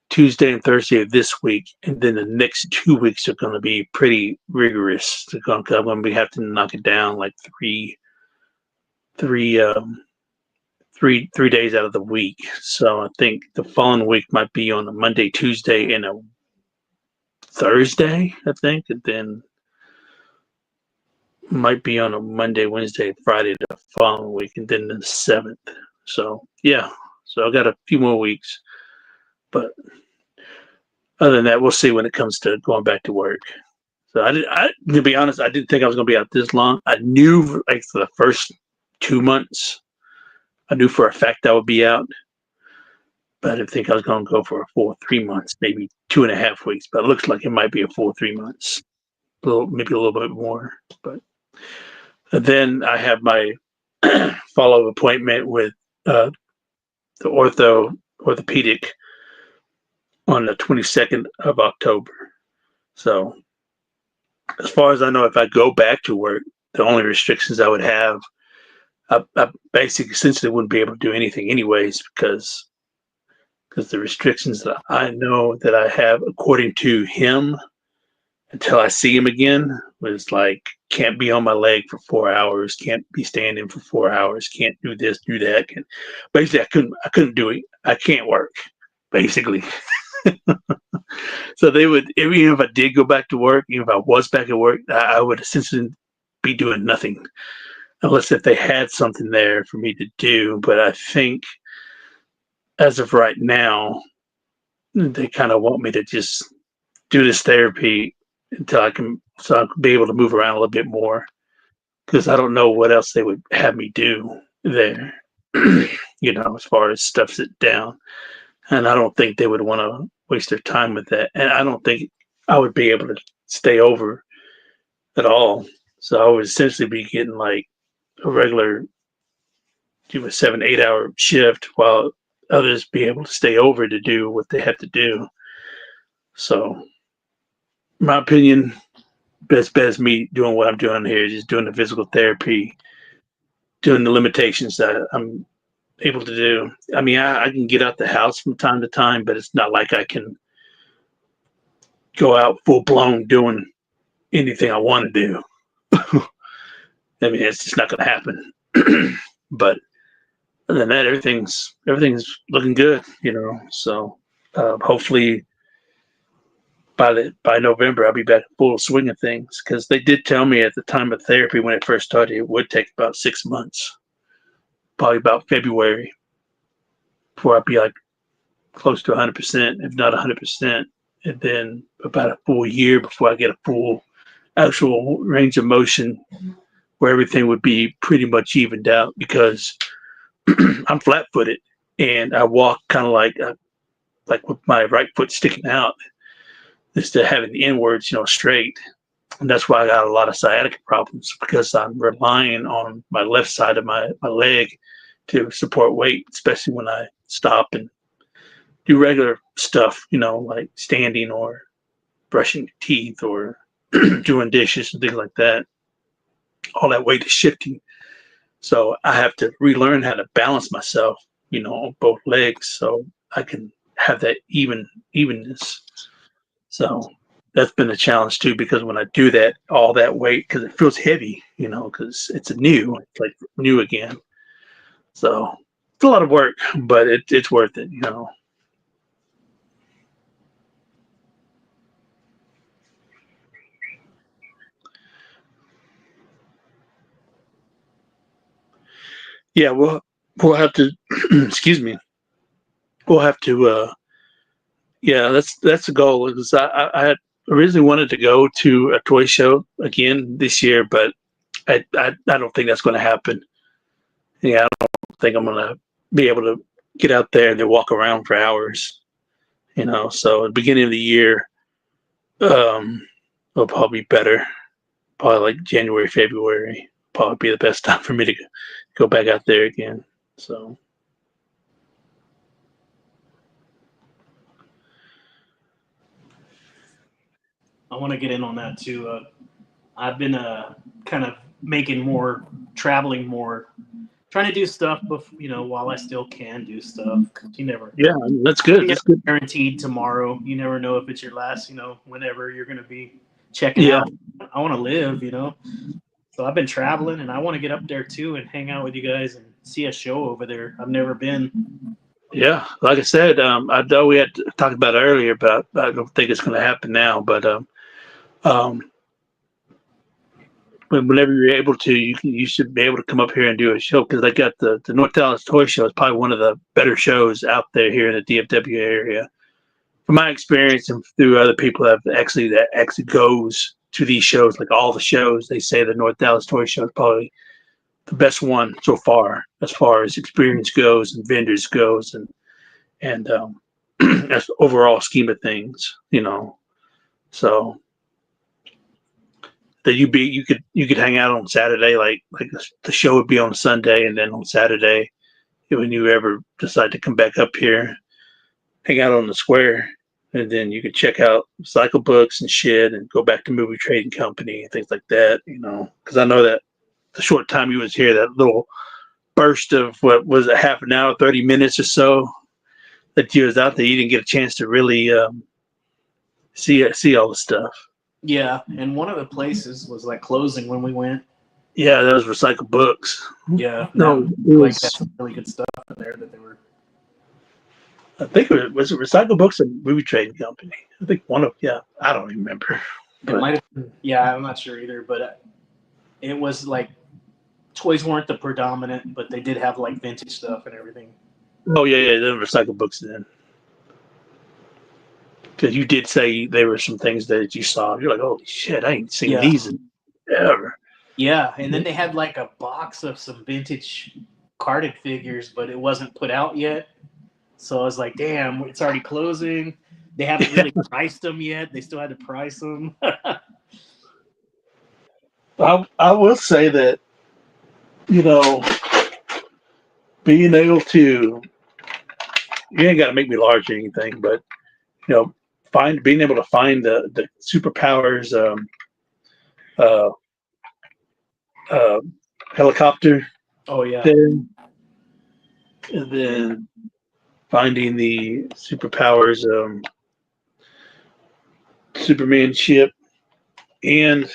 Tuesday and Thursday of this week, and then the next 2 weeks are going to be pretty rigorous. I'm going to have to knock it down like three days out of the week. So I think the following week might be on a Monday, Tuesday, and a Thursday, I think, and then might be on a Monday, Wednesday, Friday the following week, and then the 7th. So yeah, so I got a few more weeks, but other than that, we'll see when it comes to going back to work. So to be honest, I didn't think I was going to be out this long. I knew like for the first 2 months, I knew for a fact I would be out, but I didn't think I was going to go for a full 3 months, maybe 2.5 weeks. But it looks like it might be a full 3 months, maybe a little bit more. But then I have my follow-up appointment with the orthopedic on the 22nd of October. So as far as I know, if I go back to work, the only restrictions I would have, I basically essentially wouldn't be able to do anything anyways, because the restrictions that I know that I have according to him until I see him again was like, can't be on my leg for 4 hours, can't be standing for 4 hours, can't do this, do that. Basically, I couldn't do it. I can't work, basically. So they would, even if I did go back to work, even if I was back at work, I would essentially be doing nothing unless if they had something there for me to do. But I think as of right now, they kind of want me to just do this therapy until I can be able to move around a little bit more, because I don't know what else they would have me do there, as far as stuff sit down. And I don't think they would want to waste their time with that. And I don't think I would be able to stay over at all. So I would essentially be getting like a regular, do a 7-8 hour shift while others be able to stay over to do what they have to do. So in my opinion, best bet is me doing what I'm doing here, just doing the physical therapy, doing the limitations that I'm able to do. I mean, I can get out the house from time to time, but it's not like I can go out full blown doing anything I want to do. I mean, it's just not going to happen. But other than that, everything's looking good, So hopefully by November I'll be back in full swing of things, because they did tell me at the time of therapy when it first started it would take about 6 months, probably about February, before I'd be like close to 100%, if not 100%, and then about a full year before I get a full actual range of motion where everything would be pretty much evened out, because I'm flat-footed and I walk kind of like with my right foot sticking out instead of having the inwards, straight. And that's why I got a lot of sciatica problems, because I'm relying on my left side of my leg to support weight, especially when I stop and do regular stuff, like standing or brushing teeth or doing dishes and things like that. All that weight is shifting. So I have to relearn how to balance myself, on both legs so I can have that evenness. So that's been a challenge too, because when I do that, all that weight, because it feels heavy, because it's like new again. So it's a lot of work, but it's worth it. Yeah, we'll have to. Excuse me. We'll have to. Yeah, that's the goal. Because I had originally wanted to go to a toy show again this year, but I don't think that's going to happen. Yeah, I don't think I'm going to be able to get out there and then walk around for hours. So at the beginning of the year, it'll probably be better. Probably like January, February, probably be the best time for me to go back out there again. So. I want to get in on that too. I've been kind of traveling more, trying to do stuff, while I still can do stuff. 'Cause Yeah, that's good. That's good. Guaranteed tomorrow. You never know if it's your last. Whenever you're going to be checking Yeah. out. I want to live. So I've been traveling, and I want to get up there too and hang out with you guys and see a show over there. I've never been. Yeah, like I said, I know we had talked about it earlier, but I don't think it's going to happen now. But whenever you're able to, you should be able to come up here and do a show, because they got the North Dallas Toy Show is probably one of the better shows out there here in the DFW area. From my experience and through other people that actually goes to these shows, like all the shows, they say the North Dallas Toy Show is probably the best one so far as experience goes and vendors goes, and that's overall scheme of things. So that you could hang out on Saturday, like the show would be on Sunday, and then on Saturday, when you ever decide to come back up here, hang out on the square, and then you could check out cycle books and shit, and go back to movie trading company and things like that. Because I know that the short time you was here, that little burst of what was it, half an hour, 30 minutes or so that you was out there, you didn't get a chance to really see all the stuff. Yeah, and one of the places was like closing when we went. Yeah, that was Recycle Books. Yeah, No, that's some really good stuff in there that they were. I think was it Recycle Books and Movie Trading Company. I think I don't remember. It might have been, yeah, I'm not sure either, but it was like toys weren't the predominant, but they did have like vintage stuff and everything. Oh yeah, then Recycle Books then. Because you did say there were some things that you saw. You're like, holy shit, I ain't seen these ever. Yeah, and then they had like a box of some vintage carded figures, but it wasn't put out yet. So I was like, damn, it's already closing. They haven't really priced them yet. They still had to price them. I will say that, being able to, you ain't got to make me large or anything, but, being able to find the superpowers helicopter. Oh yeah. There, and then finding the superpowers Superman ship, and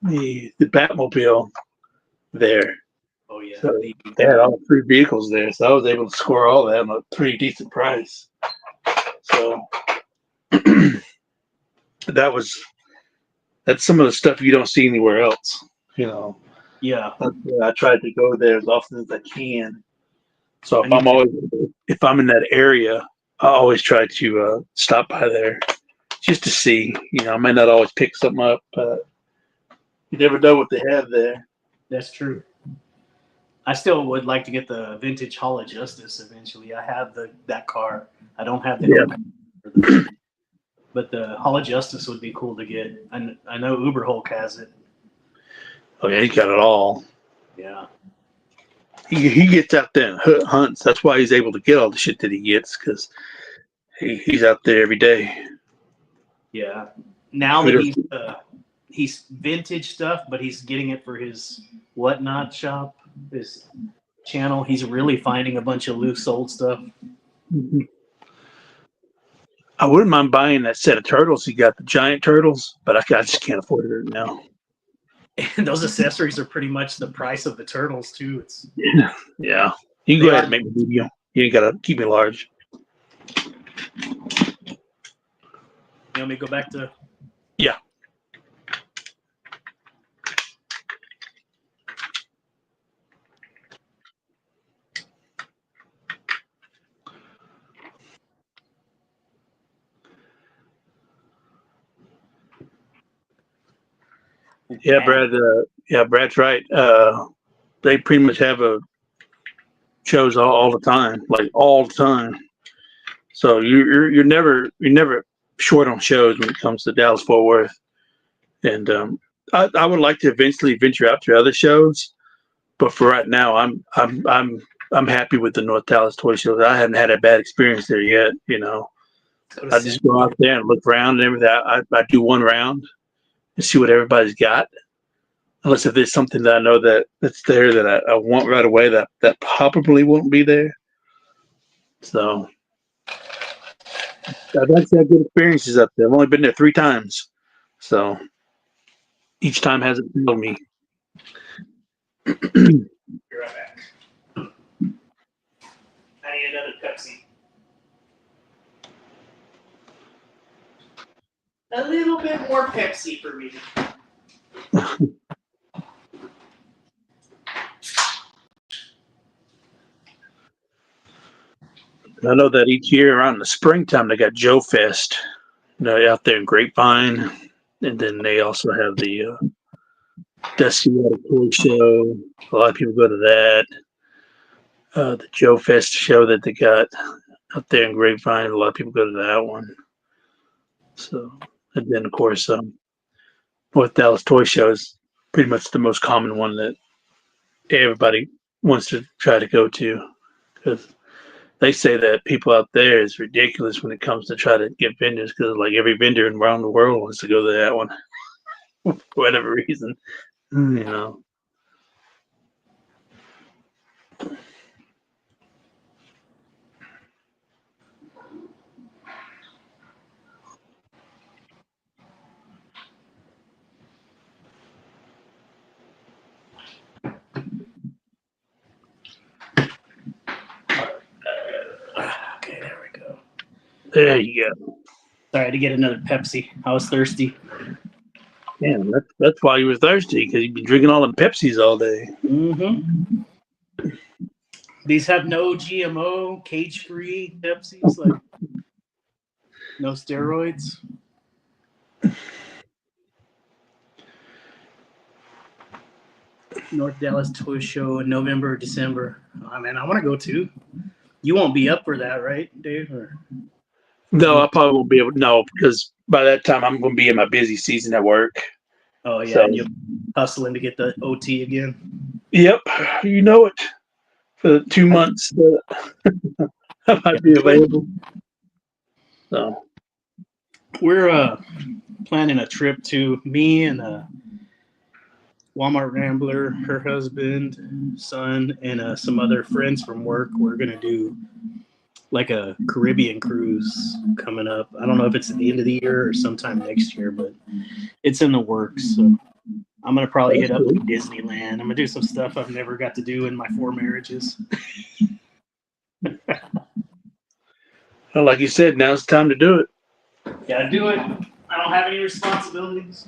the Batmobile there. Oh yeah. So they had all three vehicles there, so I was able to score all that at a pretty decent price. So that's some of the stuff you don't see anywhere else. Yeah. I tried to go there as often as I can. So if I'm in that area, I always try to stop by there just to see. I may not always pick something up, but you never know what they have there. That's true. I still would like to get the vintage Hall of Justice eventually. I have that car. I don't have the but the Hall of Justice would be cool to get. I know Uber Hulk has it. Oh yeah, he got it all. Yeah. He gets out there and hunts. That's why he's able to get all the shit that he gets, because He's out there every day. Yeah. Now that he's vintage stuff, but he's getting it for his whatnot shop, his channel. He's really finding a bunch of loose old stuff. Mm-hmm. I wouldn't mind buying that set of turtles. He got the giant turtles, but I just can't afford it right now. And those accessories are pretty much the price of the turtles too. It's yeah. You can go ahead and make me video. You ain't gotta keep me large. You want me to go back to? Yeah. Yeah, Brad. Brad's right. They pretty much have shows all the time, like all the time. So you're never short on shows when it comes to Dallas Fort Worth. And I would like to eventually venture out to other shows, but for right now, I'm happy with the North Dallas Toy Show. I haven't had a bad experience there yet. I just go out there and look around and everything. I do one round and see what everybody's got. Unless if there's something that I know that's there that I want right away that probably won't be there. So I've actually had good experiences up there. I've only been there 3 times, so each time hasn't failed me. Be right back. I need another Pepsi. A little bit more Pepsi for me. I know that each year around the springtime they got Joe Fest, out there in Grapevine, and then they also have the Dusty Water Toy Show. A lot of people go to that. The Joe Fest show that they got out there in Grapevine. A lot of people go to that one. So, and then of course, North Dallas Toy Show is pretty much the most common one that everybody wants to try to go to, because they say that people out there is ridiculous when it comes to try to get vendors, because like every vendor around the world wants to go to that one for whatever reason. Okay, there we go. There you go. Sorry to get another Pepsi. I was thirsty. Yeah, that's why you were thirsty, because you've been drinking all the Pepsis all day. Mm-hmm. These have no GMO, cage-free Pepsis, like no steroids. North Dallas Toy Show in November, December. Oh man, I want to go too. You won't be up for that, right, Dave? Or... No, I probably won't be able. No, because by that time I'm going to be in my busy season at work. Oh yeah, so, and you're hustling to get the OT again. Yep, you know it. For 2 months, I might be available. So we're planning a trip to me and Walmart Rambler, her husband, son, and some other friends from work. We're gonna do like a Caribbean cruise coming up. I don't know if it's at the end of the year or sometime next year, but it's in the works. So I'm gonna probably hit up Disneyland. I'm gonna do some stuff I've never got to do in my 4 marriages. Well, like you said, now's the time to do it. Gotta do it. I don't have any responsibilities.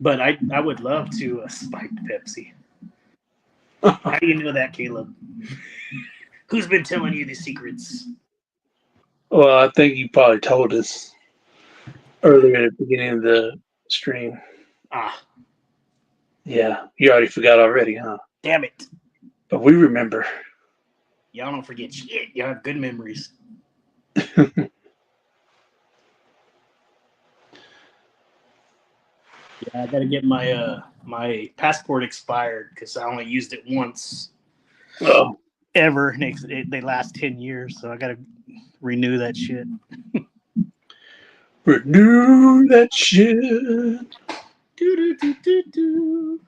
But I would love to spike Pepsi. How do you know that, Caleb? Who's been telling you the secrets? Well, I think you probably told us earlier at the beginning of the stream. Ah. Yeah, you already forgot already, huh? Damn it. But we remember. Y'all don't forget shit. Y'all have good memories. Yeah, I gotta get my my passport expired because I only used it once Oh, ever. They last 10 years, so I gotta renew that shit. renew that shit. Do, do, do, do, do.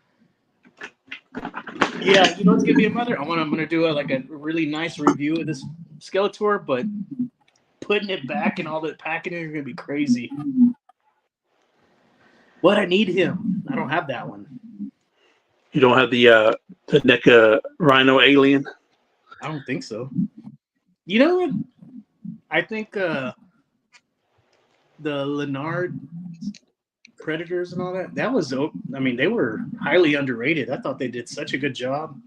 Yeah, you know what's gonna be a mother? I'm gonna do a really nice review of this Skeletor, but putting it back and all the packaging is gonna be crazy. What, I need him. I don't have that one. You don't have the NECA Rhino alien? I don't think so. You know what? I think the Leonard Predators and all that was, I mean, they were highly underrated. I thought they did such a good job.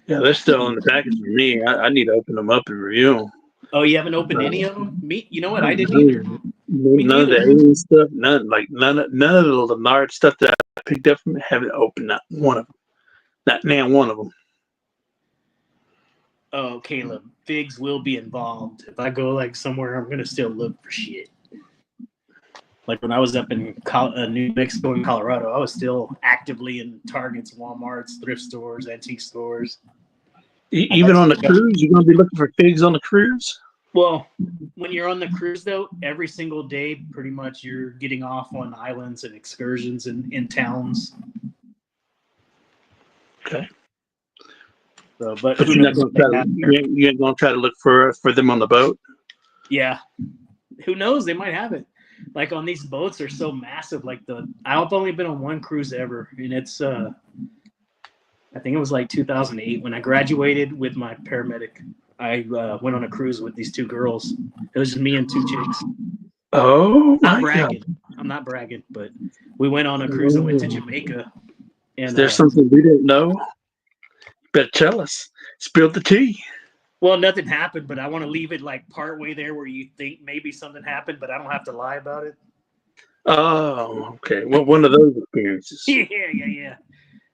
Yeah, they're still in the package for me. I need to open them up and review them. Oh, you haven't opened any of them? Me, you know what? I didn't either. Me None of the neither. alien stuff, none of the Leonard stuff that I picked up from it, haven't opened not one of them. Not now one of them. Oh, Caleb, figs will be involved. If I go like somewhere, I'm gonna still look for shit. Like when I was up in New Mexico and Colorado, I was still actively in Targets, Walmarts, thrift stores, antique stores. Even on the cruise, you're gonna be looking for figs on the cruise. Well, when you're on the cruise, though, every single day, pretty much you're getting off on islands and excursions in towns. Okay. So, but you're not gonna try to, you ain't gonna try to look for them on the boat. Yeah, who knows? They might have it. Like on these boats are so massive. Like I've only been on one cruise ever, and it's I think it was like 2008 when I graduated with my paramedic. I went on a cruise with these two girls. It was just me and two chicks. Oh, not bragging. God. I'm not bragging, but we went on a cruise and went to Jamaica. And is there something we didn't know? Better tell us. Spill the tea. Well, nothing happened, but I want to leave it like part way there where you think maybe something happened, but I don't have to lie about it. Oh, okay. Well, one of those experiences. Yeah.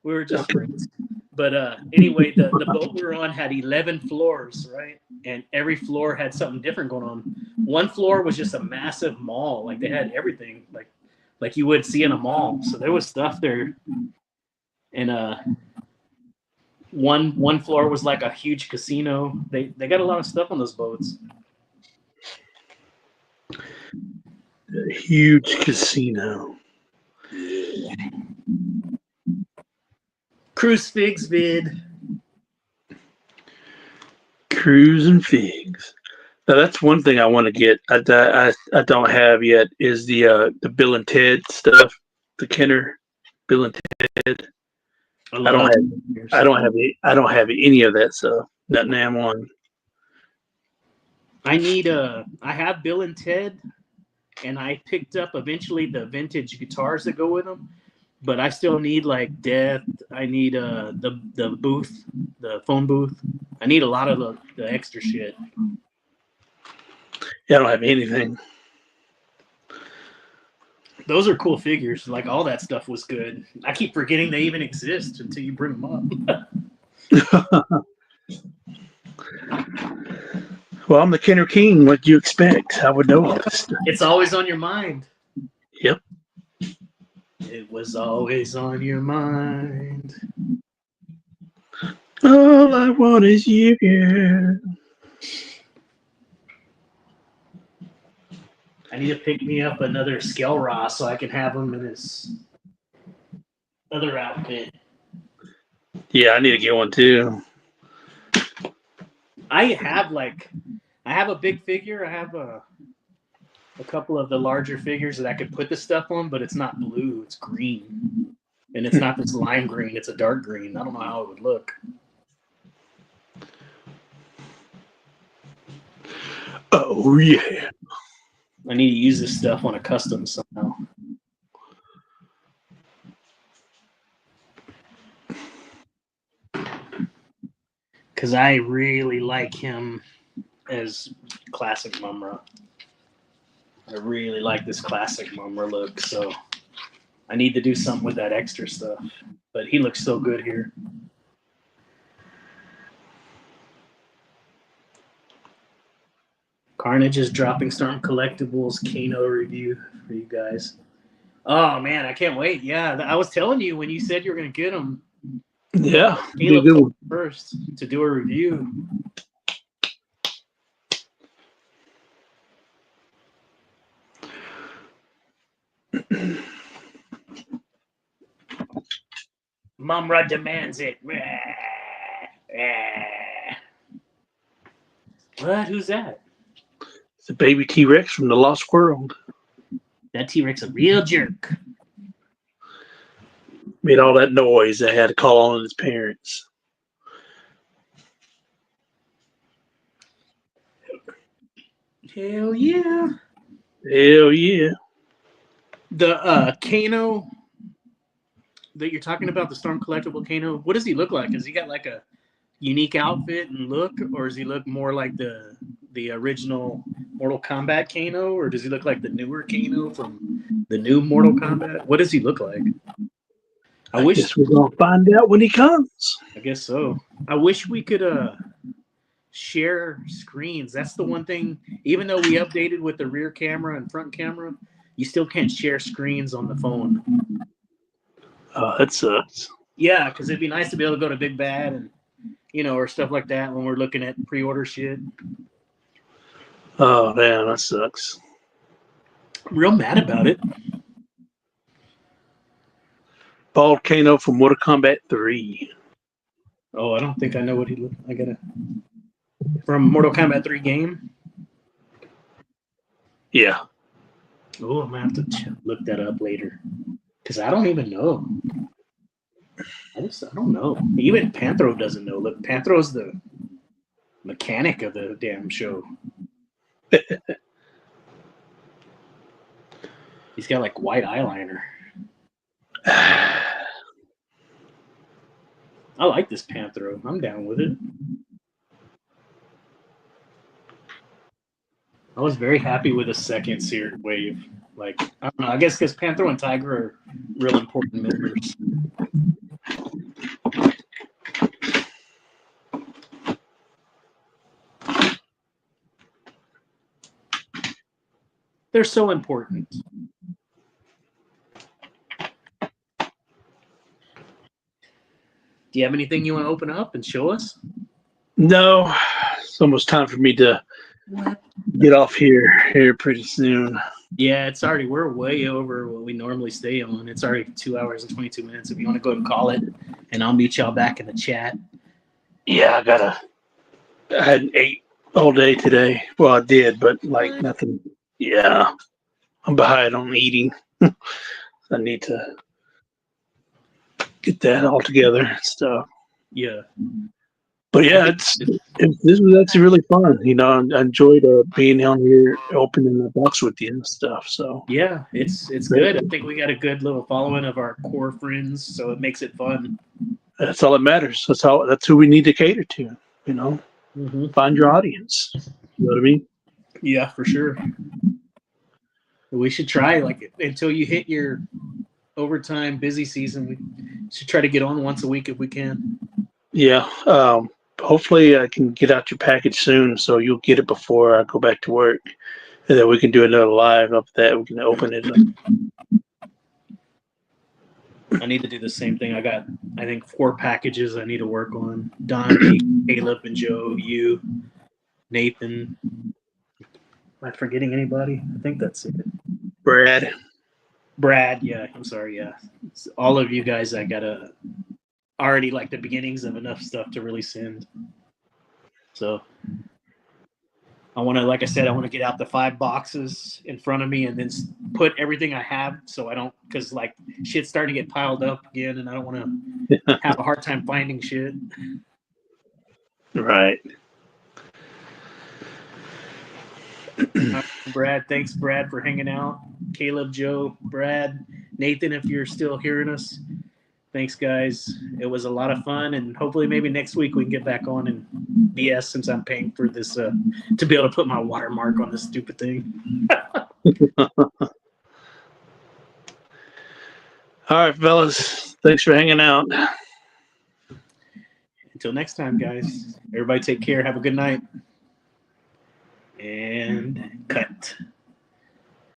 We were just friends. But anyway, the boat we were on had 11 floors, right? And every floor had something different going on. One floor was just a massive mall. Like they had everything like you would see in a mall. So there was stuff there. And one floor was like a huge casino. They got a lot of stuff on those boats. A huge casino. Yeah. Cruise figs vid. Cruise and figs. Now that's one thing I want to get. I don't have yet is the Bill and Ted stuff. The Kenner Bill and Ted. I don't have any of that stuff. Nothing I'm on. I have Bill and Ted, and I picked up eventually the vintage guitars that go with them. But I still need like Death. I need the booth, the phone booth. I need a lot of the extra shit. Yeah, I don't have anything. Those are cool figures. Like all that stuff was good. I keep forgetting they even exist until you bring them up. Well, I'm the Kenner King. What do you expect? I would know all this stuff. It's always on your mind. Yep. It was always on your mind. All I want is you, girl. I need to pick me up another Skelra so I can have him in his other outfit. Yeah, I need to get one too. I have a big figure. I have a couple of the larger figures that I could put the stuff on, but it's not blue, it's green. And it's not this lime green, it's a dark green. I don't know how it would look. Oh, yeah. I need to use this stuff on a custom somehow. Because I really like him as classic Mumra. I really like this classic Mumra look, so I need to do something with that extra stuff. But he looks so good here. Carnage is dropping Storm Collectibles Kano review for you guys. Oh, man, I can't wait. Yeah, I was telling you when you said you were going to get them. Yeah, be a Caleb good told one. me first to do a review. Mumra demands it. What? Who's that? It's a baby T-Rex from the Lost World. That T-Rex a real jerk. Made all that noise. They had to call on his parents. Hell yeah. Hell yeah. The Kano that you're talking about, the Storm Collectible Kano, what does he look like? Has he got like a unique outfit and look, or does he look more like the original Mortal Kombat Kano, or does he look like the newer Kano from the new Mortal Kombat? What does he look like? I guess we're gonna find out when he comes. I guess so. I wish we could share screens. That's the one thing. Even though we updated with the rear camera and front camera, you still can't share screens on the phone. Oh, that sucks. Yeah, because it'd be nice to be able to go to Big Bad and or stuff like that when we're looking at pre-order shit. Oh man, that sucks. I'm real mad about it. Bald Kano from Mortal Kombat 3. Oh, I don't think I know what he looked. I gotta from Mortal Kombat 3 game. Yeah. Oh, I'm gonna have to look that up later because I don't even know. I don't know. Even Panthro doesn't know. Look, Panthro's the mechanic of the damn show. He's got like white eyeliner. I like this Panthro. I'm down with it. I was very happy with the second series wave. Like, I don't know. I guess because Panthro and Tiger are real important members. They're so important. Do you have anything you want to open up and show us? No, it's almost time for me to get off here pretty soon. Yeah, it's already, we're way over what we normally stay on. It's already 2 hours and 22 minutes. If you want to go and call it, and I'll meet y'all back in the chat. Yeah, I hadn't ate all day today. Well, I did, but like nothing. Yeah, I'm behind on eating. I need to get that all together and stuff. Yeah. But yeah, this was actually really fun. I enjoyed being on here, opening the box with you and stuff. So yeah, it's good. I think we got a good little following of our core friends, so it makes it fun. that's all that matters. That's who we need to cater to. Find your audience. You know what I mean? Yeah, for sure. We should try until you hit your overtime busy season. We should try to get on once a week if we can. Yeah. Hopefully, I can get out your package soon, so you'll get it before I go back to work, and then we can do another live up that. We can open it up. I need to do the same thing. I got, I think, 4 packages I need to work on. Don, me, Caleb, and Joe, you, Nathan. Am I forgetting anybody? I think that's it. Brad, yeah. I'm sorry, yeah. It's all of you guys, I got already like the beginnings of enough stuff to really send. So I want to, like I said, I want to get out the 5 boxes in front of me and then put everything I have so I don't, because like shit's starting to get piled up again and I don't want to have a hard time finding shit. Right. Brad, thanks, Brad, for hanging out. Caleb, Joe, Brad, Nathan, if you're still hearing us, thanks, guys. It was a lot of fun, and hopefully maybe next week we can get back on and BS since I'm paying for this to be able to put my watermark on this stupid thing. All right, fellas. Thanks for hanging out. Until next time, guys. Everybody take care. Have a good night. And cut.